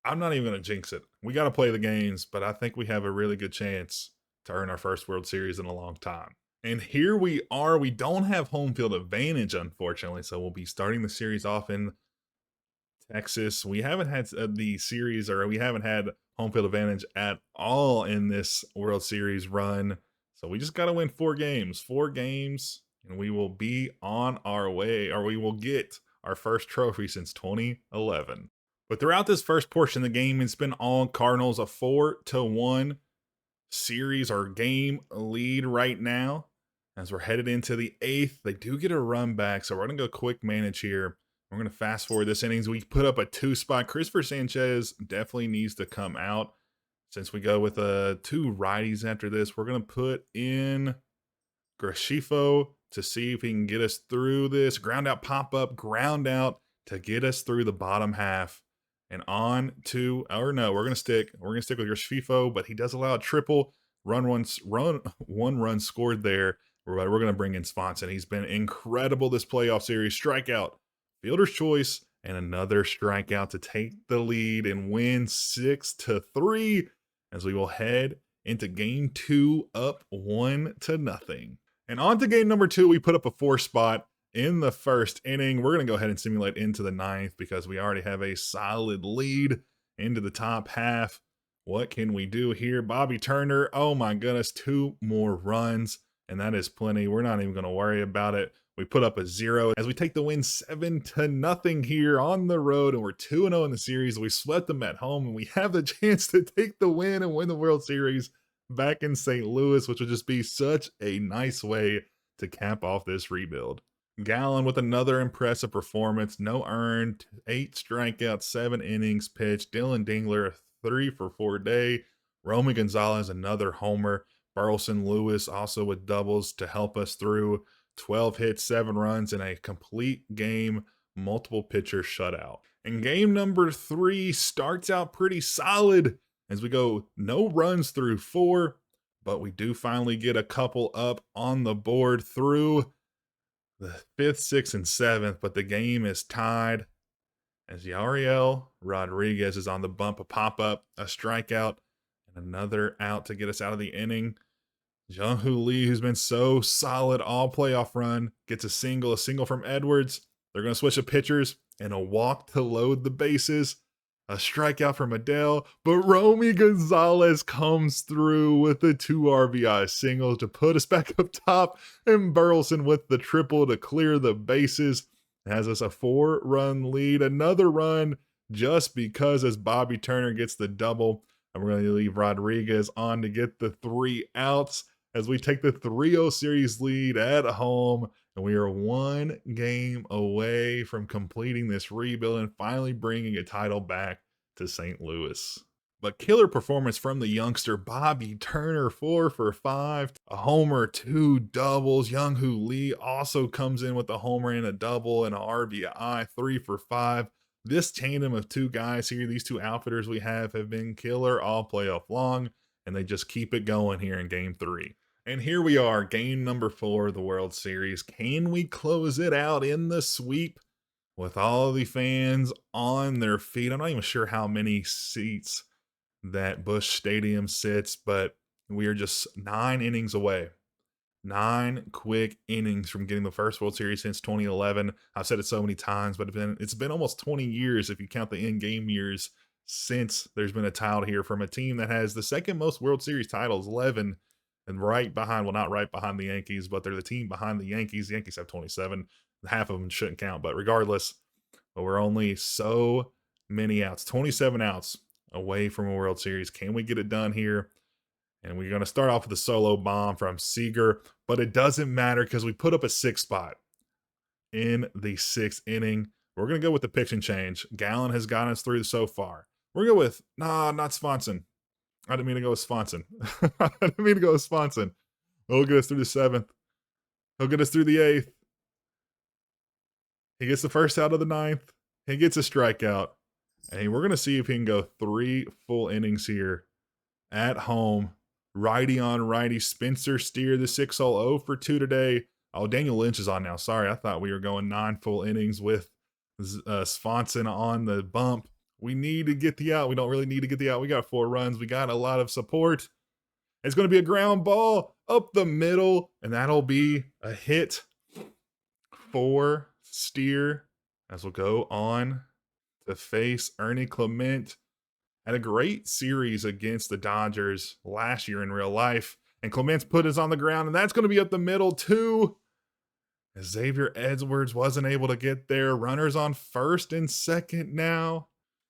I'm not even going to jinx it. We got to play the games, but I think we have a really good chance to earn our first World Series in a long time. And here we are. We don't have home field advantage, unfortunately, so we'll be starting the series off in Texas. We haven't had the series, or we haven't had home field advantage at all in this World Series run. So we just got to win 4 games. And we will be on our way, or we will get our first trophy since 2011. But throughout this first portion of the game, it's been all Cardinals, a 4-1 series or game lead right now. As we're headed into the 8th, they do get a run back, so we're going to go quick manage here. We're going to fast forward this innings. We put up a 2 spot. Christopher Sanchez definitely needs to come out. Since we go with 2 righties after this, we're going to put in Grashifo to see if he can get us through this. Ground out, pop up, ground out to get us through the bottom half. And on to, or no, we're gonna stick with Grashifo, but he does allow a triple. One run scored there. We're gonna bring in Svensson. He's been incredible this playoff series. Strikeout, fielder's choice, and another strikeout to take the lead and win 6-3 as we will head into game 2 up 1-0. And on to game number 2, we put up a 4 spot in the first inning. We're going to go ahead and simulate into the 9th because we already have a solid lead into the top half. What can we do here? Bobby Turner, oh my goodness, 2 more runs, and that is plenty. We're not even going to worry about it. We put up a 0 as we take the win 7-0 here on the road, and we're 2-0 in the series. We swept them at home, and we have the chance to take the win and win the World Series back in St. Louis, which would just be such a nice way to cap off this rebuild. Gallen with another impressive performance, no earned, 8 strikeouts, 7 innings pitched. Dylan Dingler, a 3 for 4 day. Romy Gonzalez, another homer. Burleson Lewis also with doubles to help us through. 12 hits, 7 runs, and a complete game, multiple pitcher shutout. And game number 3 starts out pretty solid as we go no runs through 4, but we do finally get a couple up on the board through the 5th, 6th, and 7th, but the game is tied as Yariel Rodriguez is on the bump, a pop-up, a strikeout, and another out to get us out of the inning. Jung-Hoo Lee, who's been so solid all playoff run, gets a single from Edwards. They're going to switch the pitchers and a walk to load the bases. A strikeout from Adele, but Romy Gonzalez comes through with the 2 RBI singles to put us back up top, and Burleson with the triple to clear the bases. Has us a 4-run lead, another run just because as Bobby Turner gets the double, and we're going to leave Rodriguez on to get the 3 outs as we take the 3-0 series lead at home, and we are 1 game away from completing this rebuild and finally bringing a title back to St. Louis. But killer performance from the youngster Bobby Turner, 4 for 5, a homer, 2 doubles. Jung-Hoo Lee also comes in with a homer and a double and an RBI, 3 for 5. This tandem of 2 guys here, these 2 outfitters we have been killer all playoff long, and they just keep it going here in game 3. And here we are, game number 4 of the World Series. Can we close it out in the sweep with all the fans on their feet? I'm not even sure how many seats that Busch Stadium sits, but we are just 9 innings away. 9 quick innings from getting the first World Series since 2011. I've said it so many times, but it's been almost 20 years if you count the in-game years since there's been a title here from a team that has the second most World Series titles, 11, and right behind, well, not right behind the Yankees, but they're the team behind the Yankees. The Yankees have 27. Half of them shouldn't count, but regardless, we're only so many outs, 27 outs away from a World Series. Can we get it done here? And we're going to start off with a solo bomb from Seager, but it doesn't matter because we put up a 6 spot in the 6th inning. We're going to go with the pitch and change. Gallen has gotten us through so far. We're going to go with, not Swanson. I didn't mean to go with Swanson. He'll get us through the 7th. He'll get us through the 8th. He gets the first out of the 9th. He gets a strikeout. And we're going to see if he can go 3 full innings here at home. Righty on righty. Spencer Steer, the 6-0 for 2 today. Oh, Daniel Lynch is on now. Sorry, I thought we were going 9 full innings with Swanson on the bump. We need to get the out. We don't really need to get the out. We got 4 runs. We got a lot of support. It's going to be a ground ball up the middle, and that'll be a hit for Steer as we'll go on to face Ernie Clement. Had a great series against the Dodgers last year in real life, and Clement's put us on the ground, and that's going to be up the middle too. Xavier Edwards wasn't able to get there. Runners on first and second now.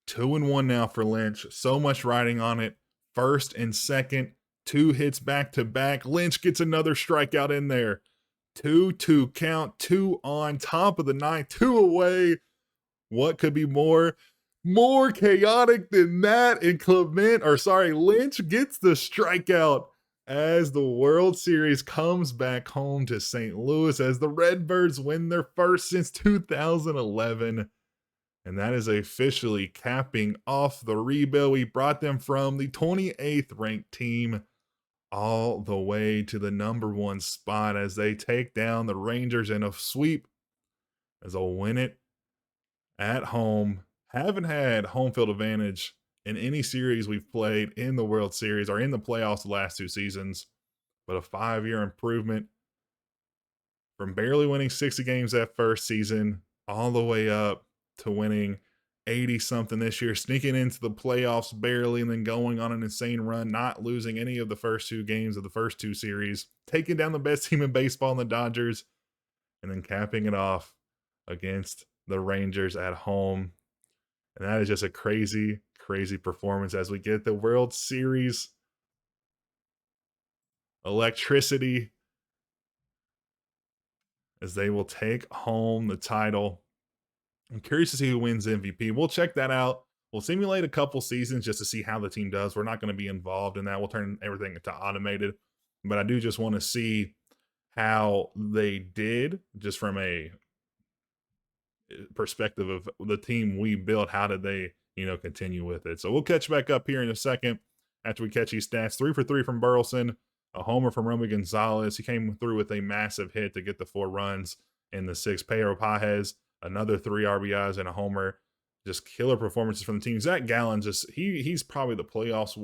2-1 now for Lynch. So much riding on it. First and second. 2 hits back to back. Lynch gets another strikeout in there. 2-2 count. 2 on top of the 9th. 2 away. What could be more chaotic than that? And Lynch gets the strikeout as the World Series comes back home to St. Louis as the Redbirds win their first since 2011. And that is officially capping off the rebuild. We brought them from the 28th ranked team all the way to the number 1 spot as they take down the Rangers in a sweep as they'll win it at home. Haven't had home field advantage in any series we've played in the World Series or in the playoffs the last 2 seasons, but a 5-year improvement from barely winning 60 games that first season all the way up to winning 80-something this year, sneaking into the playoffs barely, and then going on an insane run, not losing any of the first 2 games of the first 2 series, taking down the best team in baseball in the Dodgers, and then capping it off against the Rangers at home. And that is just a crazy, crazy performance as we get the World Series electricity as they will take home the title. I'm curious to see who wins MVP. We'll check that out. We'll simulate a couple seasons just to see how the team does. We're not going to be involved in that. We'll turn everything into automated. But I do just want to see how they did just from a perspective of the team we built. How did they, continue with it? So we'll catch back up here in a second after we catch these stats. 3 for 3 from Burleson, a homer from Romy Gonzalez. He came through with a massive hit to get the 4 runs in the 6th. Pedro Pages, another 3 RBIs and a homer. Just killer performances from the team. Zach Gallen, he's probably the playoffs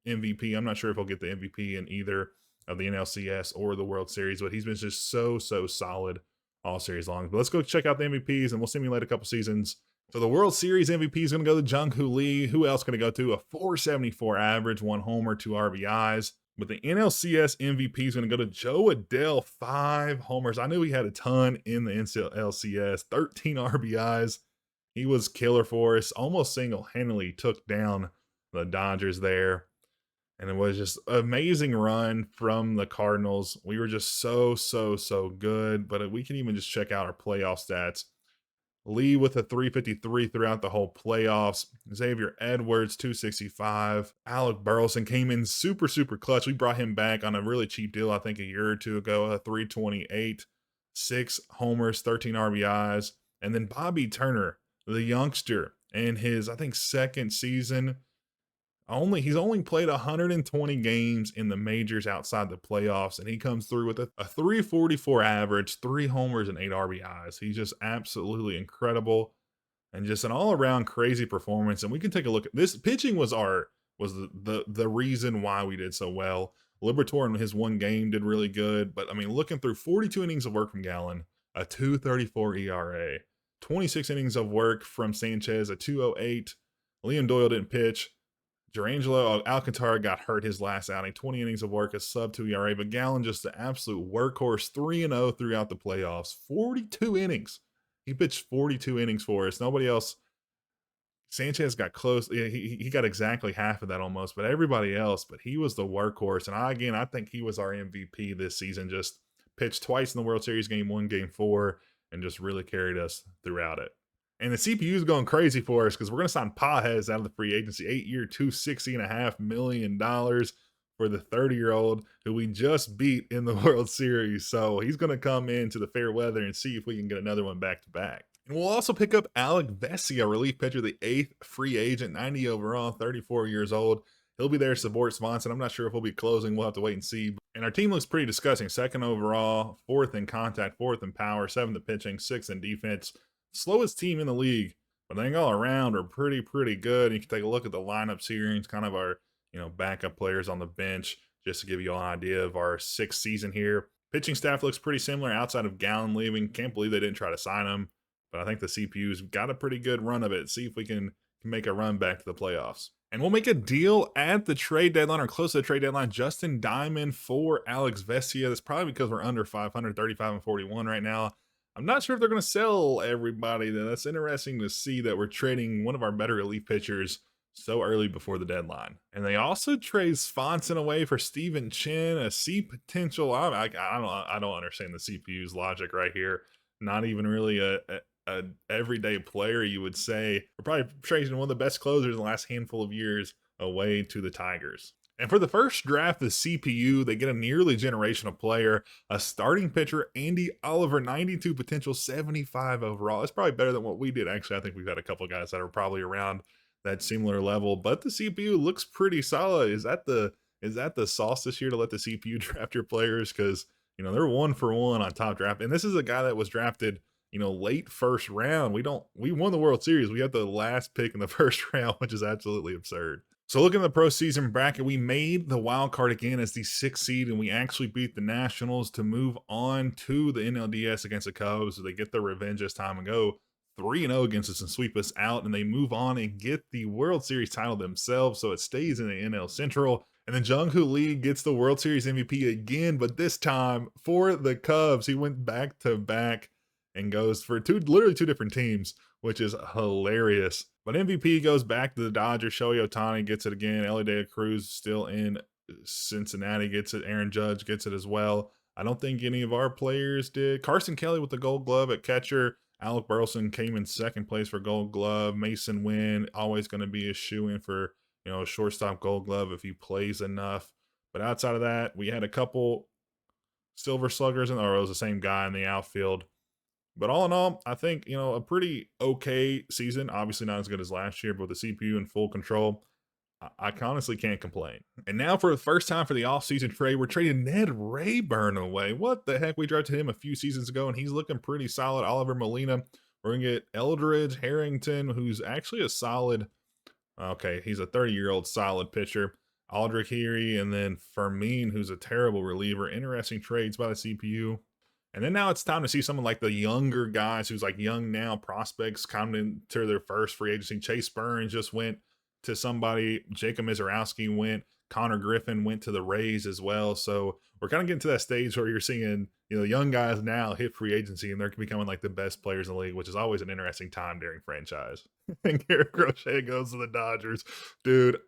MVP. I'm not sure if he'll get the MVP in either of the NLCS or the World Series, but he's been just so solid all series long. But let's go check out the MVPs and we'll simulate a couple seasons. So the World Series MVP is going to go to Jung-Hoo Lee. Who else going to go to? A 474 average, 1 homer, 2 RBIs. But the NLCS MVP is going to go to Joe Adell, 5 homers. I knew he had a ton in the NLCS, 13 RBIs. He was killer for us, almost single-handedly took down the Dodgers there. And it was just an amazing run from the Cardinals. We were just so good. But we can even just check out our playoff stats. Lee with a 353 throughout the whole playoffs. Xavier Edwards, 265. Alec Burleson came in super clutch. We brought him back on a really cheap deal, I think a year or two ago, a 328. 6 homers, 13 RBIs. And then Bobby Turner, the youngster, in his, I think, 2nd season. He's only played 120 games in the majors outside the playoffs, and he comes through with a 344 average, 3 homers, and 8 RBIs. He's just absolutely incredible and just an all-around crazy performance. And we can take a look at this. Pitching was the reason why we did so well. Liberatore in his 1 game did really good, but I mean, looking through 42 innings of work from Gallen, a 2.34 ERA, 26 innings of work from Sanchez, a 2.08. Liam Doyle didn't pitch. Jurangelo Alcantara got hurt his last outing. 20 innings of work, a sub-2 ERA. But Gallen, just the absolute workhorse, 3-0 throughout the playoffs. 42 innings. He pitched 42 innings for us. Nobody else. Sanchez got close. He got exactly half of that almost. But everybody else, but he was the workhorse. And I think he was our MVP this season. Just pitched twice in the World Series, Game 1, Game 4, and just really carried us throughout it. And the CPU is going crazy for us because we're going to sign Pages out of the free agency. 8-year, $260.5 million for the 30-year-old who we just beat in the World Series. So he's going to come into the fair weather and see if we can get another one back-to-back. And we'll also pick up Alec Vesia, relief pitcher, the 8th free agent, 90 overall, 34 years old. He'll be there to support Swanson. I'm not sure if he'll be closing. We'll have to wait and see. And our team looks pretty disgusting. 2nd overall, 4th in contact, 4th in power, 7th in pitching, 6th in defense. Slowest team in the league, but I think all around are pretty good. You can take a look at the lineups here. It's kind of our, backup players on the bench, just to give you an idea of our 6th season here. Pitching staff looks pretty similar outside of Gallen leaving. Can't believe they didn't try to sign him, but I think the CPU's got a pretty good run of it. See if we can make a run back to the playoffs. And we'll make a deal at the trade deadline or close to the trade deadline. Justin Diamond for Alex Vesia. That's probably because we're under 535 and 41 right now. I'm not sure if they're going to sell everybody. That's interesting to see that we're trading one of our better relief pitchers so early before the deadline. And they also trade Swanson away for Steven Chen, a C potential. I don't understand the CPU's logic right here. Not even really a everyday player, you would say. We're probably trading one of the best closers in the last handful of years away to the Tigers. And for the first draft, the CPU, they get a nearly generational player, a starting pitcher, Andy Oliver, 92 potential, 75 overall. It's probably better than what we did. Actually, I think we've had a couple guys that are probably around that similar level, but the CPU looks pretty solid. Is that the sauce this year to let the CPU draft your players? Because, they're 1 for 1 on top draft. And this is a guy that was drafted, late 1st round. We won the World Series. We had the last pick in the 1st round, which is absolutely absurd. So looking at the postseason bracket, we made the wild card again as the 6th seed, and we actually beat the Nationals to move on to the NLDS against the Cubs. So they get their revenge this time and go 3-0 against us and sweep us out, and they move on and get the World Series title themselves. So it stays in the NL Central. And then Jung-Hoo Lee gets the World Series MVP again, but this time for the Cubs. He went back to back and goes for literally two different teams, which is hilarious. But MVP goes back to the Dodgers. Shohei Ohtani gets it again. Elly De La Cruz still in Cincinnati gets it. Aaron Judge gets it as well. I don't think any of our players did. Carson Kelly with the Gold Glove at catcher. Alec Burleson came in second place for Gold Glove. Mason Wynn always going to be a shoe-in for a shortstop Gold Glove if he plays enough. But outside of that, we had a couple Silver Sluggers, or it was the same guy in the outfield. But all in all, I think, a pretty okay season. Obviously not as good as last year, but with the CPU in full control, I honestly can't complain. And now for the first time for the offseason trade, we're trading Ned Rayburn away. What the heck? We drafted him a few seasons ago, and he's looking pretty solid. Oliver Molina. We're going to get Eldridge Harrington, who's actually a solid, okay, he's a 30-year-old solid pitcher. Aldrich Heary, and then Fermin, who's a terrible reliever. Interesting trades by the CPU. And then now it's time to see someone like the younger guys who's like young now prospects coming into their first free agency. Chase Burns just went to somebody. Jacob Mizorowski went. Connor Griffin went to the Rays as well. So we're kind of getting to that stage where you're seeing, young guys now hit free agency and they're becoming like the best players in the league, which is always an interesting time during franchise. And Garrett Crochet goes to the Dodgers. Dude,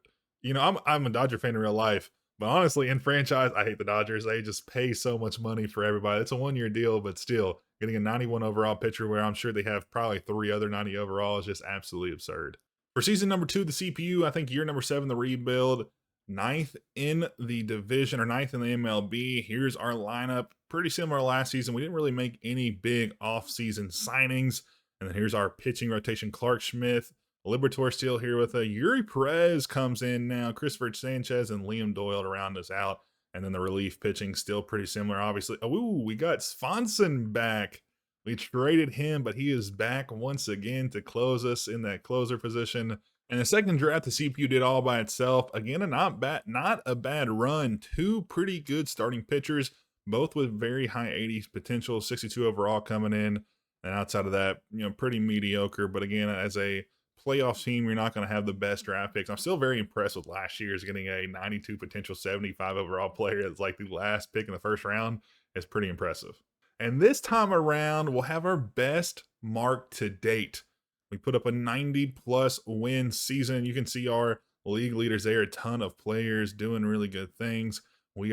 I'm a Dodger fan in real life. But honestly, in franchise, I hate the Dodgers. They just pay so much money for everybody. It's a one-year deal, but still, getting a 91 overall pitcher where I'm sure they have probably 3 other 90 overall is just absolutely absurd. For season number 2, the CPU, I think year number 7, the rebuild, 9th in the division, or 9th in the MLB. Here's our lineup. Pretty similar to last season. We didn't really make any big off-season signings. And then here's our pitching rotation. Clark Schmidt, Liberatore still here with a Yuri Perez comes in now. Christopher Sanchez and Liam Doyle to round us out. And then the relief pitching still pretty similar, obviously. Oh, we got Swanson back. We traded him, but he is back once again to close us in that closer position. And the second draft, the CPU did all by itself. Again, not a bad run. 2 pretty good starting pitchers, both with very high 80s potential, 62 overall coming in. And outside of that, pretty mediocre. But again, as a playoff team, you're not going to have the best draft picks. I'm still very impressed with last year's getting a 92 potential 75 overall player that's like the last pick in the first round. It's pretty impressive. And this time around, we'll have our best mark to date. We put up a 90-plus win season. You can see our league leaders there, a ton of players doing really good things. We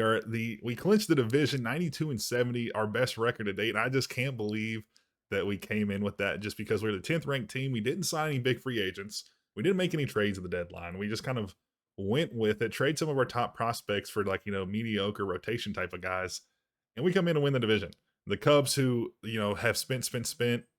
clinched the division 92-70, our best record to date. And I just can't believe that we came in with that, just because we're the 10th ranked team. We didn't sign any big free agents. We didn't make any trades at the deadline. We just kind of went with it, trade some of our top prospects for mediocre rotation type of guys. And we come in and win the division. The Cubs, who, have spent,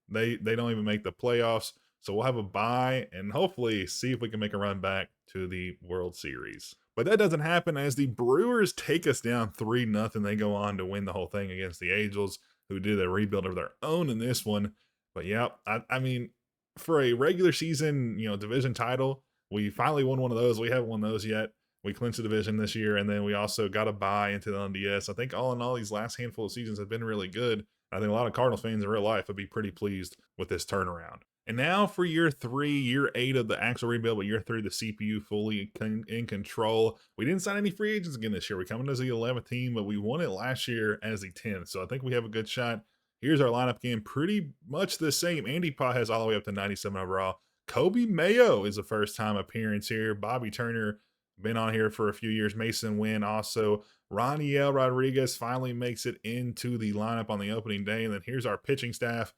they don't even make the playoffs. So we'll have a bye and hopefully see if we can make a run back to the World Series. But that doesn't happen as the Brewers take us down 3-0. They go on to win the whole thing against the Angels, who did a rebuild of their own in this one. But yeah, I mean, for a regular season, division title, we finally won one of those. We haven't won those yet. We clinched the division this year, and then we also got a bye into the NDS. I think all in all, these last handful of seasons have been really good. I think a lot of Cardinals fans in real life would be pretty pleased with this turnaround. And now for year 3, year 8 of the actual rebuild, but year 3, the CPU fully in control. We didn't sign any free agents again this year. We come in as the 11th team, but we won it last year as the 10th. So I think we have a good shot. Here's our lineup again, pretty much the same. Andy Pa has all the way up to 97 overall. Kobe Mayo is the first time appearance here. Bobby Turner, been on here for a few years. Mason Wynn also. Roniel Rodriguez finally makes it into the lineup on the opening day. And then here's our pitching staff.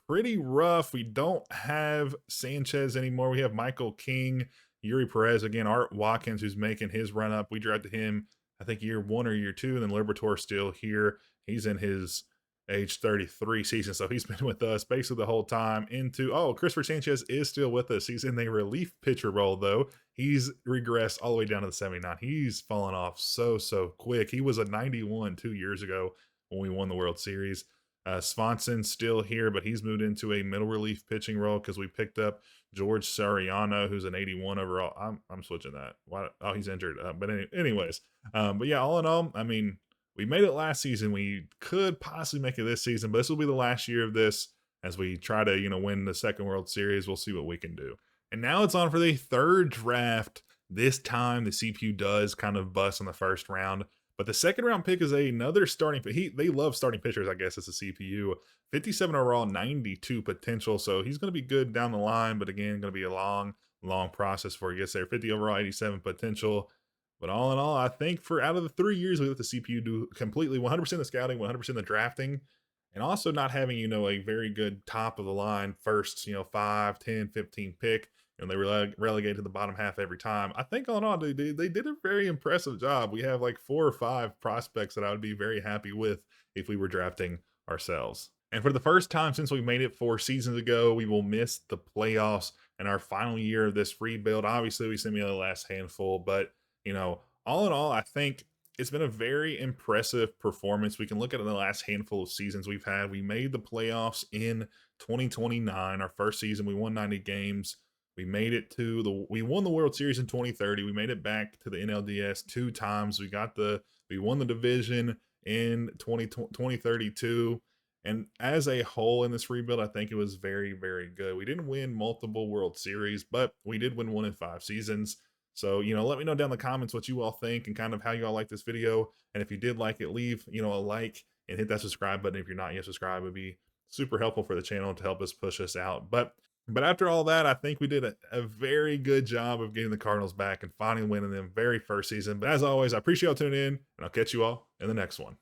Pretty rough. We don't have Sanchez anymore. We have Michael King, Yuri Perez, again, Art Watkins, who's making his run up. We drafted him, I think, year 1 or year 2, and then Liberatore still here. He's in his age 33 season, so he's been with us basically the whole time. Christopher Sanchez is still with us. He's in the relief pitcher role, though. He's regressed all the way down to the 79. He's fallen off so quick. He was a 91 2 years ago when we won the World Series. Swanson's still here, but he's moved into a middle relief pitching role because we picked up George Sariano, who's an 81 overall. I'm switching that. Why? Oh, he's injured. But yeah, all in all, I mean, we made it last season. We could possibly make it this season, but this will be the last year of this as we try to, win the second World Series. We'll see what we can do. And now it's on for the third draft. This time the CPU does kind of bust in the first round, but the second round pick is another starting. They love starting pitchers, I guess, as a CPU. 57 overall, 92 potential. So he's going to be good down the line, but again, going to be a long process before he gets there. 50 overall, 87 potential. But all in all, I think for out of the 3 years, we let the CPU do completely 100% the scouting, 100% the drafting, and also not having, a very good top of the line first, 5, 10, 15 pick, and they relegate to the bottom half every time. I think all in all, they did a very impressive job. We have like 4 or 5 prospects that I would be very happy with if we were drafting ourselves. And for the first time since we made it 4 seasons ago, we will miss the playoffs in our final year of this rebuild. Obviously, we sent me the last handful, but all in all, I think it's been a very impressive performance. We can look at the last handful of seasons we've had. We made the playoffs in 2029, our first season. We won 90 games. We won the World Series in 2030. We made it back to the NLDS 2 times. We won the division in 2032. And as a whole in this rebuild, I think it was very, very good. We didn't win multiple World Series, but we did win one in 5 seasons. So, let me know down in the comments what you all think and kind of how you all like this video. And if you did like it, leave, a like and hit that subscribe button. If you're not yet subscribed, it would be super helpful for the channel to help us push us out. But after all that, I think we did a very good job of getting the Cardinals back and finally winning them very first season. But as always, I appreciate y'all tuning in, and I'll catch you all in the next one.